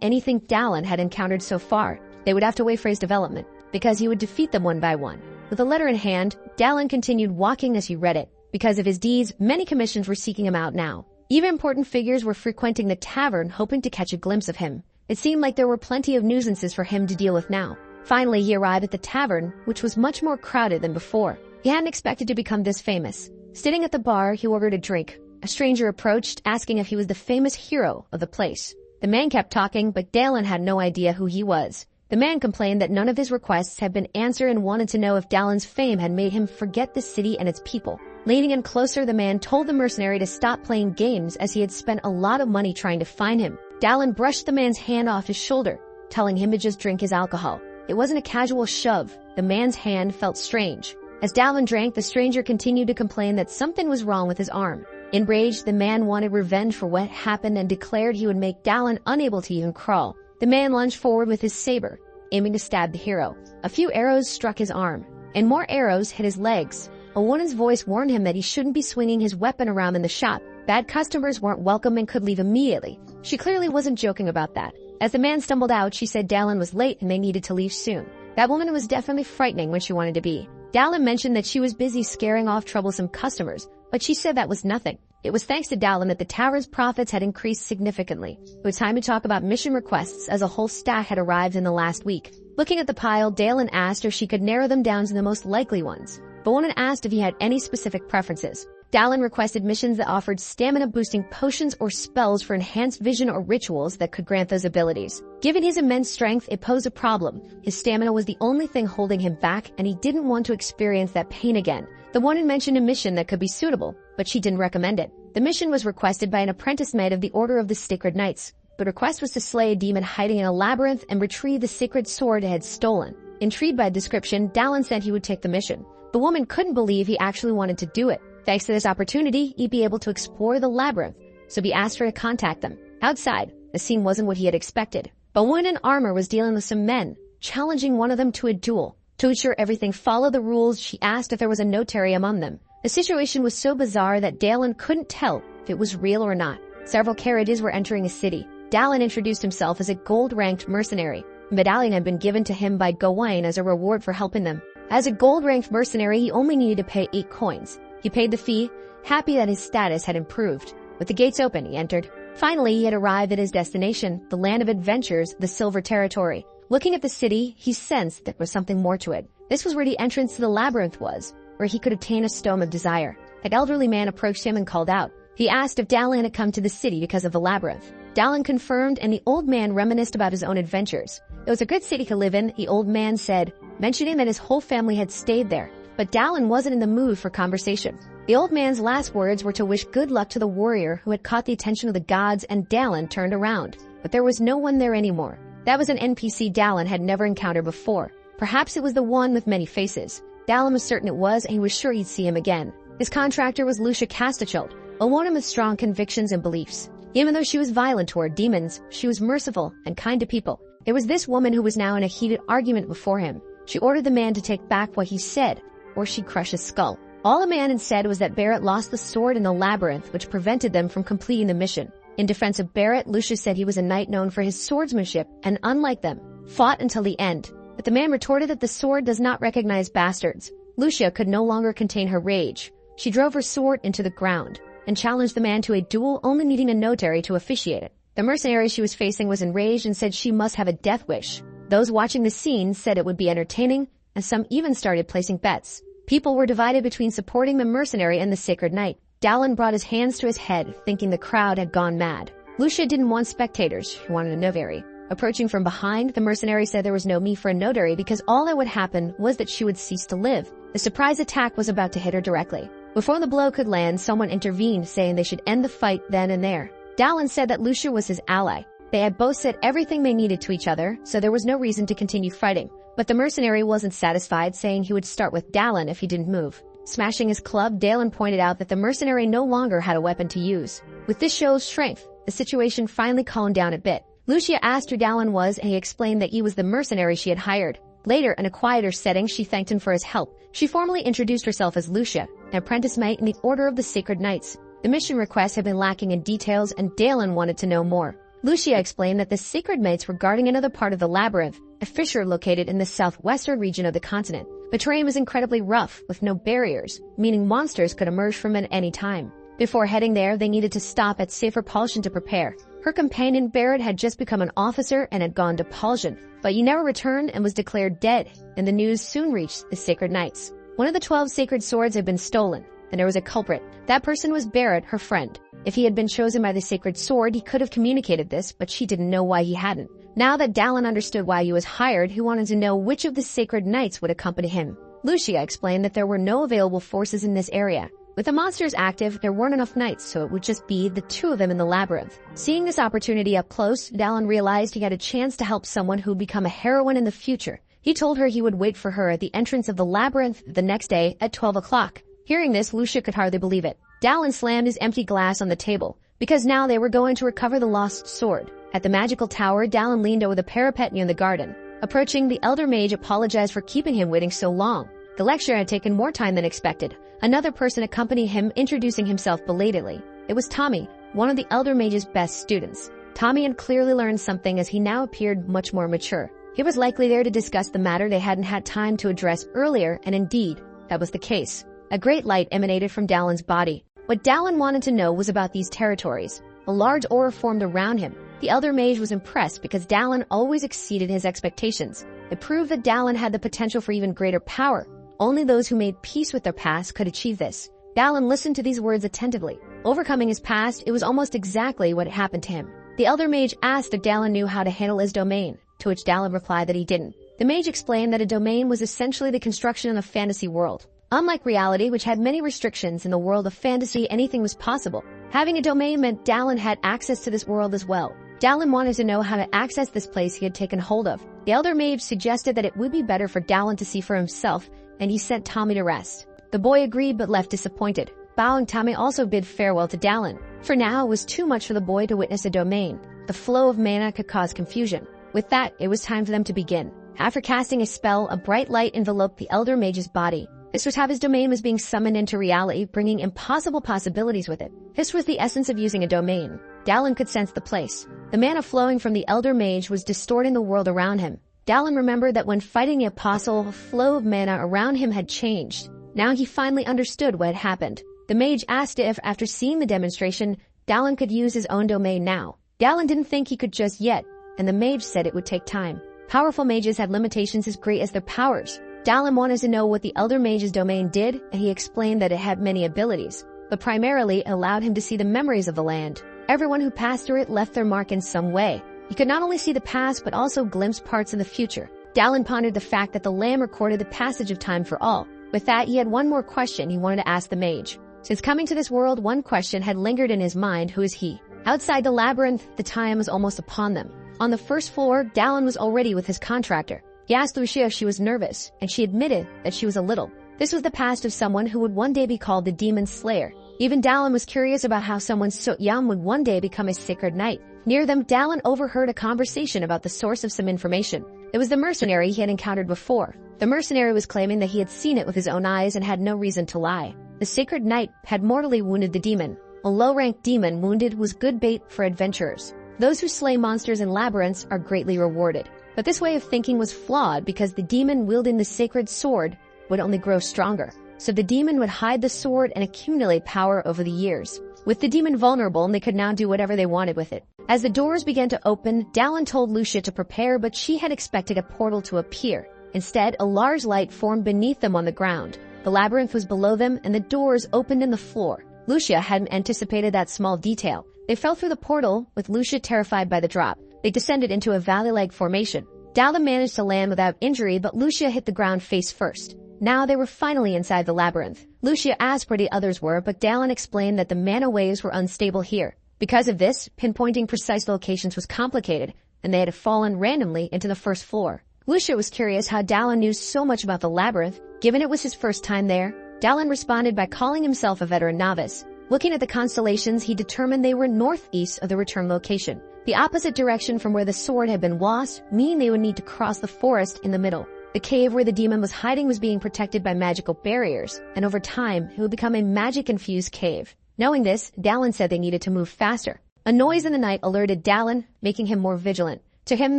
anything Dallin had encountered so far. They would have to wait for his development, because he would defeat them one by one. With a letter in hand, Dallin continued walking as he read it. Because of his deeds, many commissions were seeking him out now. Even important figures were frequenting the tavern hoping to catch a glimpse of him. It seemed like there were plenty of nuisances for him to deal with now. Finally, he arrived at the tavern, which was much more crowded than before. He hadn't expected to become this famous. Sitting at the bar, he ordered a drink. A stranger approached, asking if he was the famous hero of the place. The man kept talking, but Dallin had no idea who he was. The man complained that none of his requests had been answered and wanted to know if Dallin's fame had made him forget the city and its people. Leaning in closer, the man told the mercenary to stop playing games as he had spent a lot of money trying to find him. Dallin brushed the man's hand off his shoulder, telling him to just drink his alcohol. It wasn't a casual shove. The man's hand felt strange. As Dallin drank, the stranger continued to complain that something was wrong with his arm. Enraged, the man wanted revenge for what happened and declared he would make Dallin unable to even crawl. The man lunged forward with his saber, aiming to stab the hero. A few arrows struck his arm, and more arrows hit his legs. A woman's voice warned him that he shouldn't be swinging his weapon around in the shop. Bad customers weren't welcome and could leave immediately. She clearly wasn't joking about that. As the man stumbled out, she said Dallin was late and they needed to leave soon. That woman was definitely frightening when she wanted to be. Dallin mentioned that she was busy scaring off troublesome customers, but she said that was nothing. It was thanks to Dallin that the tower's profits had increased significantly. It was time to talk about mission requests as a whole stack had arrived in the last week. Looking at the pile, Dallin asked if she could narrow them down to the most likely ones. Bonin asked if he had any specific preferences. Dallin requested missions that offered stamina-boosting potions or spells for enhanced vision or rituals that could grant those abilities. Given his immense strength, it posed a problem. His stamina was the only thing holding him back, and he didn't want to experience that pain again. The woman mentioned a mission that could be suitable, but she didn't recommend it. The mission was requested by an apprentice maid of the Order of the Sacred Knights. The request was to slay a demon hiding in a labyrinth and retrieve the sacred sword it had stolen. Intrigued by the description, Dallin said he would take the mission. The woman couldn't believe he actually wanted to do it. Thanks to this opportunity, he'd be able to explore the labyrinth, so he asked her to contact them. Outside, the scene wasn't what he had expected. But one in armor was dealing with some men, challenging one of them to a duel. To ensure everything followed the rules, she asked if there was a notary among them. The situation was so bizarre that Dallin couldn't tell if it was real or not. Several carriages were entering a city. Dallin introduced himself as a gold-ranked mercenary. A medallion had been given to him by Gawain as a reward for helping them. As a gold-ranked mercenary, he only needed to pay 8 coins. He paid the fee, happy that his status had improved. With the gates open, he entered. Finally, he had arrived at his destination, the land of adventures, the Silver Territory. Looking at the city, he sensed there was something more to it. This was where the entrance to the labyrinth was, where he could obtain a stone of desire. An elderly man approached him and called out. He asked if Dallin had come to the city because of the labyrinth. Dallin confirmed, and the old man reminisced about his own adventures. It was a good city to live in, the old man said, mentioning that his whole family had stayed there. But Dallin wasn't in the mood for conversation. The old man's last words were to wish good luck to the warrior who had caught the attention of the gods, and Dallin turned around. But there was no one there anymore. That was an NPC Dallin had never encountered before. Perhaps it was the one with many faces. Dallin was certain it was, and he was sure he'd see him again. His contractor was Lucia Castachild, a woman with strong convictions and beliefs. Even though she was violent toward demons, she was merciful and kind to people. It was this woman who was now in a heated argument before him. She ordered the man to take back what he said, or she'd crush his skull. All the man had said was that Barrett lost the sword in the labyrinth, which prevented them from completing the mission. In defense of Barrett, Lucia said he was a knight known for his swordsmanship and, unlike them, fought until the end. But the man retorted that the sword does not recognize bastards. Lucia could no longer contain her rage. She drove her sword into the ground and challenged the man to a duel, only needing a notary to officiate it. The mercenary she was facing was enraged and said she must have a death wish. Those watching the scene said it would be entertaining, and some even started placing bets. People were divided between supporting the mercenary and the sacred knight. Dallin brought his hands to his head, thinking the crowd had gone mad. Lucia didn't want spectators, she wanted a notary. Approaching from behind, the mercenary said there was no need for a notary because all that would happen was that she would cease to live. The surprise attack was about to hit her directly. Before the blow could land, someone intervened, saying they should end the fight then and there. Dallin said that Lucia was his ally. They had both said everything they needed to each other, so there was no reason to continue fighting. But the mercenary wasn't satisfied, saying he would start with Dallin if he didn't move. Smashing his club, Dallin pointed out that the mercenary no longer had a weapon to use. With this show's strength, the situation finally calmed down a bit. Lucia asked who Dallin was, and he explained that he was the mercenary she had hired. Later, in a quieter setting, she thanked him for his help. She formally introduced herself as Lucia, an apprentice knight in the Order of the Sacred Knights. The mission request had been lacking in details, and Dallin wanted to know more. Lucia explained that the Sacred Knights were guarding another part of the labyrinth, a fissure located in the southwestern region of the continent. The terrain was incredibly rough, with no barriers, meaning monsters could emerge from it at any time. Before heading there, they needed to stop at Safer Propulsion to prepare. Her companion Barrett had just become an officer and had gone to Propulsion, but he never returned and was declared dead, and the news soon reached the Sacred Knights. One of the 12 sacred swords had been stolen, and there was a culprit. That person was Barrett, her friend. If he had been chosen by the sacred sword, he could have communicated this, but she didn't know why he hadn't. Now that Dallin understood why he was hired, he wanted to know which of the sacred knights would accompany him. Lucia explained that there were no available forces in this area. With the monsters active, there weren't enough knights, so it would just be the 2 of them in the labyrinth. Seeing this opportunity up close, Dallin realized he had a chance to help someone who'd become a heroine in the future. He told her he would wait for her at the entrance of the labyrinth the next day at 12 o'clock. Hearing this, Lucia could hardly believe it. Dallin slammed his empty glass on the table, because now they were going to recover the lost sword. At the magical tower, Dallin leaned over the parapet near the garden. Approaching, the elder mage apologized for keeping him waiting so long. The lecture had taken more time than expected. Another person accompanied him, introducing himself belatedly. It was Tommy, one of the elder mage's best students. Tommy had clearly learned something as he now appeared much more mature. He was likely there to discuss the matter they hadn't had time to address earlier, and indeed, that was the case. A great light emanated from Dalin's body. What Dalin wanted to know was about these territories. A large aura formed around him. The elder mage was impressed because Dalin always exceeded his expectations. It proved that Dalin had the potential for even greater power. Only those who made peace with their past could achieve this. Dalin listened to these words attentively. Overcoming his past, it was almost exactly what had happened to him. The elder mage asked if Dalin knew how to handle his domain, to which Dalin replied that he didn't. The mage explained that a domain was essentially the construction of a fantasy world. Unlike reality, which had many restrictions, in the world of fantasy anything was possible. Having a domain meant Dalin had access to this world as well. Dalin wanted to know how to access this place he had taken hold of. The elder mage suggested that it would be better for Dalin to see for himself, and he sent Tommy to rest. The boy agreed but left disappointed. Bowing, Tommy also bid farewell to Dalin. For now, it was too much for the boy to witness a domain. The flow of mana could cause confusion. With that, it was time for them to begin. After casting a spell, a bright light enveloped the elder mage's body. This was how his domain was being summoned into reality, bringing impossible possibilities with it. This was the essence of using a domain. Dalin could sense the place. The mana flowing from the elder mage was distorting the world around him. Dalin remembered that when fighting the apostle, the flow of mana around him had changed. Now he finally understood what had happened. The mage asked if, after seeing the demonstration, Dalin could use his own domain now. Dalin didn't think he could just yet, and the mage said it would take time. Powerful mages had limitations as great as their powers. Dalin wanted to know what the elder mage's domain did, and he explained that it had many abilities, but primarily it allowed him to see the memories of the land. Everyone who passed through it left their mark in some way. He could not only see the past, but also glimpse parts of the future. Dalin pondered the fact that the lamb recorded the passage of time for all. With that, he had one more question he wanted to ask the mage. Since coming to this world, one question had lingered in his mind: who is he? Outside the labyrinth, the time was almost upon them. On the first floor, Dalin was already with his contractor. He asked Lucia if she was nervous, and she admitted that she was a little. This was the past of someone who would one day be called the Demon Slayer. Even Dalin was curious about how someone so young would one day become a sacred knight. Near them, Dalin overheard a conversation about the source of some information. It was the mercenary he had encountered before. The mercenary was claiming that he had seen it with his own eyes and had no reason to lie. The sacred knight had mortally wounded the demon. A low-ranked demon wounded was good bait for adventurers. Those who slay monsters in labyrinths are greatly rewarded. But this way of thinking was flawed because the demon wielding the sacred sword would only grow stronger. So the demon would hide the sword and accumulate power over the years. With the demon vulnerable, they could now do whatever they wanted with it. As the doors began to open, Dalin told Lucia to prepare, but she had expected a portal to appear. Instead, a large light formed beneath them on the ground. The labyrinth was below them, and the doors opened in the floor. Lucia hadn't anticipated that small detail. They fell through the portal, with Lucia terrified by the drop. They descended into a valley-like formation. Dalin managed to land without injury, but Lucia hit the ground face first. Now they were finally inside the labyrinth. Lucia asked where the others were, but Dalin explained that the mana waves were unstable here. Because of this, pinpointing precise locations was complicated, and they had fallen randomly into the first floor. Lucia was curious how Dalin knew so much about the labyrinth, given it was his first time there. Dalin responded by calling himself a veteran novice. Looking at the constellations, he determined they were northeast of the return location. The opposite direction from where the sword had been lost, meaning they would need to cross the forest in the middle. The cave where the demon was hiding was being protected by magical barriers, and over time, it would become a magic-infused cave. Knowing this, Dalin said they needed to move faster. A noise in the night alerted Dalin, making him more vigilant. To him,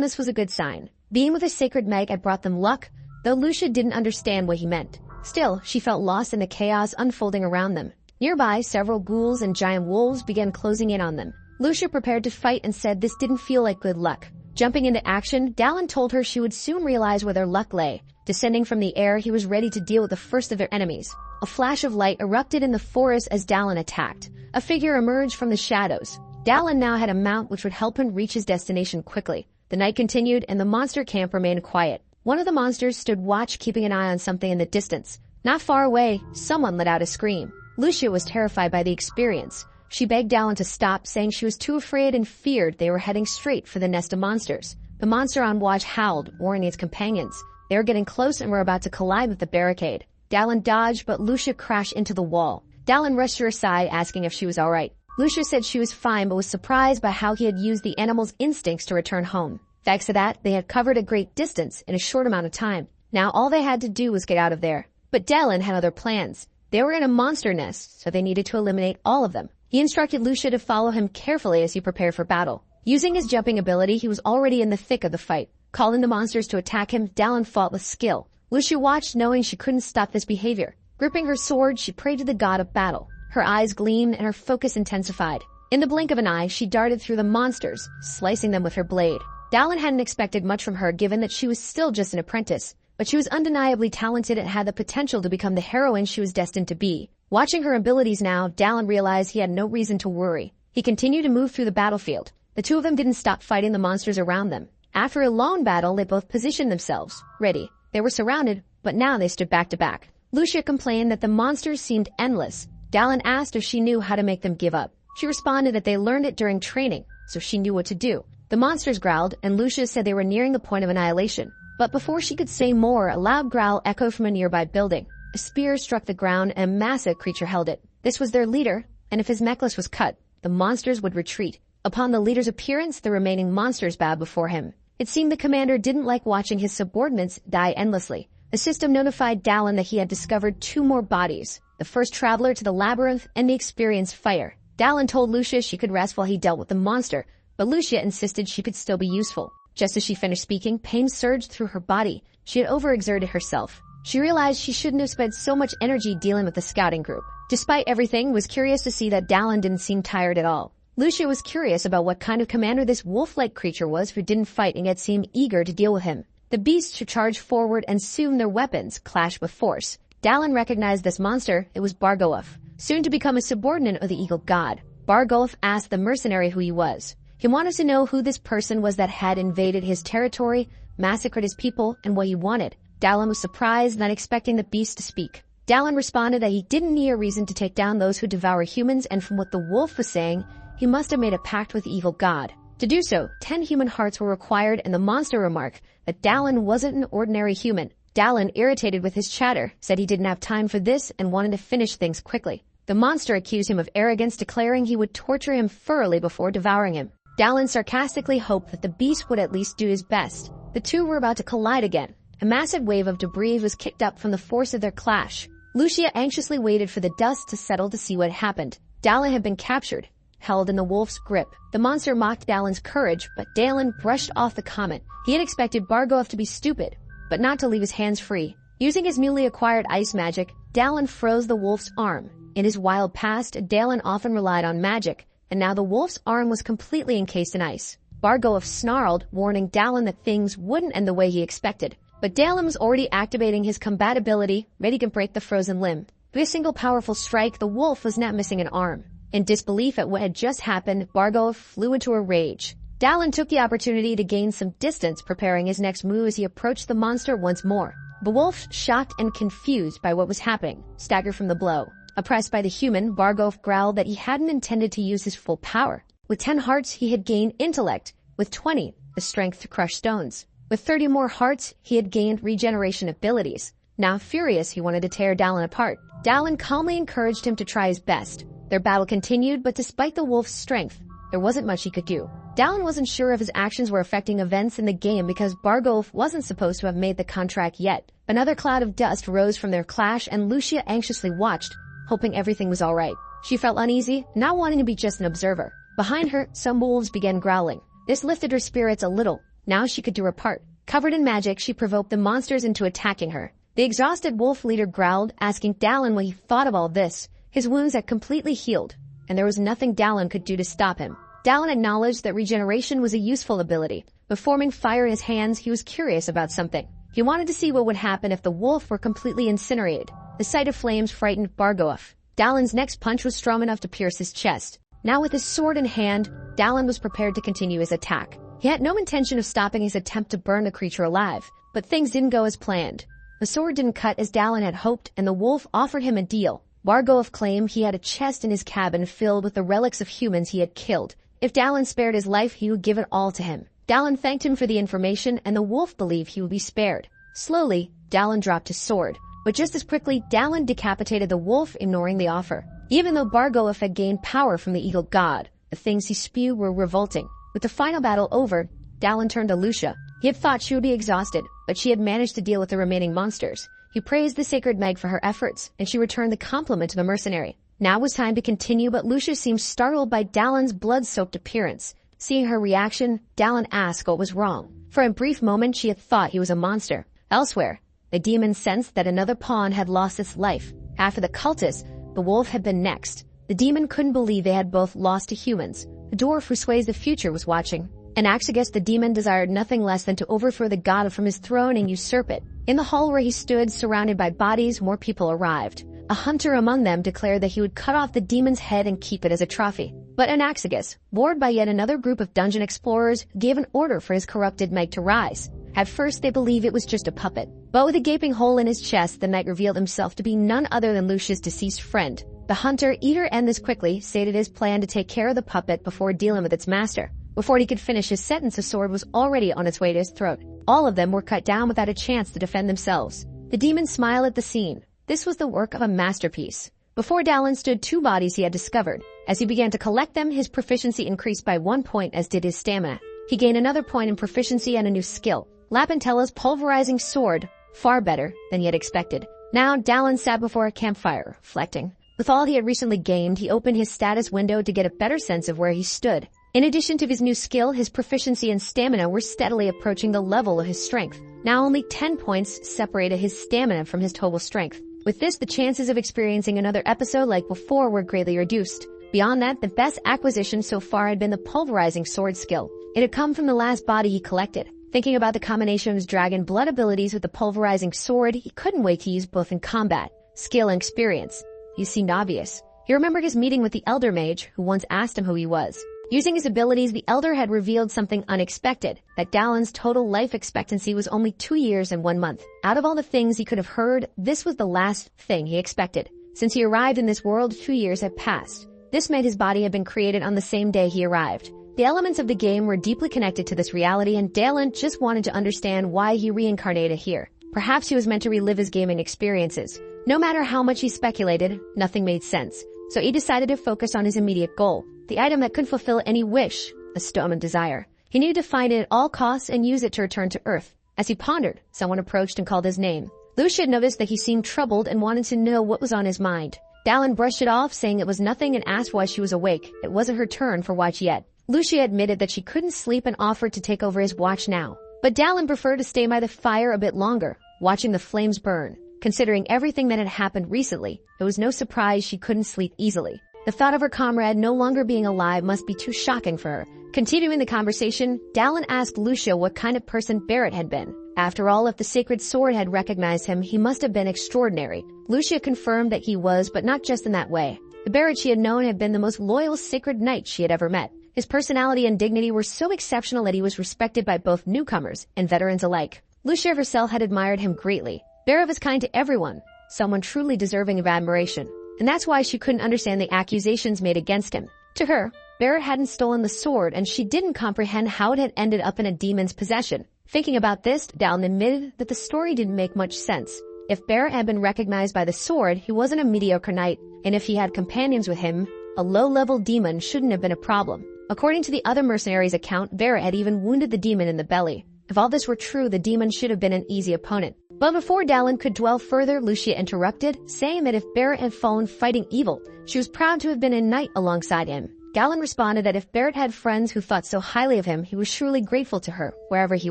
this was a good sign. Being with a sacred knight had brought them luck, though Lucia didn't understand what he meant. Still, she felt lost in the chaos unfolding around them. Nearby, several ghouls and giant wolves began closing in on them. Lucia prepared to fight and said this didn't feel like good luck. Jumping into action, Dalin told her she would soon realize where their luck lay. Descending from the air, he was ready to deal with the first of their enemies. A flash of light erupted in the forest as Dalin attacked. A figure emerged from the shadows. Dalin now had a mount which would help him reach his destination quickly. The night continued, and the monster camp remained quiet. One of the monsters stood watch, keeping an eye on something in the distance. Not far away, someone let out a scream. Lucia was terrified by the experience. She begged Dalin to stop, saying she was too afraid and feared they were heading straight for the nest of monsters. The monster on watch howled, warning its companions. They were getting close and were about to collide with the barricade. Dalin dodged, but Lucia crashed into the wall. Dalin rushed her aside, asking if she was all right. Lucia said she was fine, but was surprised by how he had used the animal's instincts to return home. Thanks to that, they had covered a great distance in a short amount of time. Now all they had to do was get out of there. But Dalin had other plans. They were in a monster nest, so they needed to eliminate all of them. He instructed Lucia to follow him carefully as he prepared for battle. Using his jumping ability, he was already in the thick of the fight. Calling the monsters to attack him, Dallin fought with skill. Lucia watched, knowing she couldn't stop this behavior. Gripping her sword, she prayed to the god of battle. Her eyes gleamed and her focus intensified. In the blink of an eye, she darted through the monsters, slicing them with her blade. Dallin hadn't expected much from her given that she was still just an apprentice, but she was undeniably talented and had the potential to become the heroine she was destined to be. Watching her abilities now, Dallin realized he had no reason to worry. He continued to move through the battlefield. The two of them didn't stop fighting the monsters around them. After a long battle, they both positioned themselves, ready. They were surrounded, but now they stood back to back. Lucia complained that the monsters seemed endless. Dallin asked if she knew how to make them give up. She responded that they learned it during training, so she knew what to do. The monsters growled, and Lucia said they were nearing the point of annihilation. But before she could say more, a loud growl echoed from a nearby building. A spear struck the ground and a massive creature held it. This was their leader, and if his necklace was cut, the monsters would retreat. Upon the leader's appearance, the remaining monsters bowed before him. It seemed the commander didn't like watching his subordinates die endlessly. The system notified Dallin that he had discovered two more bodies, the first traveler to the labyrinth and the experienced fighter. Dallin told Lucia she could rest while he dealt with the monster, but Lucia insisted she could still be useful. Just as she finished speaking, pain surged through her body. She had overexerted herself. She realized she shouldn't have spent so much energy dealing with the scouting group. Despite everything, was curious to see that Dallin didn't seem tired at all. Lucia was curious about what kind of commander this wolf-like creature was who didn't fight and yet seemed eager to deal with him. The beasts charged forward and soon their weapons clashed with force. Dallin recognized this monster. It was Bargoaf, soon to become a subordinate of the Eagle God. Bargoaf asked the mercenary who he was. He wanted to know who this person was that had invaded his territory, massacred his people, and what he wanted. Dallin was surprised, not expecting the beast to speak. Dallin responded that he didn't need a reason to take down those who devour humans, and from what the wolf was saying, he must have made a pact with the evil god. To do so, 10 human hearts were required, and the monster remarked that Dallin wasn't an ordinary human. Dallin, irritated with his chatter, said he didn't have time for this and wanted to finish things quickly. The monster accused him of arrogance, declaring he would torture him thoroughly before devouring him. Dallin sarcastically hoped that the beast would at least do his best. The two were about to collide again. A massive wave of debris was kicked up from the force of their clash. Lucia anxiously waited for the dust to settle to see what happened. Dallin had been captured, held in the wolf's grip. The monster mocked Dallin's courage, but Dallin brushed off the comment. He had expected Bargoaf to be stupid, but not to leave his hands free. Using his newly acquired ice magic, Dallin froze the wolf's arm. In his wild past, Dallin often relied on magic, and now the wolf's arm was completely encased in ice. Bargoaf snarled, warning Dallin that things wouldn't end the way he expected. But Dallin was already activating his combat ability, ready to break the frozen limb. With a single powerful strike, the wolf was not missing an arm. In disbelief at what had just happened, Bargoaf flew into a rage. Dallin took the opportunity to gain some distance, preparing his next move as he approached the monster once more. The wolf, shocked and confused by what was happening, staggered from the blow. Oppressed by the human, Bargoaf growled that he hadn't intended to use his full power. With 10 hearts, he had gained intellect. With 20, the strength to crush stones. With 30 more hearts, he had gained regeneration abilities. Now furious, he wanted to tear Dallin apart. Dallin calmly encouraged him to try his best. Their battle continued, but despite the wolf's strength, there wasn't much he could do. Dallin wasn't sure if his actions were affecting events in the game because Bargoaf wasn't supposed to have made the contract yet. Another cloud of dust rose from their clash, and Lucia anxiously watched, hoping everything was all right. She felt uneasy, not wanting to be just an observer. Behind her, some wolves began growling. This lifted her spirits a little. Now she could do her part. Covered in magic, she provoked the monsters into attacking her. The exhausted wolf leader growled, asking Dallin what he thought of all this. His wounds had completely healed, and there was nothing Dallin could do to stop him. Dallin acknowledged that regeneration was a useful ability, but forming fire in his hands, he was curious about something. He wanted to see what would happen if the wolf were completely incinerated. The sight of flames frightened Bargoaf. Dallin's next punch was strong enough to pierce his chest. Now with his sword in hand, Dallin was prepared to continue his attack. He had no intention of stopping his attempt to burn the creature alive, but things didn't go as planned. The sword didn't cut as Dallin had hoped, and the wolf offered him a deal. Bargoaf claimed he had a chest in his cabin filled with the relics of humans he had killed. If Dallin spared his life, he would give it all to him. Dallin thanked him for the information, and the wolf believed he would be spared. Slowly, Dallin dropped his sword, but just as quickly, Dallin decapitated the wolf, ignoring the offer. Even though Bargoaf had gained power from the Eagle God, the things he spewed were revolting. With the final battle over, Dallin turned to Lucia. He had thought she would be exhausted, but she had managed to deal with the remaining monsters. He praised the sacred Meg for her efforts, and she returned the compliment to the mercenary. Now was time to continue, but Lucia seemed startled by Dallin's blood-soaked appearance. Seeing her reaction, Dallin asked what was wrong. For a brief moment, she had thought he was a monster. Elsewhere, the demon sensed that another pawn had lost its life. After the cultist, the wolf had been next. The demon couldn't believe they had both lost to humans. The dwarf who sways the future was watching. Anaxagoras the demon desired nothing less than to overthrow the god from his throne and usurp it. In the hall where he stood, surrounded by bodies, more people arrived. A hunter among them declared that he would cut off the demon's head and keep it as a trophy. But Anaxagoras, bored by yet another group of dungeon explorers, gave an order for his corrupted knight to rise. At first they believed it was just a puppet. But with a gaping hole in his chest, the knight revealed himself to be none other than Lucia's deceased friend. The hunter, eager to end this quickly, stated his plan to take care of the puppet before dealing with its master. Before he could finish his sentence, a sword was already on its way to his throat. All of them were cut down without a chance to defend themselves. The demon smiled at the scene. This was the work of a masterpiece. Before Dallin stood two bodies he had discovered. As he began to collect them, his proficiency increased by 1 point, as did his stamina. He gained another point in proficiency and a new skill. Lapentella's pulverizing sword, far better than he had expected. Now Dallin sat before a campfire, reflecting. With all he had recently gained, he opened his status window to get a better sense of where he stood. In addition to his new skill, his proficiency and stamina were steadily approaching the level of his strength. Now only 10 points separated his stamina from his total strength. With this, the chances of experiencing another episode like before were greatly reduced. Beyond that, the best acquisition so far had been the pulverizing sword skill. It had come from the last body he collected. Thinking about the combination of his dragon blood abilities with the pulverizing sword, he couldn't wait to use both in combat. Skill and experience. He seemed obvious. He remembered his meeting with the Elder Mage, who once asked him who he was. Using his abilities, the Elder had revealed something unexpected, that Dallin's total life expectancy was only 2 years and 1 month. Out of all the things he could have heard, this was the last thing he expected. Since he arrived in this world, 2 years had passed. This meant his body had been created on the same day he arrived. The elements of the game were deeply connected to this reality, and Dallin just wanted to understand why he reincarnated here. Perhaps he was meant to relive his gaming experiences. No matter how much he speculated, nothing made sense. So he decided to focus on his immediate goal, the item that could fulfill any wish, a stone of desire. He needed to find it at all costs and use it to return to Earth. As he pondered, someone approached and called his name. Lucia noticed that he seemed troubled and wanted to know what was on his mind. Dallin brushed it off, saying it was nothing, and asked why she was awake. It wasn't her turn for watch yet. Lucia admitted that she couldn't sleep and offered to take over his watch now. But Dallin preferred to stay by the fire a bit longer, watching the flames burn. Considering everything that had happened recently, it was no surprise she couldn't sleep easily. The thought of her comrade no longer being alive must be too shocking for her. Continuing the conversation, Dallin asked Lucia what kind of person Barrett had been. After all, if the sacred sword had recognized him, he must have been extraordinary. Lucia confirmed that he was, but not just in that way. The Barrett she had known had been the most loyal sacred knight she had ever met. His personality and dignity were so exceptional that he was respected by both newcomers and veterans alike. Lucia herself had admired him greatly. Barrett was kind to everyone, someone truly deserving of admiration. And that's why she couldn't understand the accusations made against him. To her, Barrett hadn't stolen the sword, and she didn't comprehend how it had ended up in a demon's possession. Thinking about this, Dallin admitted that the story didn't make much sense. If Barrett had been recognized by the sword, he wasn't a mediocre knight, and if he had companions with him, a low-level demon shouldn't have been a problem. According to the other mercenaries' account, Barrett had even wounded the demon in the belly. If all this were true, the demon should have been an easy opponent. But before Dallin could dwell further, Lucia interrupted, saying that if Barrett had fallen fighting evil, she was proud to have been a knight alongside him. Dallin responded that if Barrett had friends who thought so highly of him, he was truly grateful to her, wherever he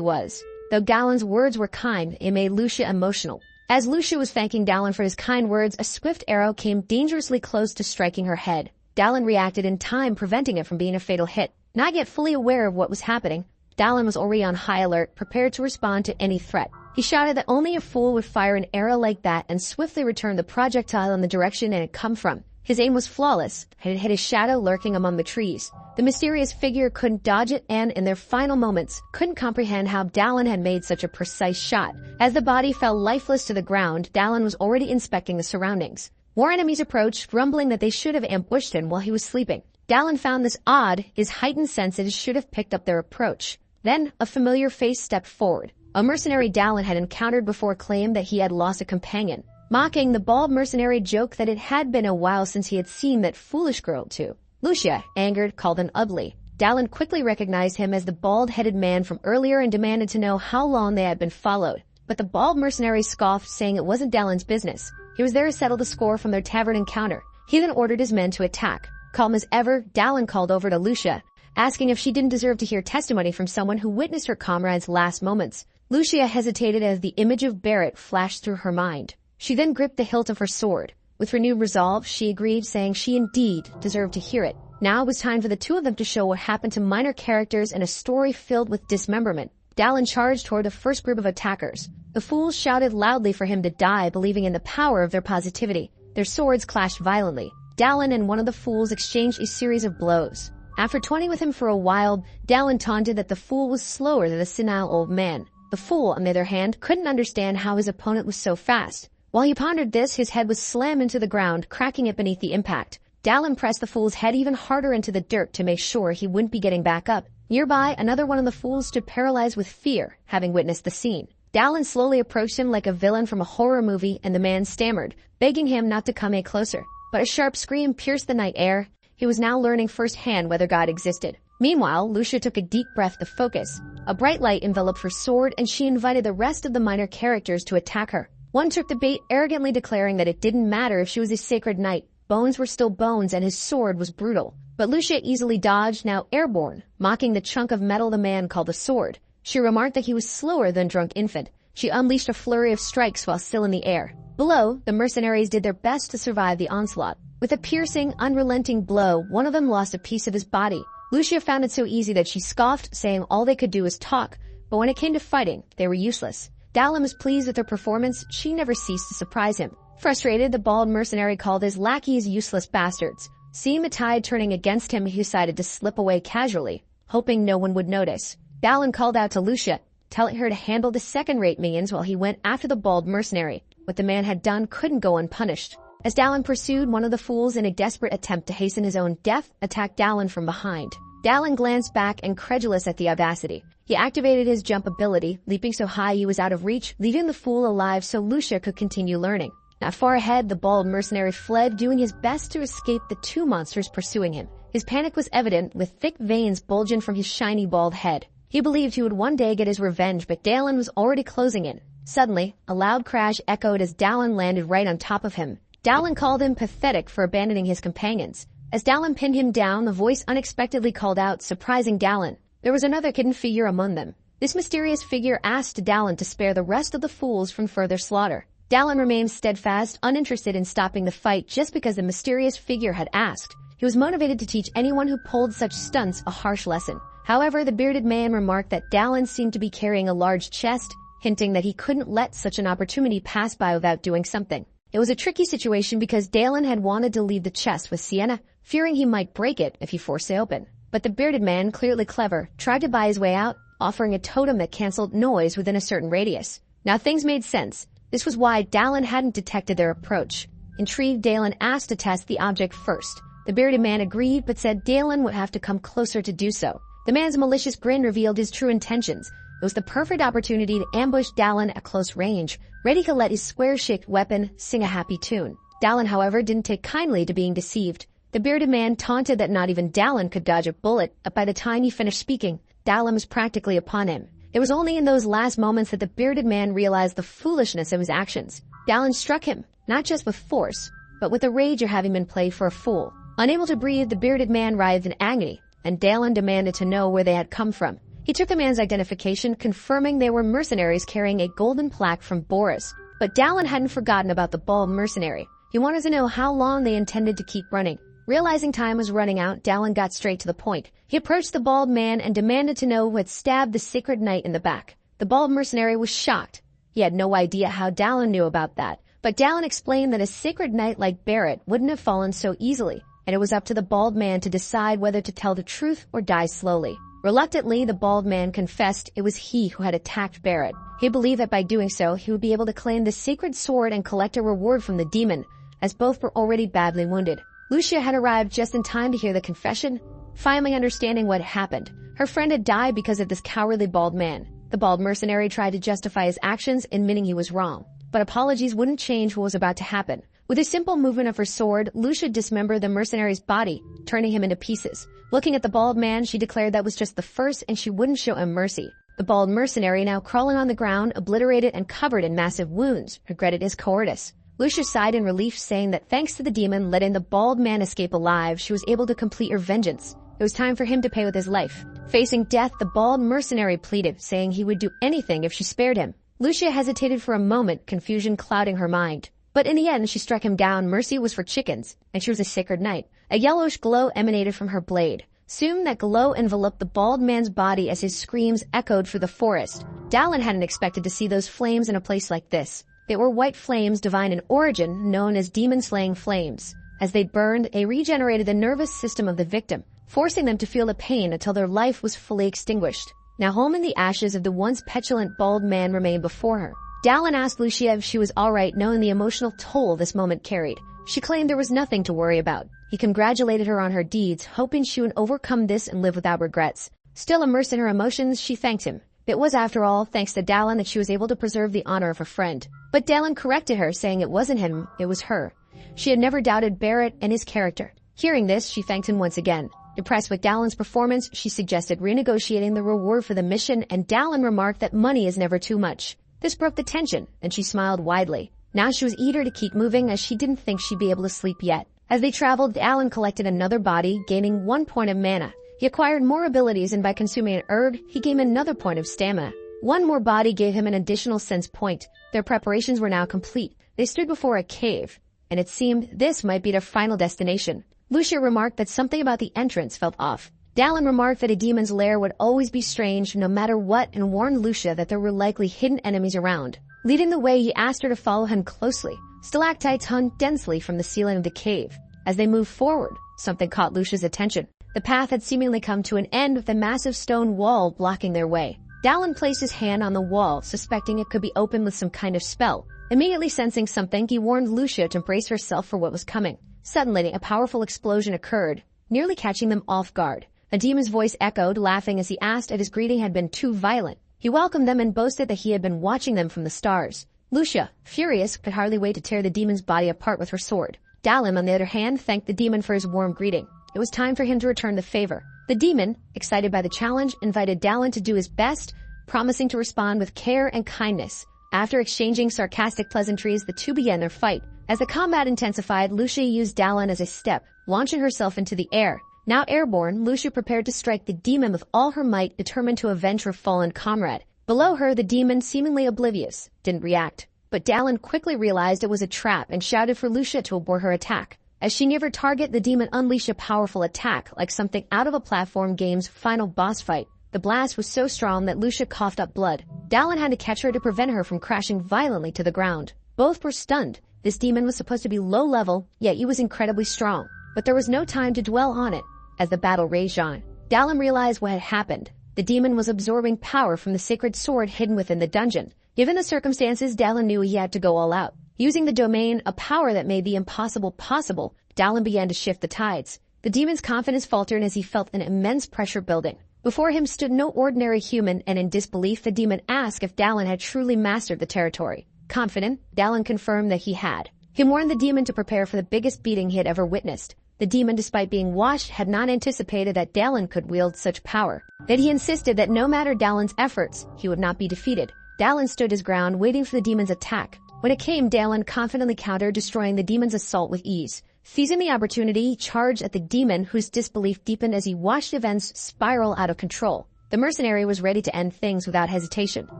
was. Though Dallin's words were kind, it made Lucia emotional. As Lucia was thanking Dallin for his kind words, a swift arrow came dangerously close to striking her head. Dallin reacted in time, preventing it from being a fatal hit. Not yet fully aware of what was happening, Dallin was already on high alert, prepared to respond to any threat. He shouted that only a fool would fire an arrow like that and swiftly returned the projectile in the direction it had come from. His aim was flawless, and it hit a shadow lurking among the trees. The mysterious figure couldn't dodge it and, in their final moments, couldn't comprehend how Dallin had made such a precise shot. As the body fell lifeless to the ground, Dallin was already inspecting the surroundings. More enemies approached, grumbling that they should have ambushed him while he was sleeping. Dallin found this odd. His heightened senses should have picked up their approach. Then, a familiar face stepped forward. A mercenary Dallin had encountered before claimed that he had lost a companion. Mocking, the bald mercenary joked that it had been a while since he had seen that foolish girl too. Lucia, angered, called him ugly. Dallin quickly recognized him as the bald-headed man from earlier and demanded to know how long they had been followed. But the bald mercenary scoffed, saying it wasn't Dallin's business. He was there to settle the score from their tavern encounter. He then ordered his men to attack. Calm as ever, Dallin called over to Lucia. asking if she didn't deserve to hear testimony from someone who witnessed her comrade's last moments. Lucia hesitated as the image of Barrett flashed through her mind. She then gripped the hilt of her sword. With renewed resolve, she agreed, saying she indeed deserved to hear it. Now it was time for the two of them to show what happened to minor characters in a story filled with dismemberment. Dallin charged toward the first group of attackers. The fools shouted loudly for him to die, believing in the power of their positivity. Their swords clashed violently. Dallin and one of the fools exchanged a series of blows. After toying with him for a while, Dallin taunted that the fool was slower than the senile old man. The fool, on the other hand, couldn't understand how his opponent was so fast. While he pondered this, his head was slammed into the ground, cracking it beneath the impact. Dallin pressed the fool's head even harder into the dirt to make sure he wouldn't be getting back up. Nearby, another one of the fools stood paralyzed with fear, having witnessed the scene. Dallin slowly approached him like a villain from a horror movie, and the man stammered, begging him not to come any closer. But a sharp scream pierced the night air. He was now learning firsthand whether God existed. Meanwhile, Lucia took a deep breath to focus. A bright light enveloped her sword, and she invited the rest of the minor characters to attack her. One took the bait, arrogantly declaring that it didn't matter if she was a sacred knight. Bones were still bones, and his sword was brutal. But Lucia easily dodged, now airborne, mocking the chunk of metal the man called a sword. She remarked that he was slower than drunk infant. She unleashed a flurry of strikes while still in the air. Below, the mercenaries did their best to survive the onslaught. With a piercing, unrelenting blow, one of them lost a piece of his body. Lucia found it so easy that she scoffed, saying all they could do was talk, but when it came to fighting, they were useless. Dallin was pleased with her performance. She never ceased to surprise him. Frustrated, the bald mercenary called his lackeys useless bastards. Seeing the tide turning against him, he decided to slip away casually, hoping no one would notice. Dallin called out to Lucia, telling her to handle the second-rate minions while he went after the bald mercenary. What the man had done couldn't go unpunished. As Dallin pursued, one of the fools, in a desperate attempt to hasten his own death, attacked Dallin from behind. Dallin glanced back, incredulous at the audacity. He activated his jump ability, leaping so high he was out of reach, leaving the fool alive so Lucia could continue learning. Not far ahead, the bald mercenary fled, doing his best to escape the two monsters pursuing him. His panic was evident, with thick veins bulging from his shiny bald head. He believed he would one day get his revenge, but Dallin was already closing in. Suddenly, a loud crash echoed as Dallin landed right on top of him. Dallin called him pathetic for abandoning his companions. As Dallin pinned him down, the voice unexpectedly called out, surprising Dallin. There was another hidden figure among them. This mysterious figure asked Dallin to spare the rest of the fools from further slaughter. Dallin remained steadfast, uninterested in stopping the fight just because the mysterious figure had asked. He was motivated to teach anyone who pulled such stunts a harsh lesson. However, the bearded man remarked that Dallin seemed to be carrying a large chest, hinting that he couldn't let such an opportunity pass by without doing something. It was a tricky situation because Dallin had wanted to leave the chest with Sienna, fearing he might break it if he forced it open. But the bearded man, clearly clever, tried to buy his way out, offering a totem that canceled noise within a certain radius. Now things made sense. This was why Dallin hadn't detected their approach. Intrigued, Dallin asked to test the object first. The bearded man agreed, but said Dallin would have to come closer to do so. The man's malicious grin revealed his true intentions. It was the perfect opportunity to ambush Dallin at close range, ready to let his square-shaped weapon sing a happy tune. Dallin, however, didn't take kindly to being deceived. The bearded man taunted that not even Dallin could dodge a bullet, but by the time he finished speaking, Dallin was practically upon him. It was only in those last moments that the bearded man realized the foolishness of his actions. Dallin struck him, not just with force, but with the rage of having been played for a fool. Unable to breathe, the bearded man writhed in agony, and Dallin demanded to know where they had come from. He took the man's identification, confirming they were mercenaries carrying a golden plaque from Boris. But Dallin hadn't forgotten about the bald mercenary. He wanted to know how long they intended to keep running. Realizing time was running out, Dallin got straight to the point. He approached the bald man and demanded to know who had stabbed the sacred knight in the back. The bald mercenary was shocked. He had no idea how Dallin knew about that, but Dallin explained that a sacred knight like Barrett wouldn't have fallen so easily, and it was up to the bald man to decide whether to tell the truth or die slowly. Reluctantly, the bald man confessed it was he who had attacked Barrett. He believed that by doing so, he would be able to claim the sacred sword and collect a reward from the demon, as both were already badly wounded. Lucia had arrived just in time to hear the confession, finally understanding what had happened. Her friend had died because of this cowardly bald man. The bald mercenary tried to justify his actions, admitting he was wrong. But apologies wouldn't change what was about to happen. With a simple movement of her sword, Lucia dismembered the mercenary's body, turning him into pieces. Looking at the bald man, she declared that was just the first and she wouldn't show him mercy. The bald mercenary, now crawling on the ground, obliterated and covered in massive wounds, regretted his cowardice. Lucia sighed in relief, saying that thanks to the demon letting the bald man escape alive, she was able to complete her vengeance. It was time for him to pay with his life. Facing death, the bald mercenary pleaded, saying he would do anything if she spared him. Lucia hesitated for a moment, confusion clouding her mind. But in the end, she struck him down. Mercy was for chickens, and she was a sacred knight. A yellowish glow emanated from her blade. Soon that glow enveloped the bald man's body as his screams echoed through the forest. Dallin hadn't expected to see those flames in a place like this. They were white flames divine in origin, known as demon-slaying flames. As they burned, they regenerated the nervous system of the victim, forcing them to feel the pain until their life was fully extinguished. Now home in the ashes of the once petulant bald man remained before her. Dallin asked Lucia if she was alright, knowing the emotional toll this moment carried. She claimed there was nothing to worry about. He congratulated her on her deeds, hoping she would overcome this and live without regrets. Still immersed in her emotions, she thanked him. It was, after all, thanks to Dallin that she was able to preserve the honor of her friend. But Dallin corrected her, saying it wasn't him, it was her. She had never doubted Barrett and his character. Hearing this, she thanked him once again. Impressed with Dallin's performance, she suggested renegotiating the reward for the mission, and Dallin remarked that money is never too much. This broke the tension, and she smiled widely. Now she was eager to keep moving, as she didn't think she'd be able to sleep yet. As they traveled, Dallin collected another body, gaining 1 point of mana. He acquired more abilities, and by consuming an herb, he gained another point of stamina. 1 more body gave him an additional sense point. Their preparations were now complete. They stood before a cave, and it seemed this might be their final destination. Lucia remarked that something about the entrance felt off. Dallin remarked that a demon's lair would always be strange no matter what, and warned Lucia that there were likely hidden enemies around. Leading the way, he asked her to follow him closely. Stalactites hung densely from the ceiling of the cave. As they moved forward, something caught Lucia's attention. The path had seemingly come to an end with a massive stone wall blocking their way. Dallin placed his hand on the wall, suspecting it could be opened with some kind of spell. Immediately sensing something, he warned Lucia to brace herself for what was coming. Suddenly, a powerful explosion occurred, nearly catching them off guard. A demon's voice echoed, laughing as he asked if his greeting had been too violent. He welcomed them and boasted that he had been watching them from the stars. Lucia, furious, could hardly wait to tear the demon's body apart with her sword. Dallin, on the other hand, thanked the demon for his warm greeting. It was time for him to return the favor. The demon, excited by the challenge, invited Dallin to do his best, promising to respond with care and kindness. After exchanging sarcastic pleasantries, the two began their fight. As the combat intensified, Lucia used Dallin as a step, launching herself into the air. Now airborne, Lucia prepared to strike the demon with all her might, determined to avenge her fallen comrade. Below her, the demon, seemingly oblivious, didn't react. But Dallin quickly realized it was a trap and shouted for Lucia to abort her attack. As she neared her target, the demon unleashed a powerful attack, like something out of a platform game's final boss fight. The blast was so strong that Lucia coughed up blood. Dallin had to catch her to prevent her from crashing violently to the ground. Both were stunned. This demon was supposed to be low level, yet he was incredibly strong. But there was no time to dwell on it. As the battle raged on, Dallin realized what had happened. The demon was absorbing power from the sacred sword hidden within the dungeon. Given the circumstances, Dallin knew he had to go all out. Using the domain, a power that made the impossible possible, Dallin began to shift the tides. The demon's confidence faltered as he felt an immense pressure building. Before him stood no ordinary human, and in disbelief, the demon asked if Dallin had truly mastered the territory. Confident, Dallin confirmed that he had. He warned the demon to prepare for the biggest beating he had ever witnessed. The demon, despite being washed, had not anticipated that Dallin could wield such power. That he insisted that no matter Dallin's efforts, he would not be defeated. Dallin stood his ground, waiting for the demon's attack. When it came, Dallin confidently countered, destroying the demon's assault with ease. Seizing the opportunity, he charged at the demon, whose disbelief deepened as he watched events spiral out of control. The mercenary was ready to end things without hesitation.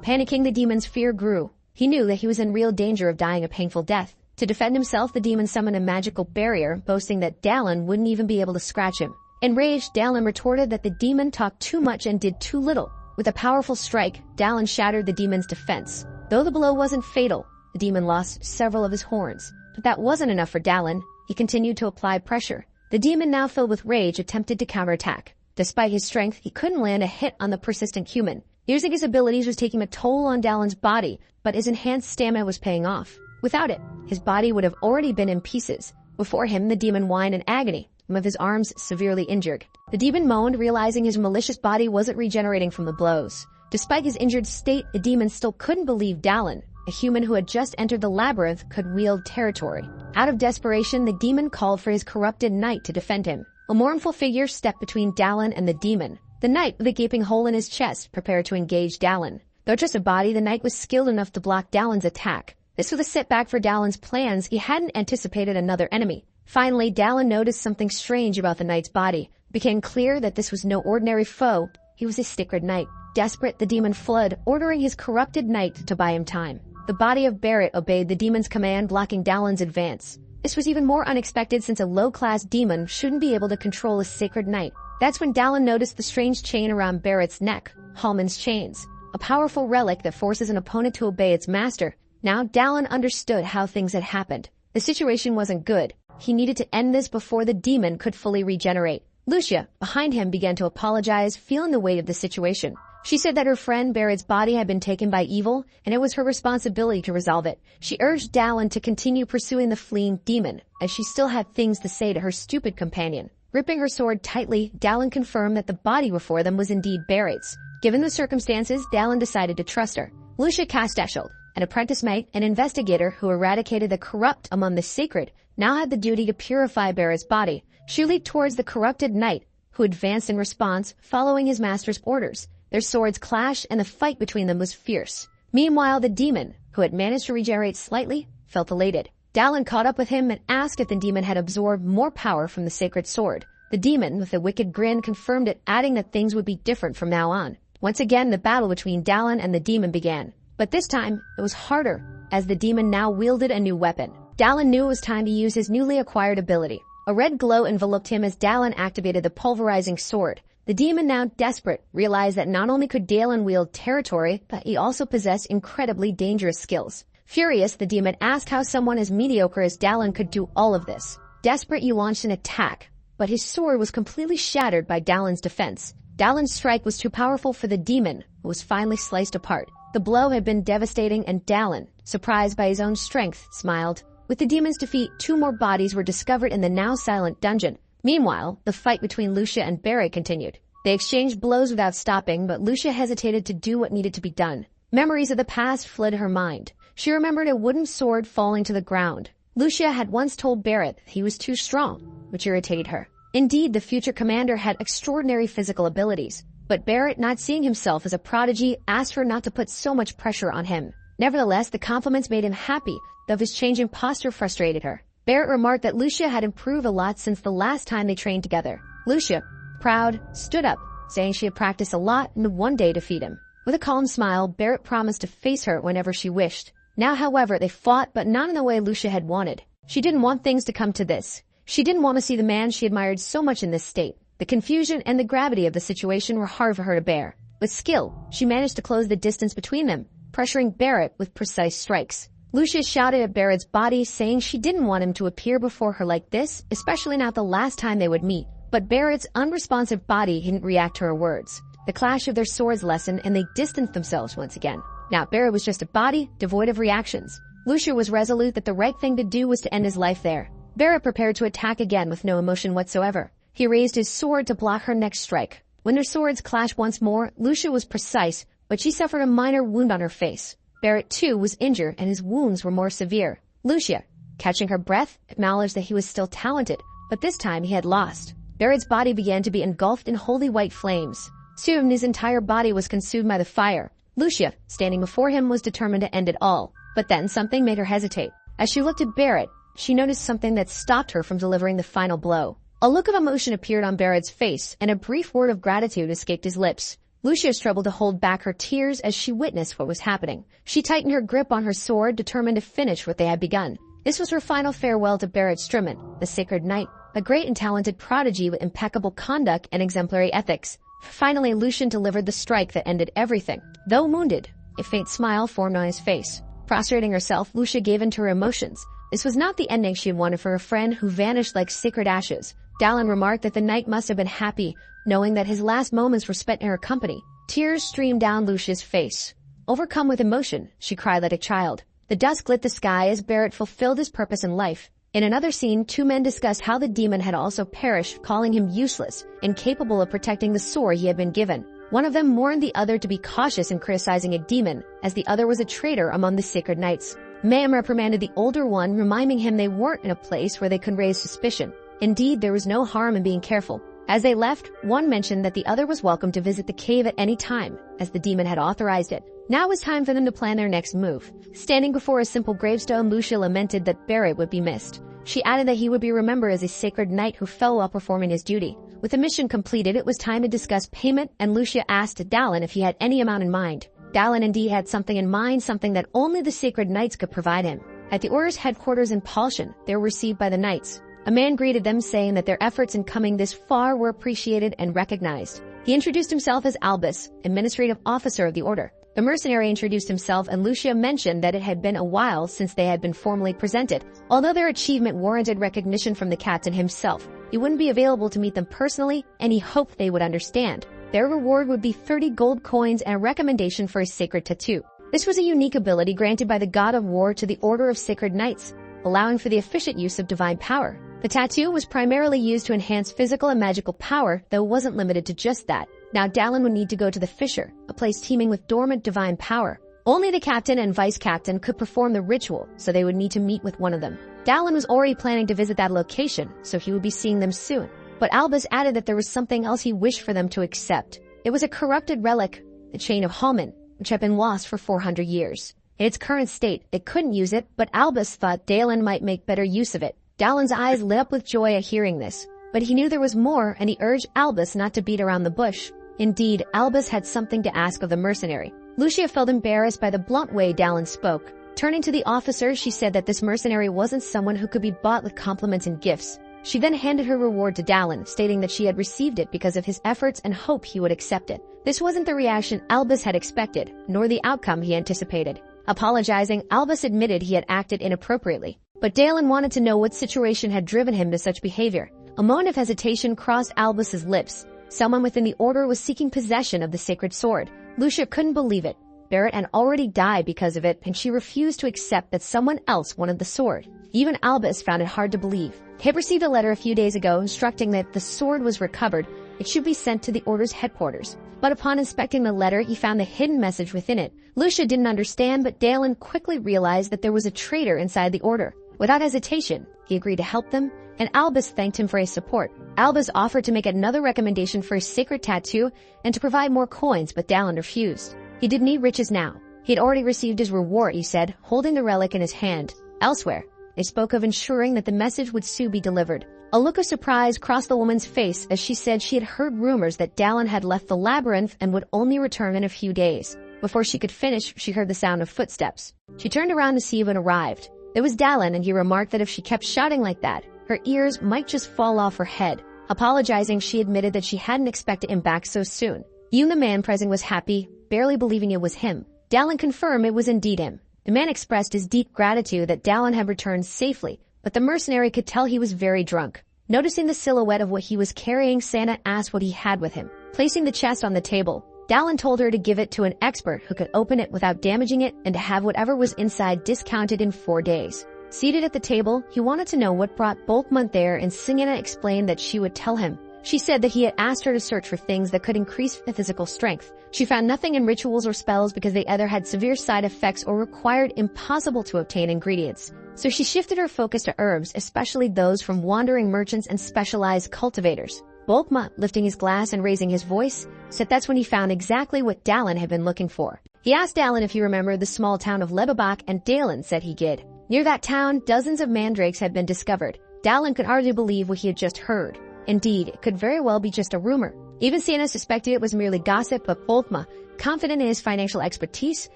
Panicking, the demon's fear grew. He knew that he was in real danger of dying a painful death. To defend himself, the demon summoned a magical barrier, boasting that Dallin wouldn't even be able to scratch him. Enraged, Dallin retorted that the demon talked too much and did too little. With a powerful strike, Dallin shattered the demon's defense. Though the blow wasn't fatal, the demon lost several of his horns. But that wasn't enough for Dallin. He continued to apply pressure. The demon, now filled with rage, attempted to counterattack. Despite his strength, he couldn't land a hit on the persistent human. Using his abilities was taking a toll on Dallin's body, but his enhanced stamina was paying off. Without it, his body would have already been in pieces. Before him, the demon whined in agony, one of his arms severely injured. The demon moaned, realizing his malicious body wasn't regenerating from the blows. Despite his injured state, the demon still couldn't believe Dallin, a human who had just entered the labyrinth, could wield territory. Out of desperation, the demon called for his corrupted knight to defend him. A mournful figure stepped between Dallin and the demon. The knight, with a gaping hole in his chest, prepared to engage Dallin. Though just a body, the knight was skilled enough to block Dallin's attack. This was a setback for Dallin's plans. He hadn't anticipated another enemy. Finally, Dallin noticed something strange about the knight's body. It became clear that this was no ordinary foe. He was a sacred knight. Desperate, the demon fled, ordering his corrupted knight to buy him time. The body of Barrett obeyed the demon's command, blocking Dalin's advance. This was even more unexpected since a low-class demon shouldn't be able to control a sacred knight. That's when Dalin noticed the strange chain around Barrett's neck, Hallman's chains, a powerful relic that forces an opponent to obey its master. Now Dalin understood how things had happened. The situation wasn't good. He needed to end this before the demon could fully regenerate. Lucia, behind him, began to apologize, feeling the weight of the situation. She said that her friend Barrett's body had been taken by evil, and it was her responsibility to resolve it. She urged Dalin to continue pursuing the fleeing demon, as she still had things to say to her stupid companion. Gripping her sword tightly, Dalin confirmed that the body before them was indeed Barrett's. Given the circumstances, Dalin decided to trust her. Lucia Castashel, an apprentice mate, an investigator who eradicated the corrupt among the sacred, now had the duty to purify Barrett's body. She leaped towards the corrupted knight, who advanced in response, following his master's orders. Their swords clashed, and the fight between them was fierce. Meanwhile, the demon, who had managed to regenerate slightly, felt elated. Dalin caught up with him and asked if the demon had absorbed more power from the sacred sword. The demon, with a wicked grin, confirmed it, adding that things would be different from now on. Once again, the battle between Dalin and the demon began. But this time, it was harder, as the demon now wielded a new weapon. Dalin knew it was time to use his newly acquired ability. A red glow enveloped him as Dalin activated the pulverizing sword. The demon, now desperate, realized that not only could Dalin wield territory, but he also possessed incredibly dangerous skills. Furious, the demon asked how someone as mediocre as Dalin could do all of this. Desperate, he launched an attack, but his sword was completely shattered by Dalin's defense. Dalin's strike was too powerful for the demon, who was finally sliced apart. The blow had been devastating, and Dalin, surprised by his own strength, smiled. With the demon's defeat, 2 more bodies were discovered in the now silent dungeon. Meanwhile, the fight between Lucia and Barrett continued. They exchanged blows without stopping, but Lucia hesitated to do what needed to be done. Memories of the past fled her mind. She remembered a wooden sword falling to the ground. Lucia had once told Barrett he was too strong, which irritated her. Indeed, the future commander had extraordinary physical abilities, but Barrett, not seeing himself as a prodigy, asked her not to put so much pressure on him. Nevertheless, the compliments made him happy, though his changing posture frustrated her. Barrett remarked that Lucia had improved a lot since the last time they trained together. Lucia, proud, stood up, saying she had practiced a lot and would one day defeat him. With a calm smile, Barrett promised to face her whenever she wished. Now, however, they fought, but not in the way Lucia had wanted. She didn't want things to come to this. She didn't want to see the man she admired so much in this state. The confusion and the gravity of the situation were hard for her to bear. With skill, she managed to close the distance between them, pressuring Barrett with precise strikes. Lucia shouted at Barrett's body, saying she didn't want him to appear before her like this, especially not the last time they would meet. But Barrett's unresponsive body didn't react to her words. The clash of their swords lessened, and they distanced themselves once again. Now Barrett was just a body, devoid of reactions. Lucia was resolute that the right thing to do was to end his life there. Barrett prepared to attack again with no emotion whatsoever. He raised his sword to block her next strike. When their swords clashed once more, Lucia was precise, but she suffered a minor wound on her face. Barrett, too, was injured, and his wounds were more severe. Lucia, catching her breath, acknowledged that he was still talented, but this time he had lost. Barrett's body began to be engulfed in holy white flames. Soon his entire body was consumed by the fire. Lucia, standing before him, was determined to end it all. But then something made her hesitate. As she looked at Barrett, she noticed something that stopped her from delivering the final blow. A look of emotion appeared on Barrett's face, and a brief word of gratitude escaped his lips. Lucia struggled to hold back her tears as she witnessed what was happening. She tightened her grip on her sword, determined to finish what they had begun. This was her final farewell to Barrett Strymon, the sacred knight, a great and talented prodigy with impeccable conduct and exemplary ethics. Finally, Lucian delivered the strike that ended everything. Though wounded, a faint smile formed on his face. Prostrating herself, Lucia gave in to her emotions. This was not the ending she had wanted for a friend who vanished like sacred ashes. Dalin remarked that the knight must have been happy, knowing that his last moments were spent in her company. Tears streamed down Lucia's face. Overcome with emotion, she cried like a child. The dusk lit the sky as Barrett fulfilled his purpose in life. In another scene, 2 men discussed how the demon had also perished, calling him useless, incapable of protecting the sword he had been given. One of them warned the other to be cautious in criticizing a demon, as the other was a traitor among the sacred knights. Mayhem reprimanded the older one, reminding him they weren't in a place where they could raise suspicion. Indeed, there was no harm in being careful. As they left, one mentioned that the other was welcome to visit the cave at any time, as the demon had authorized it. Now it was time for them to plan their next move. Standing before a simple gravestone, Lucia lamented that Barrett would be missed. She added that he would be remembered as a sacred knight who fell while performing his duty. With the mission completed, it was time to discuss payment, and Lucia asked Dallin if he had any amount in mind. Dallin indeed had something in mind, something that only the Sacred Knights could provide him. At the Order's headquarters in Palshan, they were received by the Knights. A man greeted them, saying that their efforts in coming this far were appreciated and recognized. He introduced himself as Albus, administrative officer of the Order. The mercenary introduced himself, and Lucia mentioned that it had been a while since they had been formally presented. Although their achievement warranted recognition from the captain himself, he wouldn't be available to meet them personally, and he hoped they would understand. Their reward would be 30 gold coins and a recommendation for a sacred tattoo. This was a unique ability granted by the god of war to the Order of Sacred Knights, allowing for the efficient use of divine power. The tattoo was primarily used to enhance physical and magical power, though it wasn't limited to just that. Now Dallin would need to go to the Fissure, a place teeming with dormant divine power. Only the captain and vice captain could perform the ritual, so they would need to meet with one of them. Dallin was already planning to visit that location, so he would be seeing them soon. But Albus added that there was something else he wished for them to accept. It was a corrupted relic, the Chain of Hallman, which had been lost for 400 years. In its current state, they couldn't use it, but Albus thought Dallin might make better use of it. Dallin's eyes lit up with joy at hearing this, but he knew there was more, and he urged Albus not to beat around the bush. Indeed, Albus had something to ask of the mercenary. Lucia felt embarrassed by the blunt way Dallin spoke. Turning to the officer, she said that this mercenary wasn't someone who could be bought with compliments and gifts. She then handed her reward to Dallin, stating that she had received it because of his efforts and hoped he would accept it. This wasn't the reaction Albus had expected, nor the outcome he anticipated. Apologizing, Albus admitted he had acted inappropriately. But Dallin wanted to know what situation had driven him to such behavior. A moment of hesitation crossed Albus's lips. Someone within the Order was seeking possession of the sacred sword. Lucia couldn't believe it. Barrett had already died because of it, and she refused to accept that someone else wanted the sword. Even Albus found it hard to believe. He had received a letter a few days ago instructing that if the sword was recovered, it should be sent to the Order's headquarters. But upon inspecting the letter, he found the hidden message within it. Lucia didn't understand, but Dallin quickly realized that there was a traitor inside the Order. Without hesitation, he agreed to help them, and Albus thanked him for his support. Albus offered to make another recommendation for a sacred tattoo and to provide more coins, but Dallin refused. He didn't need riches now. He had already received his reward, he said, holding the relic in his hand. Elsewhere, they spoke of ensuring that the message would soon be delivered. A look of surprise crossed the woman's face as she said she had heard rumors that Dallin had left the labyrinth and would only return in a few days. Before she could finish, she heard the sound of footsteps. She turned around to see who had arrived. It was Dallin, and he remarked that if she kept shouting like that, her ears might just fall off her head. Apologizing, she admitted that she hadn't expected him back so soon. Even the man present was happy, barely believing it was him. Dallin confirmed it was indeed him. The man expressed his deep gratitude that Dallin had returned safely, but the mercenary could tell he was very drunk. Noticing the silhouette of what he was carrying, Santa asked what he had with him. Placing the chest on the table, Dallin told her to give it to an expert who could open it without damaging it and to have whatever was inside discounted in 4 days. Seated at the table, he wanted to know what brought Boltmund there, and Sienna explained that she would tell him. She said that he had asked her to search for things that could increase physical strength. She found nothing in rituals or spells because they either had severe side effects or required impossible to obtain ingredients. So she shifted her focus to herbs, especially those from wandering merchants and specialized cultivators. Boltmund, lifting his glass and raising his voice, said that's when he found exactly what Dallin had been looking for. He asked Dallin if he remembered the small town of Lebebach, and Dallin said he did. Near that town, dozens of mandrakes had been discovered. Dallin could hardly believe what he had just heard. Indeed, it could very well be just a rumor. Even Sienna suspected it was merely gossip, but Boltmund, confident in his financial expertise,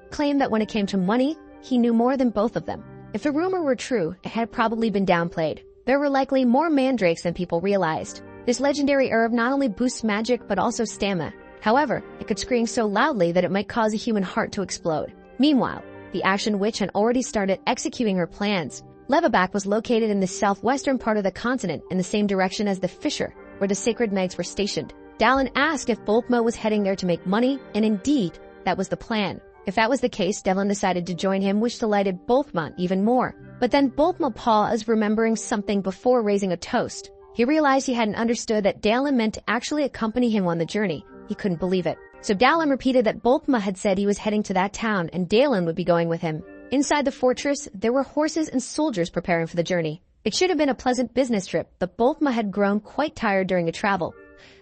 claimed that when it came to money, he knew more than both of them. If the rumor were true, it had probably been downplayed. There were likely more mandrakes than people realized. This legendary herb not only boosts magic, but also stamina. However, it could scream so loudly that it might cause a human heart to explode. Meanwhile, the Ashen Witch had already started executing her plans. Lebebach was located in the southwestern part of the continent, in the same direction as the Fissure, where the Sacred Knights were stationed. Dallin asked if Boltmund was heading there to make money, and indeed, that was the plan. If that was the case, Devlin decided to join him, which delighted Boltmund even more. But then Boltmund paused, remembering something before raising a toast. He realized he hadn't understood that Dallin meant to actually accompany him on the journey. He couldn't believe it. So Dallin repeated that Boltmund had said he was heading to that town, and Dallin would be going with him. Inside the fortress, there were horses and soldiers preparing for the journey. It should have been a pleasant business trip, but Boltmund had grown quite tired during the travel.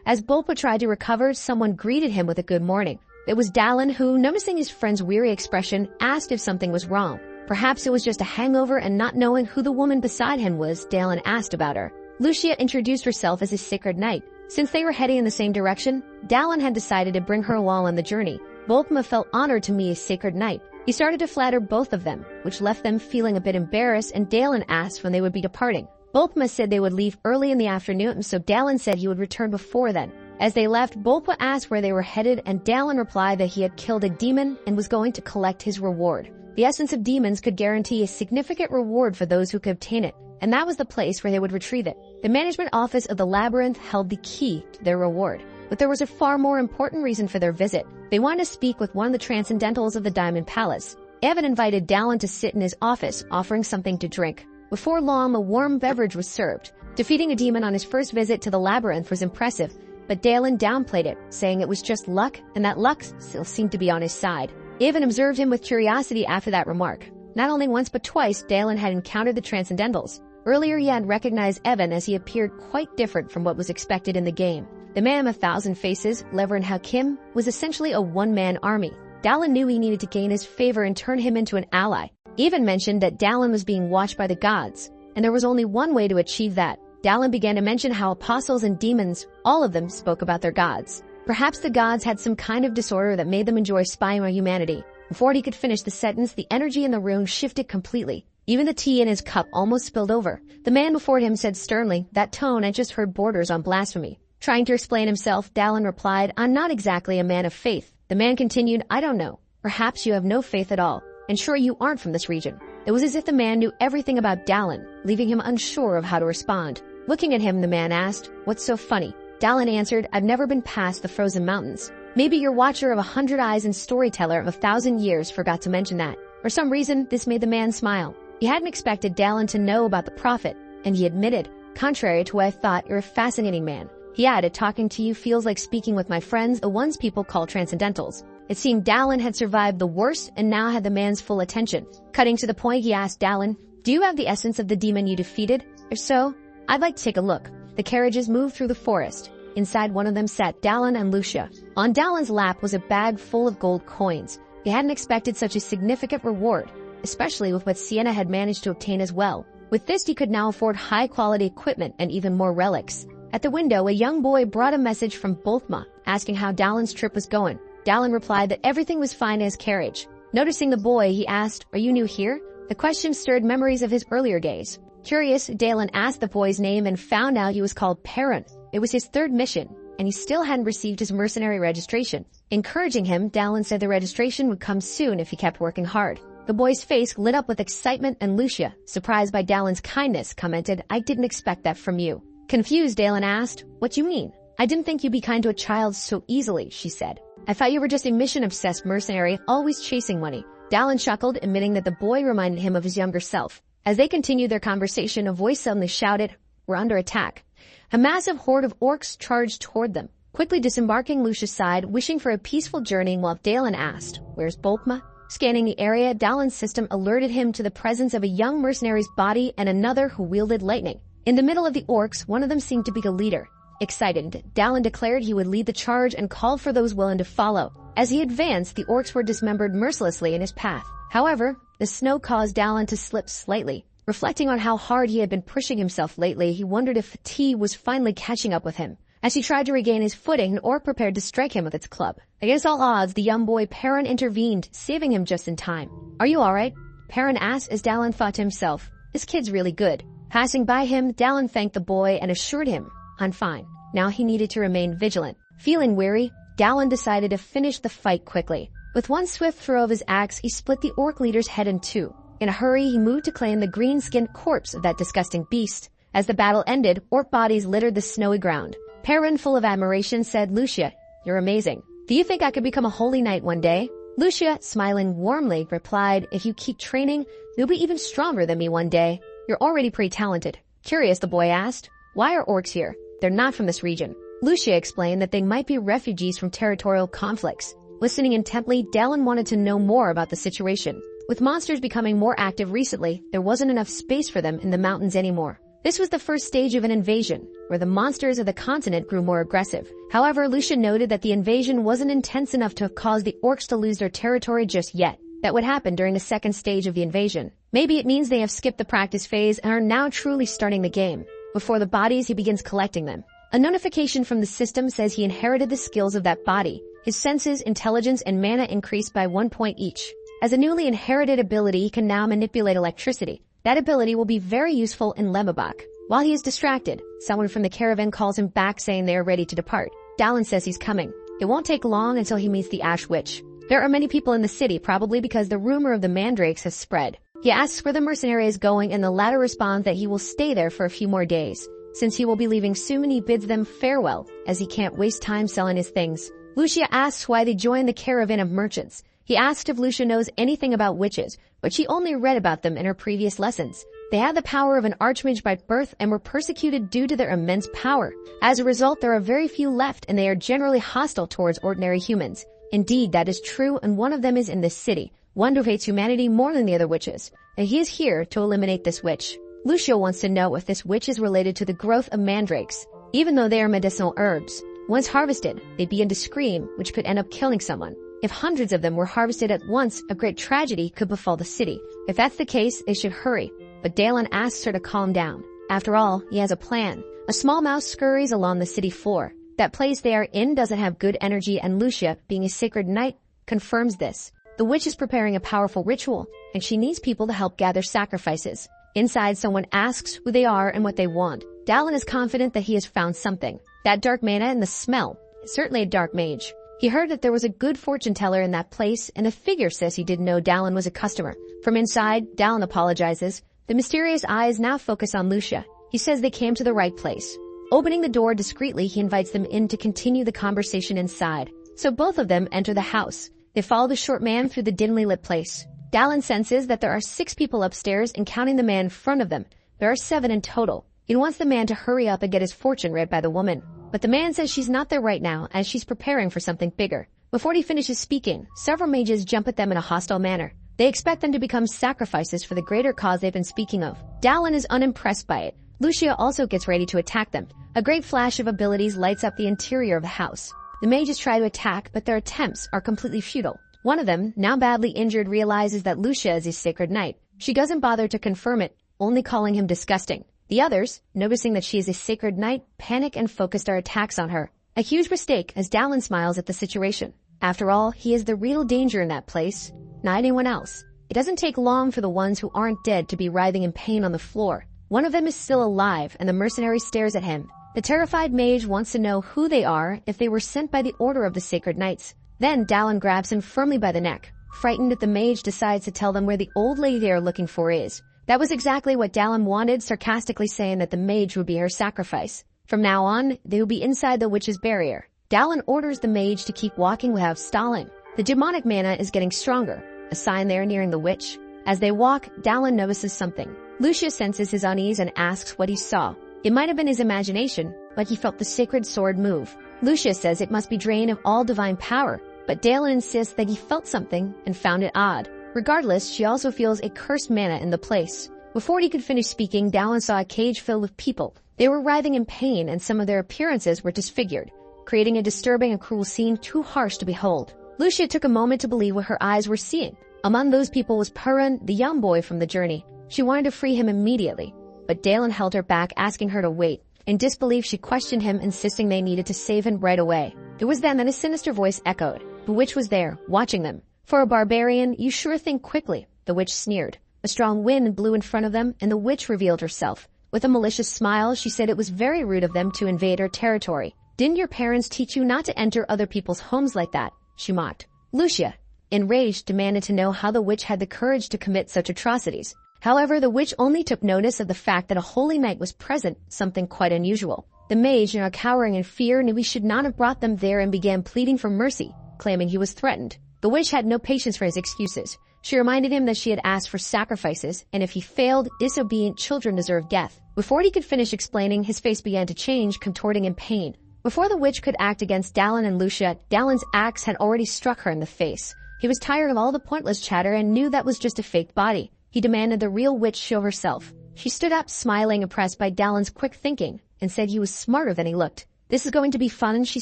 As Boltmund tried to recover, someone greeted him with a good morning. It was Dallin who, noticing his friend's weary expression, asked if something was wrong. Perhaps it was just a hangover, and not knowing who the woman beside him was, Dallin asked about her. Lucia introduced herself as a sacred knight. Since they were heading in the same direction, Dallin had decided to bring her along on the journey. Bulkma felt honored to meet a sacred knight. He started to flatter both of them, which left them feeling a bit embarrassed, and Dallin asked when they would be departing. Bulkma said they would leave early in the afternoon, so Dallin said he would return before then. As they left, Bulkma asked where they were headed, and Dallin replied that he had killed a demon and was going to collect his reward. The essence of demons could guarantee a significant reward for those who could obtain it, and that was the place where they would retrieve it. The management office of the labyrinth held the key to their reward. But there was a far more important reason for their visit. They wanted to speak with one of the transcendentals of the Diamond Palace. Evan invited Dallin to sit in his office, offering something to drink. Before long, a warm beverage was served. Defeating a demon on his first visit to the labyrinth was impressive, but Dallin downplayed it, saying it was just luck, and that luck still seemed to be on his side. Evan observed him with curiosity after that remark. Not only once but twice, Dallin had encountered the transcendentals. Earlier, he had recognized Evan as he appeared quite different from what was expected in the game. The man of 1,000 faces, Leverin Hakim, was essentially a one-man army. Dallin knew he needed to gain his favor and turn him into an ally. He even mentioned that Dallin was being watched by the gods, and there was only one way to achieve that. Dallin began to mention how apostles and demons, all of them, spoke about their gods. Perhaps the gods had some kind of disorder that made them enjoy spying on humanity. Before he could finish the sentence, the energy in the room shifted completely. Even the tea in his cup almost spilled over. The man before him said sternly, "That tone I just heard borders on blasphemy." Trying to explain himself, Dallin replied, "I'm not exactly a man of faith." The man continued, "I don't know. Perhaps you have no faith at all. And sure, you aren't from this region." It was as if the man knew everything about Dallin, leaving him unsure of how to respond. Looking at him, the man asked, "What's so funny?" Dallin answered, "I've never been past the frozen mountains." Maybe your watcher of 100 eyes and storyteller of 1,000 years forgot to mention that. For some reason, this made the man smile. He hadn't expected Dallin to know about the prophet, and he admitted, "Contrary to what I thought, you're a fascinating man." He added, "Talking to you feels like speaking with my friends, the ones people call transcendentals." It seemed Dallin had survived the worst and now had the man's full attention. Cutting to the point, he asked Dallin, "Do you have the essence of the demon you defeated? If so, I'd like to take a look." The carriages moved through the forest. Inside one of them sat Dallin and Lucia. On Dallin's lap was a bag full of gold coins. He hadn't expected such a significant reward, especially with what Sienna had managed to obtain as well. With this, he could now afford high-quality equipment and even more relics. At the window, a young boy brought a message from Bulkma, asking how Dallin's trip was going. Dallin replied that everything was fine in his carriage. Noticing the boy, he asked, "Are you new here?" The question stirred memories of his earlier days. Curious, Dallin asked the boy's name and found out he was called Perrin. It was his third mission, and he still hadn't received his mercenary registration. Encouraging him, Dallin said the registration would come soon if he kept working hard. The boy's face lit up with excitement, and Lucia, surprised by Dallin's kindness, commented, "I didn't expect that from you." Confused, Dallin asked, "What do you mean?" "I didn't think you'd be kind to a child so easily," she said. "I thought you were just a mission-obsessed mercenary, always chasing money." Dallin chuckled, admitting that the boy reminded him of his younger self. As they continued their conversation, a voice suddenly shouted, "We're under attack." A massive horde of orcs charged toward them. Quickly disembarking, Lucia sighed, wishing for a peaceful journey, while Dallin asked, "Where's Bulkma?" Scanning the area, Dallin's system alerted him to the presence of a young mercenary's body and another who wielded lightning. In the middle of the orcs, one of them seemed to be the leader. Excited, Dallin declared he would lead the charge and called for those willing to follow. As he advanced, the orcs were dismembered mercilessly in his path. However, the snow caused Dallin to slip slightly. Reflecting on how hard he had been pushing himself lately, he wondered if fatigue was finally catching up with him. As he tried to regain his footing, an orc prepared to strike him with its club. Against all odds, the young boy Perrin intervened, saving him just in time. "Are you alright?" Perrin asked as Dallin thought to himself, "This kid's really good." Passing by him, Dallin thanked the boy and assured him, "I'm fine." Now he needed to remain vigilant. Feeling weary, Dallin decided to finish the fight quickly. With one swift throw of his axe, he split the orc leader's head in two. In a hurry, he moved to claim the green-skinned corpse of that disgusting beast. As the battle ended, orc bodies littered the snowy ground. Perrin, full of admiration, said, "Lucia, you're amazing. Do you think I could become a holy knight one day?" Lucia, smiling warmly, replied, "If you keep training, you'll be even stronger than me one day. You're already pretty talented." Curious, the boy asked, "Why are orcs here?" "They're not from this region." Lucia explained that they might be refugees from territorial conflicts. Listening intently, Dallin wanted to know more about the situation. With monsters becoming more active recently, there wasn't enough space for them in the mountains anymore. This was the first stage of an invasion, where the monsters of the continent grew more aggressive. However, Lucia noted that the invasion wasn't intense enough to have caused the orcs to lose their territory just yet. That would happen during the second stage of the invasion. Maybe it means they have skipped the practice phase and are now truly starting the game. Before the bodies, he begins collecting them. A notification from the system says he inherited the skills of that body. His senses, intelligence, and mana increased by 1 point each. As a newly inherited ability, he can now manipulate electricity. That ability will be very useful in Lemabak. While he is distracted, someone from the caravan calls him back saying they are ready to depart. Dallin says he's coming. It won't take long until he meets the Ash Witch. There are many people in the city, probably because the rumor of the mandrakes has spread. He asks where the mercenary is going, and the latter responds that he will stay there for a few more days. Since he will be leaving soon, he bids them farewell, as he can't waste time selling his things. Lucia asks why they joined the caravan of merchants. He asked if Lucia knows anything about witches, but she only read about them in her previous lessons. They had the power of an archmage by birth and were persecuted due to their immense power. As a result, there are very few left, and they are generally hostile towards ordinary humans. Indeed, that is true, and one of them is in this city, one who hates humanity more than the other witches, and he is here to eliminate this witch. Lucia wants to know if this witch is related to the growth of mandrakes. Even though they are medicinal herbs, once harvested, they begin to scream, which could end up killing someone. If hundreds of them were harvested at once, a great tragedy could befall the city. If that's the case, they should hurry. But Dallin asks her to calm down. After all, he has a plan. A small mouse scurries along the city floor. That place they are in doesn't have good energy, and Lucia, being a sacred knight, confirms this. The witch is preparing a powerful ritual, and she needs people to help gather sacrifices. Inside, someone asks who they are and what they want. Dallin is confident that he has found something. That dark mana and the smell. Certainly a dark mage. He heard that there was a good fortune teller in that place, and a figure says he didn't know Dallin was a customer. From inside, Dallin apologizes. The mysterious eyes now focus on Lucia. He says they came to the right place. Opening the door discreetly, he invites them in to continue the conversation inside. So both of them enter the house. They follow the short man through the dimly lit place. Dallin senses that there are 6 people upstairs, and counting the man in front of them, there are 7 in total. He wants the man to hurry up and get his fortune read by the woman. But the man says she's not there right now, as she's preparing for something bigger. Before he finishes speaking, several mages jump at them in a hostile manner. They expect them to become sacrifices for the greater cause they've been speaking of. Dallin is unimpressed by it. Lucia also gets ready to attack them. A great flash of abilities lights up the interior of the house. The mages try to attack, but their attempts are completely futile. One of them, now badly injured, realizes that Lucia is his sacred knight. She doesn't bother to confirm it, only calling him disgusting. The others, noticing that she is a sacred knight, panic and focus their attacks on her. A huge mistake, as Dallin smiles at the situation. After all, he is the real danger in that place, not anyone else. It doesn't take long for the ones who aren't dead to be writhing in pain on the floor. One of them is still alive, and the mercenary stares at him. The terrified mage wants to know who they are, if they were sent by the order of the sacred knights. Then Dallin grabs him firmly by the neck. Frightened that the mage decides to tell them where the old lady they are looking for is. That was exactly what Dallin wanted, sarcastically saying that the mage would be her sacrifice. From now on, they will be inside the witch's barrier. Dallin orders the mage to keep walking without stalling. The demonic mana is getting stronger, a sign they are nearing the witch. As they walk, Dallin notices something. Lucia senses his unease and asks what he saw. It might have been his imagination, but he felt the sacred sword move. Lucia says it must be drained of all divine power, but Dallin insists that he felt something and found it odd. Regardless, she also feels a cursed mana in the place. Before he could finish speaking, Dallin saw a cage filled with people. They were writhing in pain, and some of their appearances were disfigured, creating a disturbing and cruel scene too harsh to behold. Lucia took a moment to believe what her eyes were seeing. Among those people was Puran, the young boy from the journey. She wanted to free him immediately, but Dallin held her back, asking her to wait. In disbelief, she questioned him, insisting they needed to save him right away. It was then that a sinister voice echoed. The witch was there, watching them. For a barbarian, you sure think quickly, the witch sneered. A strong wind blew in front of them, and the witch revealed herself. With a malicious smile, she said it was very rude of them to invade her territory. Didn't your parents teach you not to enter other people's homes like that? She mocked. Lucia, enraged, demanded to know how the witch had the courage to commit such atrocities. However, the witch only took notice of the fact that a holy knight was present, something quite unusual. The mage, now cowering in fear, knew he should not have brought them there and began pleading for mercy, claiming he was threatened. The witch had no patience for his excuses. She reminded him that she had asked for sacrifices, and if he failed, disobedient children deserved death. Before he could finish explaining, his face began to change, contorting in pain. Before the witch could act against Dallin and Lucia, Dallin's axe had already struck her in the face. He was tired of all the pointless chatter and knew that was just a fake body. He demanded the real witch show herself. She stood up, smiling, impressed by Dallin's quick thinking, and said he was smarter than he looked. This is going to be fun, she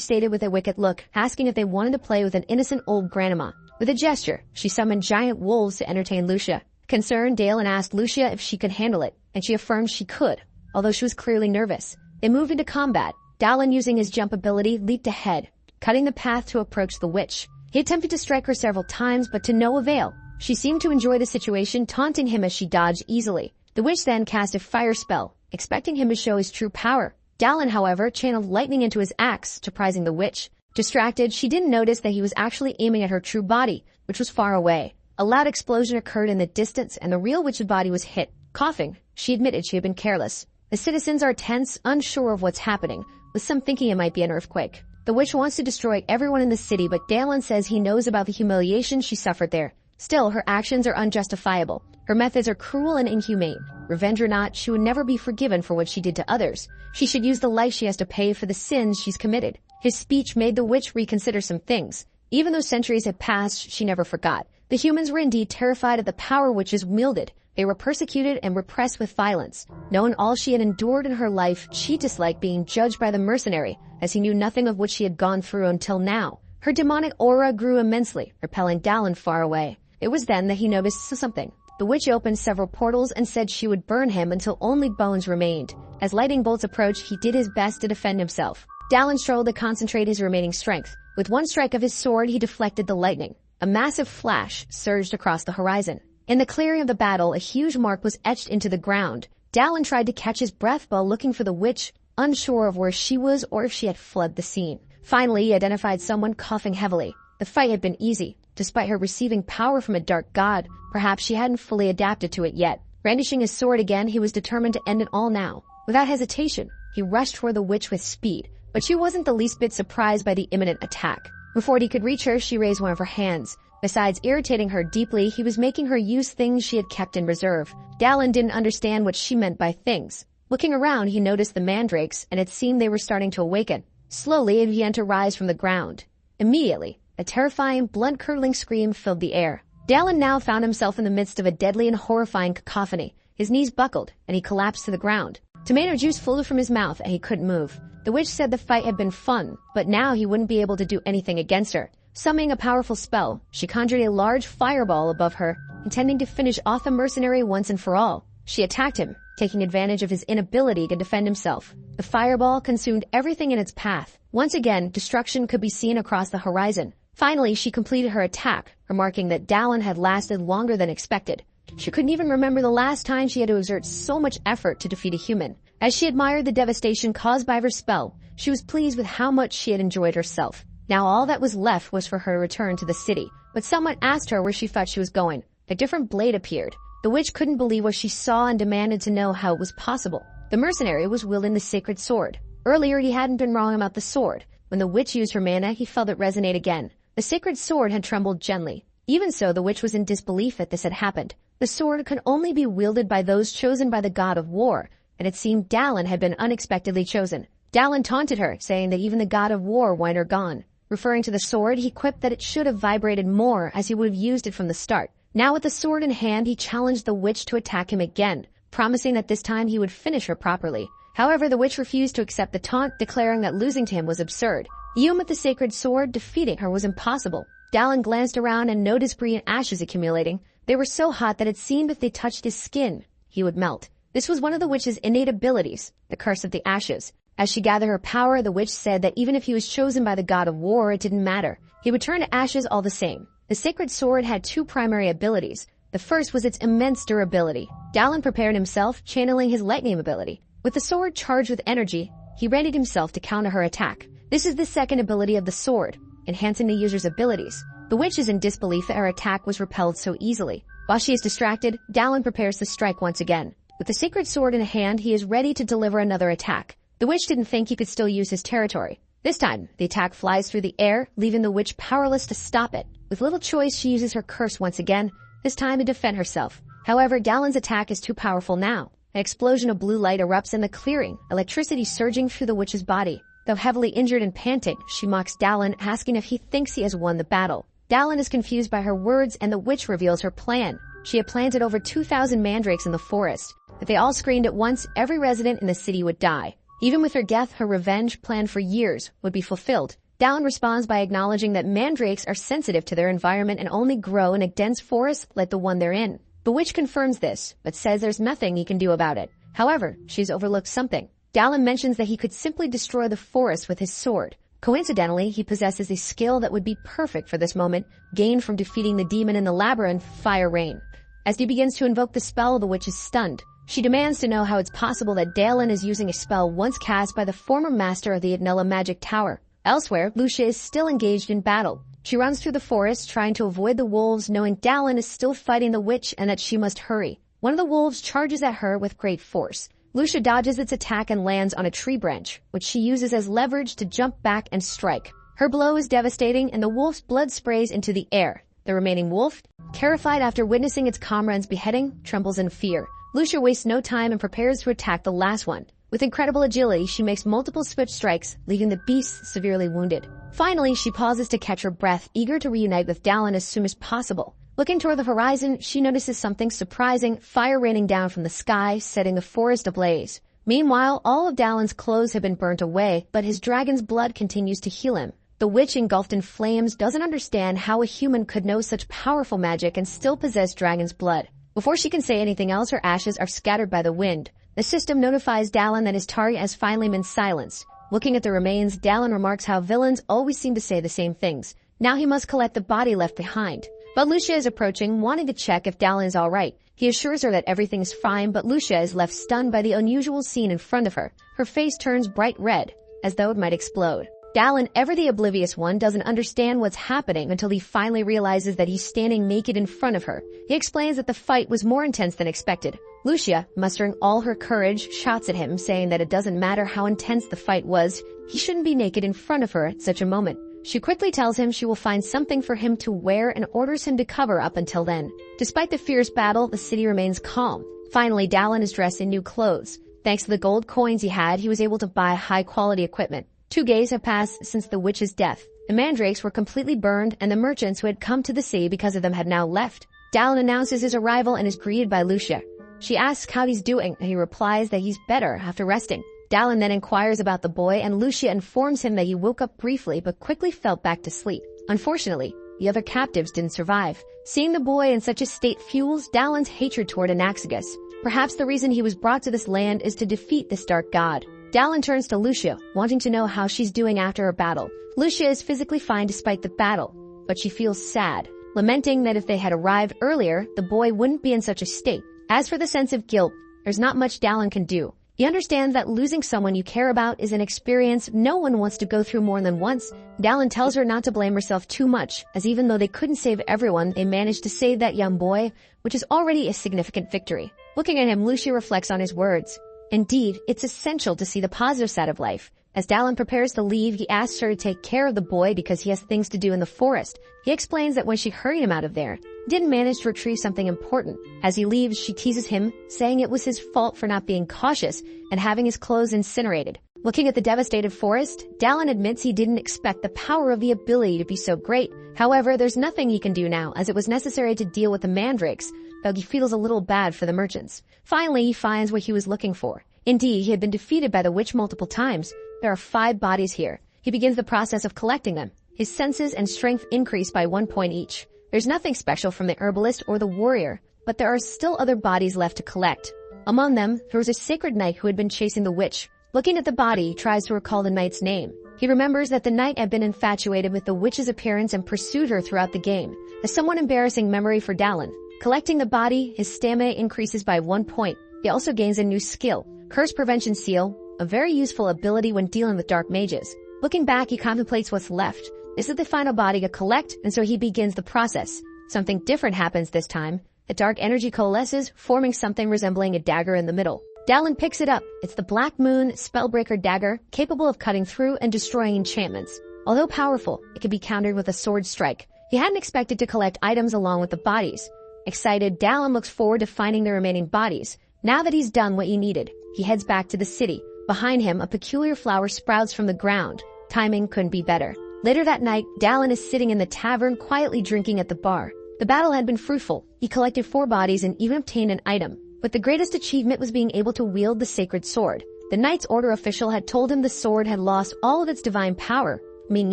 stated with a wicked look, asking if they wanted to play with an innocent old grandma. With a gesture, she summoned giant wolves to entertain Lucia. Concerned, Dallin asked Lucia if she could handle it, and she affirmed she could, although she was clearly nervous. They moved into combat. Dallin, using his jump ability, leaped ahead, cutting the path to approach the witch. He attempted to strike her several times, but to no avail. She seemed to enjoy the situation, taunting him as she dodged easily. The witch then cast a fire spell, expecting him to show his true power. Dallin, however, channeled lightning into his axe, surprising the witch. Distracted, she didn't notice that he was actually aiming at her true body, which was far away. A loud explosion occurred in the distance, and the real witch's body was hit. Coughing, she admitted she had been careless. The citizens are tense, unsure of what's happening, with some thinking it might be an earthquake. The witch wants to destroy everyone in the city, but Dallin says he knows about the humiliation she suffered there. Still, her actions are unjustifiable. Her methods are cruel and inhumane. Revenge or not, she would never be forgiven for what she did to others. She should use the life she has to pay for the sins she's committed. His speech made the witch reconsider some things. Even though centuries had passed, she never forgot. The humans were indeed terrified of the power witches wielded. They were persecuted and repressed with violence. Knowing all she had endured in her life, she disliked being judged by the mercenary, as he knew nothing of what she had gone through until now. Her demonic aura grew immensely, repelling Dallin far away. It was then that he noticed something. The witch opened several portals and said she would burn him until only bones remained. As lightning bolts approached, he did his best to defend himself. Dallin struggled to concentrate his remaining strength. With one strike of his sword, he deflected the lightning. A massive flash surged across the horizon. In the clearing of the battle, a huge mark was etched into the ground. Dallin tried to catch his breath while looking for the witch, unsure of where she was or if she had fled the scene. Finally, he identified someone coughing heavily. The fight had been easy. Despite her receiving power from a dark god, perhaps she hadn't fully adapted to it yet. Brandishing his sword again, he was determined to end it all now. Without hesitation, he rushed toward the witch with speed, but she wasn't the least bit surprised by the imminent attack. Before he could reach her, she raised one of her hands. Besides irritating her deeply, he was making her use things she had kept in reserve. Dallin didn't understand what she meant by things. Looking around, he noticed the mandrakes, and it seemed they were starting to awaken. Slowly, it began to rise from the ground. Immediately, a terrifying, blood-curdling scream filled the air. Dallin now found himself in the midst of a deadly and horrifying cacophony. His knees buckled, and he collapsed to the ground. Tomato juice flowed from his mouth, and he couldn't move. The witch said the fight had been fun, but now he wouldn't be able to do anything against her. Summoning a powerful spell, she conjured a large fireball above her, intending to finish off the mercenary once and for all. She attacked him, taking advantage of his inability to defend himself. The fireball consumed everything in its path. Once again, destruction could be seen across the horizon. Finally, she completed her attack, remarking that Dallin had lasted longer than expected. She couldn't even remember the last time she had to exert so much effort to defeat a human. As she admired the devastation caused by her spell, she was pleased with how much she had enjoyed herself. Now all that was left was for her to return to the city. But someone asked her where she thought she was going. A different blade appeared. The witch couldn't believe what she saw and demanded to know how it was possible. The mercenary was wielding the sacred sword. Earlier, he hadn't been wrong about the sword. When the witch used her mana, he felt it resonate again. The sacred sword had trembled gently. Even so, the witch was in disbelief that this had happened. The sword could only be wielded by those chosen by the god of war, and it seemed Dallin had been unexpectedly chosen. Dallin taunted her, saying that even the god of war wanted her gone. Referring to the sword, he quipped that it should have vibrated more as he would have used it from the start. Now with the sword in hand, he challenged the witch to attack him again, promising that this time he would finish her properly. However, the witch refused to accept the taunt, declaring that losing to him was absurd. Even with the sacred sword, defeating her was impossible. Dallin glanced around and noticed debris and ashes accumulating. They were so hot that it seemed if they touched his skin, he would melt. This was one of the witch's innate abilities, the curse of the ashes. As she gathered her power, the witch said that even if he was chosen by the god of war, it didn't matter. He would turn to ashes all the same. The sacred sword had two primary abilities. The first was its immense durability. Dallin prepared himself, channeling his lightning ability. With the sword charged with energy, he readied himself to counter her attack. This is the second ability of the sword, enhancing the user's abilities. The witch is in disbelief that her attack was repelled so easily. While she is distracted, Dallin prepares to strike once again. With the sacred sword in hand, he is ready to deliver another attack. The witch didn't think he could still use his territory. This time, the attack flies through the air, leaving the witch powerless to stop it. With little choice, she uses her curse once again, this time to defend herself. However, Dallin's attack is too powerful now. An explosion of blue light erupts in the clearing, electricity surging through the witch's body. Though heavily injured and panting, she mocks Dallin, asking if he thinks he has won the battle. Dallin is confused by her words, and the witch reveals her plan. She had planted over 2,000 mandrakes in the forest. If they all screamed at once, every resident in the city would die. Even with her death, her revenge, planned for years, would be fulfilled. Dallin responds by acknowledging that mandrakes are sensitive to their environment and only grow in a dense forest like the one they're in. The witch confirms this, but says there's nothing he can do about it. However, she's overlooked something. Dallin mentions that he could simply destroy the forest with his sword. Coincidentally, he possesses a skill that would be perfect for this moment, gained from defeating the demon in the labyrinth, Fire Rain. As he begins to invoke the spell, the witch is stunned. She demands to know how it's possible that Dallin is using a spell once cast by the former master of the Adnella Magic Tower. Elsewhere, Lucia is still engaged in battle. She runs through the forest, trying to avoid the wolves, knowing Dallin is still fighting the witch and that she must hurry. One of the wolves charges at her with great force. Lucia dodges its attack and lands on a tree branch, which she uses as leverage to jump back and strike. Her blow is devastating and the wolf's blood sprays into the air. The remaining wolf, terrified after witnessing its comrade's beheading, trembles in fear. Lucia wastes no time and prepares to attack the last one. With incredible agility, she makes multiple switch strikes, leaving the beast severely wounded. Finally, she pauses to catch her breath, eager to reunite with Dallin as soon as possible. Looking toward the horizon, she notices something surprising, fire raining down from the sky, setting the forest ablaze. Meanwhile, all of Dallin's clothes have been burnt away, but his dragon's blood continues to heal him. The witch, engulfed in flames, doesn't understand how a human could know such powerful magic and still possess dragon's blood. Before she can say anything else, her ashes are scattered by the wind. The system notifies Dallin that his target has finally been silenced. Looking at the remains, Dallin remarks how villains always seem to say the same things. Now he must collect the body left behind. But Lucia is approaching, wanting to check if Dallin is alright. He assures her that everything is fine, but Lucia is left stunned by the unusual scene in front of her. Her face turns bright red, as though it might explode. Dallin, ever the oblivious one, doesn't understand what's happening until he finally realizes that he's standing naked in front of her. He explains that the fight was more intense than expected. Lucia, mustering all her courage, shouts at him, saying that it doesn't matter how intense the fight was, he shouldn't be naked in front of her at such a moment. She quickly tells him she will find something for him to wear and orders him to cover up until then. Despite the fierce battle, the city remains calm. Finally, Dallin is dressed in new clothes. Thanks to the gold coins he had, he was able to buy high-quality equipment. 2 days have passed since the witch's death. The mandrakes were completely burned, and the merchants who had come to the city because of them had now left. Dallin announces his arrival and is greeted by Lucia. She asks how he's doing, and he replies that he's better after resting. Dallin then inquires about the boy, and Lucia informs him that he woke up briefly but quickly fell back to sleep. Unfortunately, the other captives didn't survive. Seeing the boy in such a state fuels Dallin's hatred toward Anaxagus. Perhaps the reason he was brought to this land is to defeat this dark god. Dallin turns to Lucia, wanting to know how she's doing after her battle. Lucia is physically fine despite the battle, but she feels sad, lamenting that if they had arrived earlier, the boy wouldn't be in such a state. As for the sense of guilt, there's not much Dallin can do. He understands that losing someone you care about is an experience no one wants to go through more than once. Dallin tells her not to blame herself too much, as even though they couldn't save everyone, they managed to save that young boy, which is already a significant victory. Looking at him, Lucia reflects on his words. Indeed, it's essential to see the positive side of life. As Dallin prepares to leave, he asks her to take care of the boy because he has things to do in the forest. He explains that when she hurried him out of there, he didn't manage to retrieve something important. As he leaves, she teases him, saying it was his fault for not being cautious and having his clothes incinerated. Looking at the devastated forest, Dallin admits he didn't expect the power of the ability to be so great. However, there's nothing he can do now, as it was necessary to deal with the mandrakes, though he feels a little bad for the merchants. Finally, he finds what he was looking for. Indeed, he had been defeated by the witch multiple times. There are 5 bodies here. He begins the process of collecting them. His senses and strength increase by 1 point each. There's nothing special from the herbalist or the warrior, but there are still other bodies left to collect. Among them, there was a sacred knight who had been chasing the witch. Looking at the body, he tries to recall the knight's name. He remembers that the knight had been infatuated with the witch's appearance and pursued her throughout the game. A somewhat embarrassing memory for Dallin. Collecting the body, his stamina increases by 1 point. He also gains a new skill, Curse Prevention Seal, a very useful ability when dealing with dark mages. Looking back, he contemplates what's left. This is the final body to collect, and so he begins the process. Something different happens this time. The dark energy coalesces, forming something resembling a dagger in the middle. Dallin picks it up. It's the Black Moon Spellbreaker dagger, capable of cutting through and destroying enchantments. Although powerful, it can be countered with a sword strike. He hadn't expected to collect items along with the bodies. Excited, Dallin looks forward to finding the remaining bodies. Now that he's done what he needed, he heads back to the city. Behind him, a peculiar flower sprouts from the ground. Timing couldn't be better. Later that night, Dallin is sitting in the tavern, quietly drinking at the bar. The battle had been fruitful. He collected 4 bodies and even obtained an item. But the greatest achievement was being able to wield the sacred sword. The Knight's Order official had told him the sword had lost all of its divine power, meaning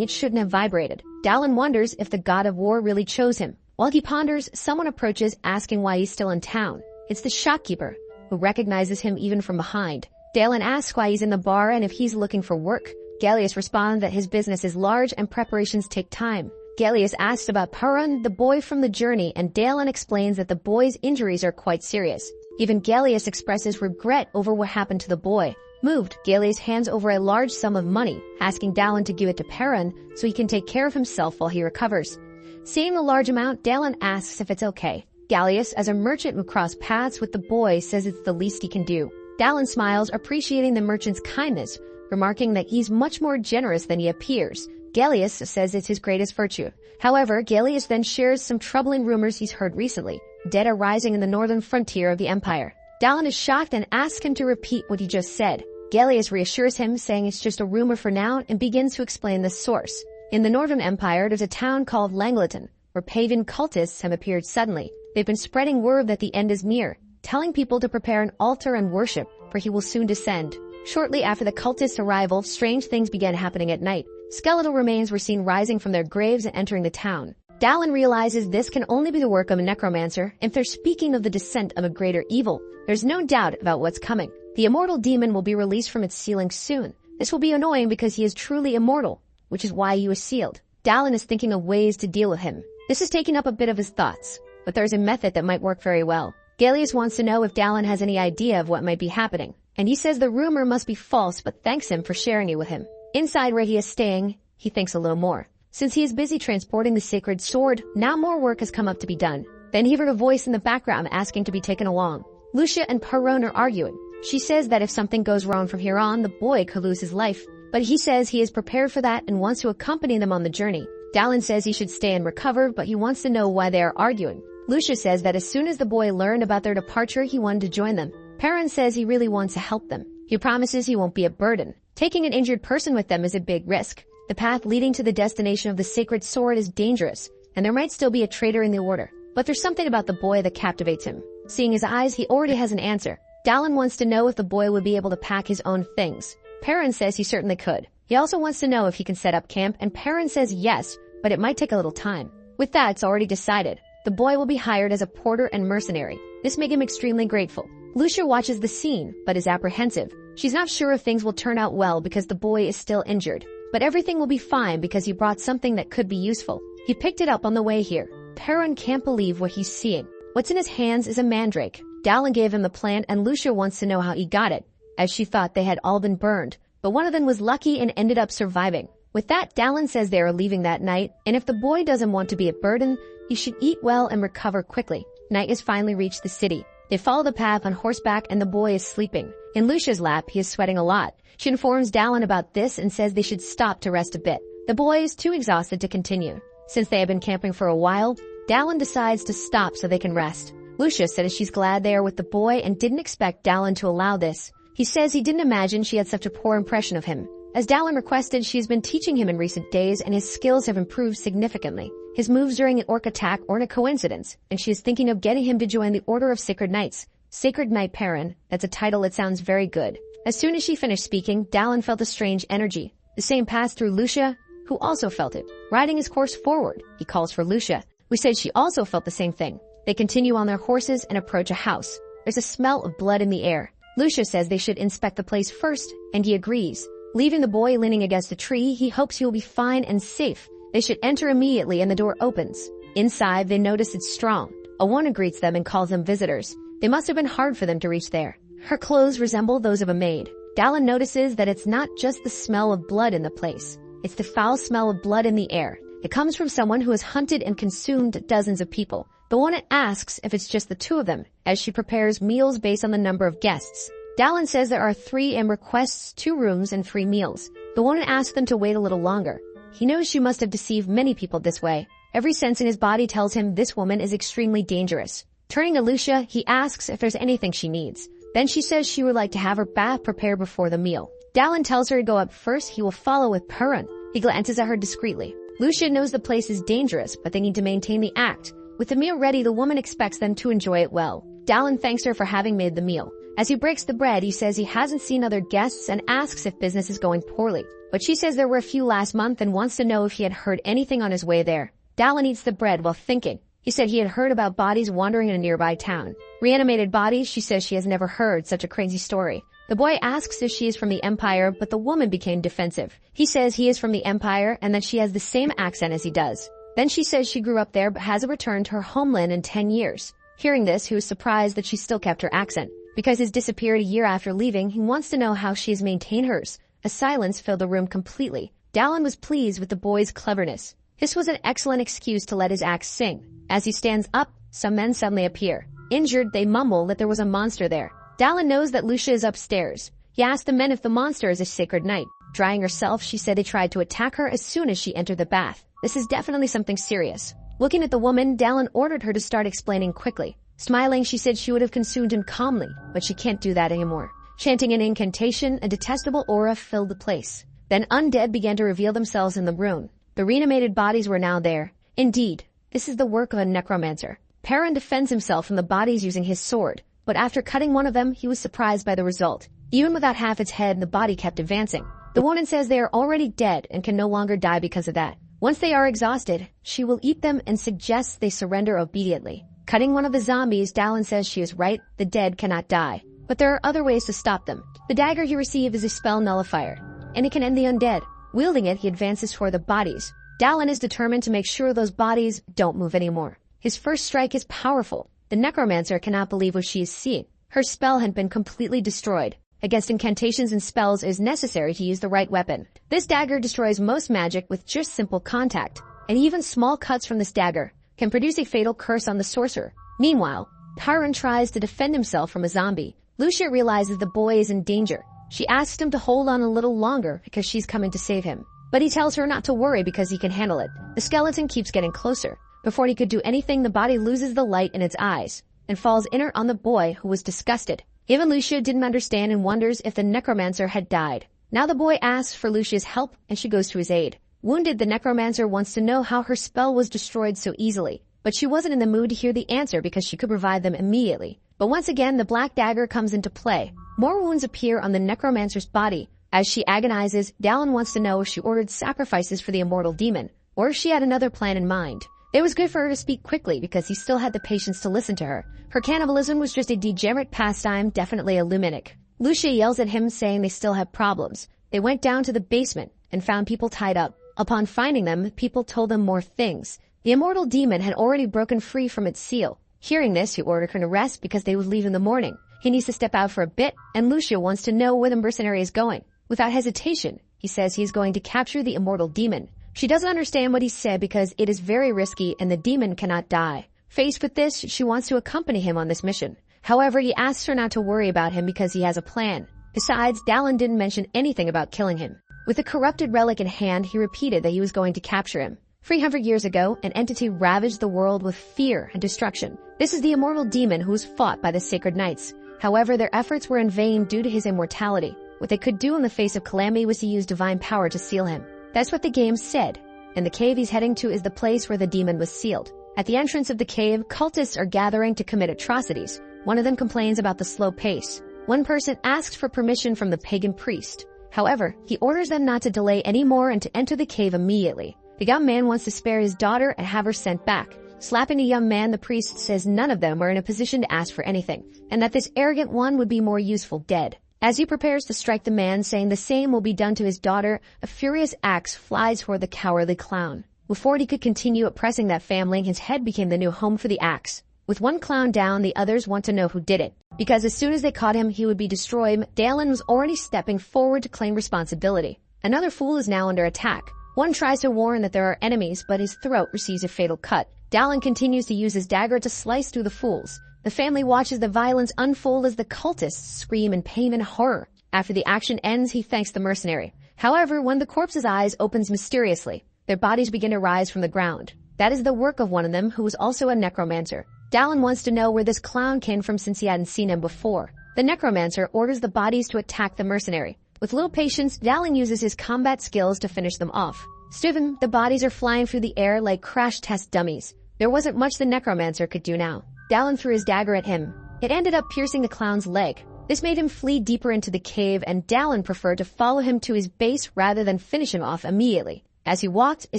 it shouldn't have vibrated. Dallin wonders if the god of war really chose him. While he ponders, someone approaches, asking why he's still in town. It's the shopkeeper, who recognizes him even from behind. Dalen asks why he's in the bar and if he's looking for work. Gallius responds that his business is large and preparations take time. Gallius asks about Perun, the boy from the journey, and Dalen explains that the boy's injuries are quite serious. Even Gallius expresses regret over what happened to the boy. Moved, Gallius hands over a large sum of money, asking Dalen to give it to Perun so he can take care of himself while he recovers. Seeing the large amount, Dalen asks if it's okay. Gallius, as a merchant who crossed paths with the boy, says it's the least he can do. Dalen smiles, appreciating the merchant's kindness, remarking that he's much more generous than he appears. Gallius says it's his greatest virtue. However, Gallius then shares some troubling rumors he's heard recently. Dead are rising in the northern frontier of the empire. Dalen is shocked and asks him to repeat what he just said. Gallius reassures him, saying it's just a rumor for now, and begins to explain the source. In the northern empire, there's a town called Langleton, where pagan cultists have appeared suddenly. They've been spreading word that the end is near, telling people to prepare an altar and worship, for he will soon descend. Shortly after the cultists' arrival, strange things began happening at night. Skeletal remains were seen rising from their graves and entering the town. Dalen realizes this can only be the work of a necromancer. If they're speaking of the descent of a greater evil, there's no doubt about what's coming. The immortal demon will be released from its sealing soon. This will be annoying because he is truly immortal, which is why he was sealed. Dalen is thinking of ways to deal with him. This is taking up a bit of his thoughts, but there's a method that might work very well. Gallius wants to know if Dalen has any idea of what might be happening, and he says the rumor must be false but thanks him for sharing it with him. Inside where he is staying, he thinks a little more. Since he is busy transporting the sacred sword, now more work has come up to be done. Then he heard a voice in the background asking to be taken along. Lucia and Perun are arguing. She says that if something goes wrong from here on, the boy could lose his life. But he says he is prepared for that and wants to accompany them on the journey. Dalen says he should stay and recover, but he wants to know why they are arguing. Lucia says that as soon as the boy learned about their departure, he wanted to join them. Perun says he really wants to help them. He promises he won't be a burden. Taking an injured person with them is a big risk. The path leading to the destination of the sacred sword is dangerous, and there might still be a traitor in the order. But there's something about the boy that captivates him. Seeing his eyes, he already has an answer. Dalen wants to know if the boy would be able to pack his own things. Perun says he certainly could. He also wants to know if he can set up camp, and Perun says yes, but it might take a little time. With that, it's already decided. The boy will be hired as a porter and mercenary. This made him extremely grateful. Lucia watches the scene, but is apprehensive. She's not sure if things will turn out well because the boy is still injured. But everything will be fine because he brought something that could be useful. He picked it up on the way here. Perun can't believe what he's seeing. What's in his hands is a mandrake. Dalen gave him the plant, and Lucia wants to know how he got it, as she thought they had all been burned. But one of them was lucky and ended up surviving. With that, Dalen says they are leaving that night, and if the boy doesn't want to be a burden, he should eat well and recover quickly. Night has finally reached the city. They follow the path on horseback, and the boy is sleeping. In Lucia's lap, he is sweating a lot. She informs Dalen about this and says they should stop to rest a bit. The boy is too exhausted to continue. Since they have been camping for a while, Dalen decides to stop so they can rest. Lucia says she's glad they are with the boy and didn't expect Dalen to allow this. He says he didn't imagine she had such a poor impression of him. As Dalen requested, she has been teaching him in recent days, and his skills have improved significantly. His moves during an orc attack aren't a coincidence, and she is thinking of getting him to join the Order of Sacred Knights. Sacred Knight Perun, that's a title that sounds very good. As soon as she finished speaking, Dalen felt a strange energy. The same passed through Lucia, who also felt it. Riding his course forward, he calls for Lucia, who said she also felt the same thing. They continue on their horses and approach a house. There's a smell of blood in the air. Lucia says they should inspect the place first, and he agrees. Leaving the boy leaning against a tree, he hopes he will be fine and safe. They should enter immediately, and the door opens. Inside, they notice it's strong. A woman greets them and calls them visitors. They must have been hard for them to reach there. Her clothes resemble those of a maid. Dalen notices that it's not just the smell of blood in the place. It's the foul smell of blood in the air. It comes from someone who has hunted and consumed dozens of people. The woman asks if it's just the two of them, as she prepares meals based on the number of guests. Dalen says there are 3 and requests 2 rooms and 3 meals. The woman asks them to wait a little longer. He knows she must have deceived many people this way. Every sense in his body tells him this woman is extremely dangerous. Turning to Lucia, he asks if there's anything she needs. Then she says she would like to have her bath prepared before the meal. Dalen tells her to go up first. He will follow with Perun. He glances at her discreetly. Lucia knows the place is dangerous, but they need to maintain the act. With the meal ready, the woman expects them to enjoy it well. Dalen thanks her for having made the meal. As he breaks the bread, he says he hasn't seen other guests and asks if business is going poorly. But she says there were a few last month and wants to know if he had heard anything on his way there. Dalen eats the bread while thinking. He said he had heard about bodies wandering in a nearby town. Reanimated bodies, she says she has never heard such a crazy story. The boy asks if she is from the Empire, but the woman became defensive. He says he is from the Empire and that she has the same accent as he does. Then she says she grew up there but hasn't returned to her homeland in 10 years. Hearing this, he was surprised that she still kept her accent. Because he's disappeared a year after leaving, he wants to know how she has maintained hers. A silence filled the room completely. Dallin was pleased with the boy's cleverness. This was an excellent excuse to let his axe sing. As he stands up, some men suddenly appear. Injured, they mumble that there was a monster there. Dallin knows that Lucia is upstairs. He asked the men if the monster is a sacred knight. Drying herself, she said they tried to attack her as soon as she entered the bath. This is definitely something serious. Looking at the woman, Dallin ordered her to start explaining quickly. Smiling, she said she would have consumed him calmly, but she can't do that anymore. Chanting an incantation, a detestable aura filled the place. Then undead began to reveal themselves in the room. The reanimated bodies were now there. Indeed, this is the work of a necromancer. Perrin defends himself from the bodies using his sword, but after cutting one of them, he was surprised by the result. Even without half its head, the body kept advancing. The woman says they are already dead and can no longer die because of that. Once they are exhausted, she will eat them and suggests they surrender obediently. Cutting one of the zombies, Dallin says she is right, the dead cannot die. But there are other ways to stop them. The dagger he received is a spell nullifier, and it can end the undead. Wielding it, he advances toward the bodies. Dallin is determined to make sure those bodies don't move anymore. His first strike is powerful. The necromancer cannot believe what she is seeing. Her spell had been completely destroyed. Against incantations and spells, it is necessary to use the right weapon. This dagger destroys most magic with just simple contact, and even small cuts from this dagger can produce a fatal curse on the sorcerer. Meanwhile, Perrin tries to defend himself from a zombie. Lucia realizes the boy is in danger. She asks him to hold on a little longer because she's coming to save him. But he tells her not to worry because he can handle it. The skeleton keeps getting closer. Before he could do anything, the body loses the light in its eyes and falls inert on the boy, who was disgusted. Even Lucia didn't understand and wonders if the necromancer had died. Now the boy asks for Lucia's help and she goes to his aid. Wounded, the necromancer wants to know how her spell was destroyed so easily, but she wasn't in the mood to hear the answer because she could provide them immediately. But once again, the black dagger comes into play. More wounds appear on the necromancer's body. As she agonizes, Dallin wants to know if she ordered sacrifices for the immortal demon, or if she had another plan in mind. It was good for her to speak quickly because he still had the patience to listen to her. Her cannibalism was just a degenerate pastime, definitely a luminic. Lucia yells at him, saying they still have problems. They went down to the basement and found people tied up. Upon finding them, people told them more things. The immortal demon had already broken free from its seal. Hearing this, he ordered her to rest because they would leave in the morning. He needs to step out for a bit, and Lucia wants to know where the mercenary is going. Without hesitation, he says he's going to capture the immortal demon. She doesn't understand what he said because it is very risky and the demon cannot die. Faced with this, she wants to accompany him on this mission. However, he asks her not to worry about him because he has a plan. Besides, Dallin didn't mention anything about killing him. With a corrupted relic in hand, he repeated that he was going to capture him. 300 years ago, an entity ravaged the world with fear and destruction. This is the immortal demon who was fought by the sacred knights. However, their efforts were in vain due to his immortality. What they could do in the face of calamity was to use divine power to seal him. That's what the game said. And the cave he's heading to is the place where the demon was sealed. At the entrance of the cave, cultists are gathering to commit atrocities. One of them complains about the slow pace. One person asks for permission from the pagan priest. However, he orders them not to delay anymore and to enter the cave immediately. The young man wants to spare his daughter and have her sent back. Slapping the young man, the priest says none of them were in a position to ask for anything, and that this arrogant one would be more useful dead. As he prepares to strike the man, saying the same will be done to his daughter, a furious axe flies toward the cowardly clown. Before he could continue oppressing that family, his head became the new home for the axe. With one clown down, the others want to know who did it. Because as soon as they caught him, he would be destroyed. Dallin was already stepping forward to claim responsibility. Another fool is now under attack. One tries to warn that there are enemies, but his throat receives a fatal cut. Dallin continues to use his dagger to slice through the fools. The family watches the violence unfold as the cultists scream in pain and horror. After the action ends, he thanks the mercenary. However, when the corpse's eyes opens mysteriously, their bodies begin to rise from the ground. That is the work of one of them, who was also a necromancer. Dallin wants to know where this clown came from since he hadn't seen him before. The necromancer orders the bodies to attack the mercenary. With little patience, Dallin uses his combat skills to finish them off. Stiffen, the bodies are flying through the air like crash test dummies. There wasn't much the necromancer could do now. Dallin threw his dagger at him. It ended up piercing the clown's leg. This made him flee deeper into the cave, and Dallin preferred to follow him to his base rather than finish him off immediately. As he walked, a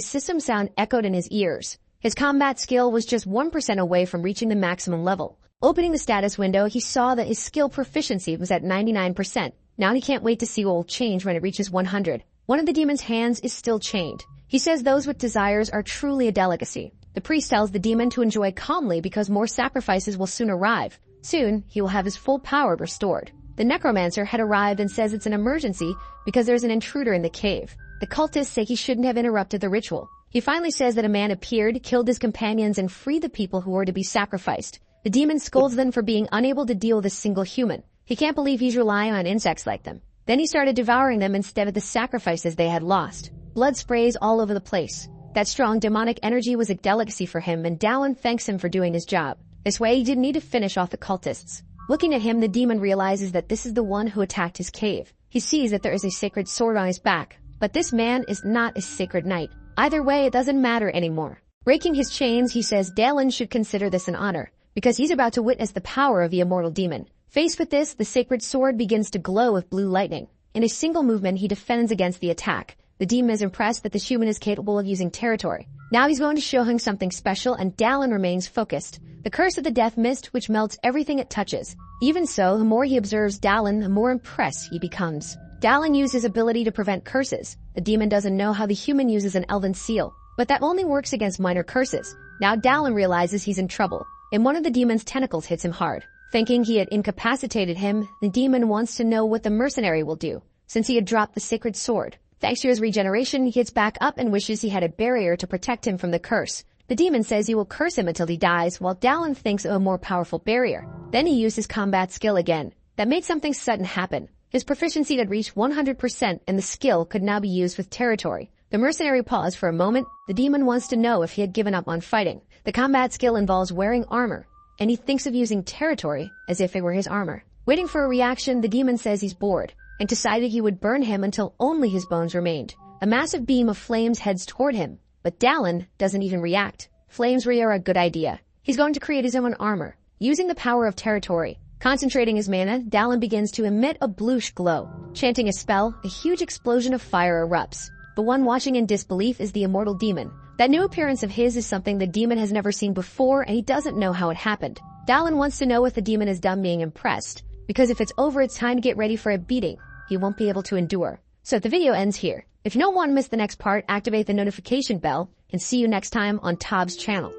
system sound echoed in his ears. His combat skill was just 1% away from reaching the maximum level. Opening the status window, he saw that his skill proficiency was at 99%. Now he can't wait to see what will change when it reaches 100. One of the demon's hands is still chained. He says those with desires are truly a delicacy. The priest tells the demon to enjoy calmly because more sacrifices will soon arrive. Soon, he will have his full power restored. The necromancer had arrived and says it's an emergency because there's an intruder in the cave. The cultists say he shouldn't have interrupted the ritual. He finally says that a man appeared, killed his companions, and freed the people who were to be sacrificed. The demon scolds them for being unable to deal with a single human. He can't believe he's relying on insects like them. Then he started devouring them instead of the sacrifices they had lost. Blood sprays all over the place. That strong demonic energy was a delicacy for him, and Dallin thanks him for doing his job. This way, he didn't need to finish off the cultists. Looking at him, the demon realizes that this is the one who attacked his cave. He sees that there is a sacred sword on his back. But this man is not a sacred knight. Either way, it doesn't matter anymore. Breaking his chains, he says Dallin should consider this an honor, because he's about to witness the power of the immortal demon. Faced with this, the sacred sword begins to glow with blue lightning. In a single movement, he defends against the attack. The demon is impressed that this human is capable of using territory. Now he's going to show him something special, and Dallin remains focused. The curse of the death mist, which melts everything it touches. Even so, the more he observes Dallin, the more impressed he becomes. Dallin uses his ability to prevent curses. The demon doesn't know how the human uses an elven seal, but that only works against minor curses. Now Dallin realizes he's in trouble, and one of the demon's tentacles hits him hard. Thinking he had incapacitated him, the demon wants to know what the mercenary will do, since he had dropped the sacred sword. Thanks to his regeneration, he gets back up and wishes he had a barrier to protect him from the curse. The demon says he will curse him until he dies, while Dallin thinks of a more powerful barrier. Then he used his combat skill again. That made something sudden happen. His proficiency had reached 100%, and the skill could now be used with territory. The mercenary paused for a moment. The demon wants to know if he had given up on fighting. The combat skill involves wearing armor, and he thinks of using territory as if it were his armor. Waiting for a reaction, the demon says he's bored, and decided he would burn him until only his bones remained. A massive beam of flames heads toward him, but Dallin doesn't even react. Flames are a good idea. He's going to create his own armor, using the power of territory. Concentrating his mana, Dallin begins to emit a bluish glow. Chanting a spell, a huge explosion of fire erupts. The one watching in disbelief is the immortal demon. That new appearance of his is something the demon has never seen before, and he doesn't know how it happened. Dallin wants to know if the demon is done being impressed, because if it's over, it's time to get ready for a beating he won't be able to endure. So the video ends here. If you don't want to miss the next part, activate the notification bell, and see you next time on Tob's channel.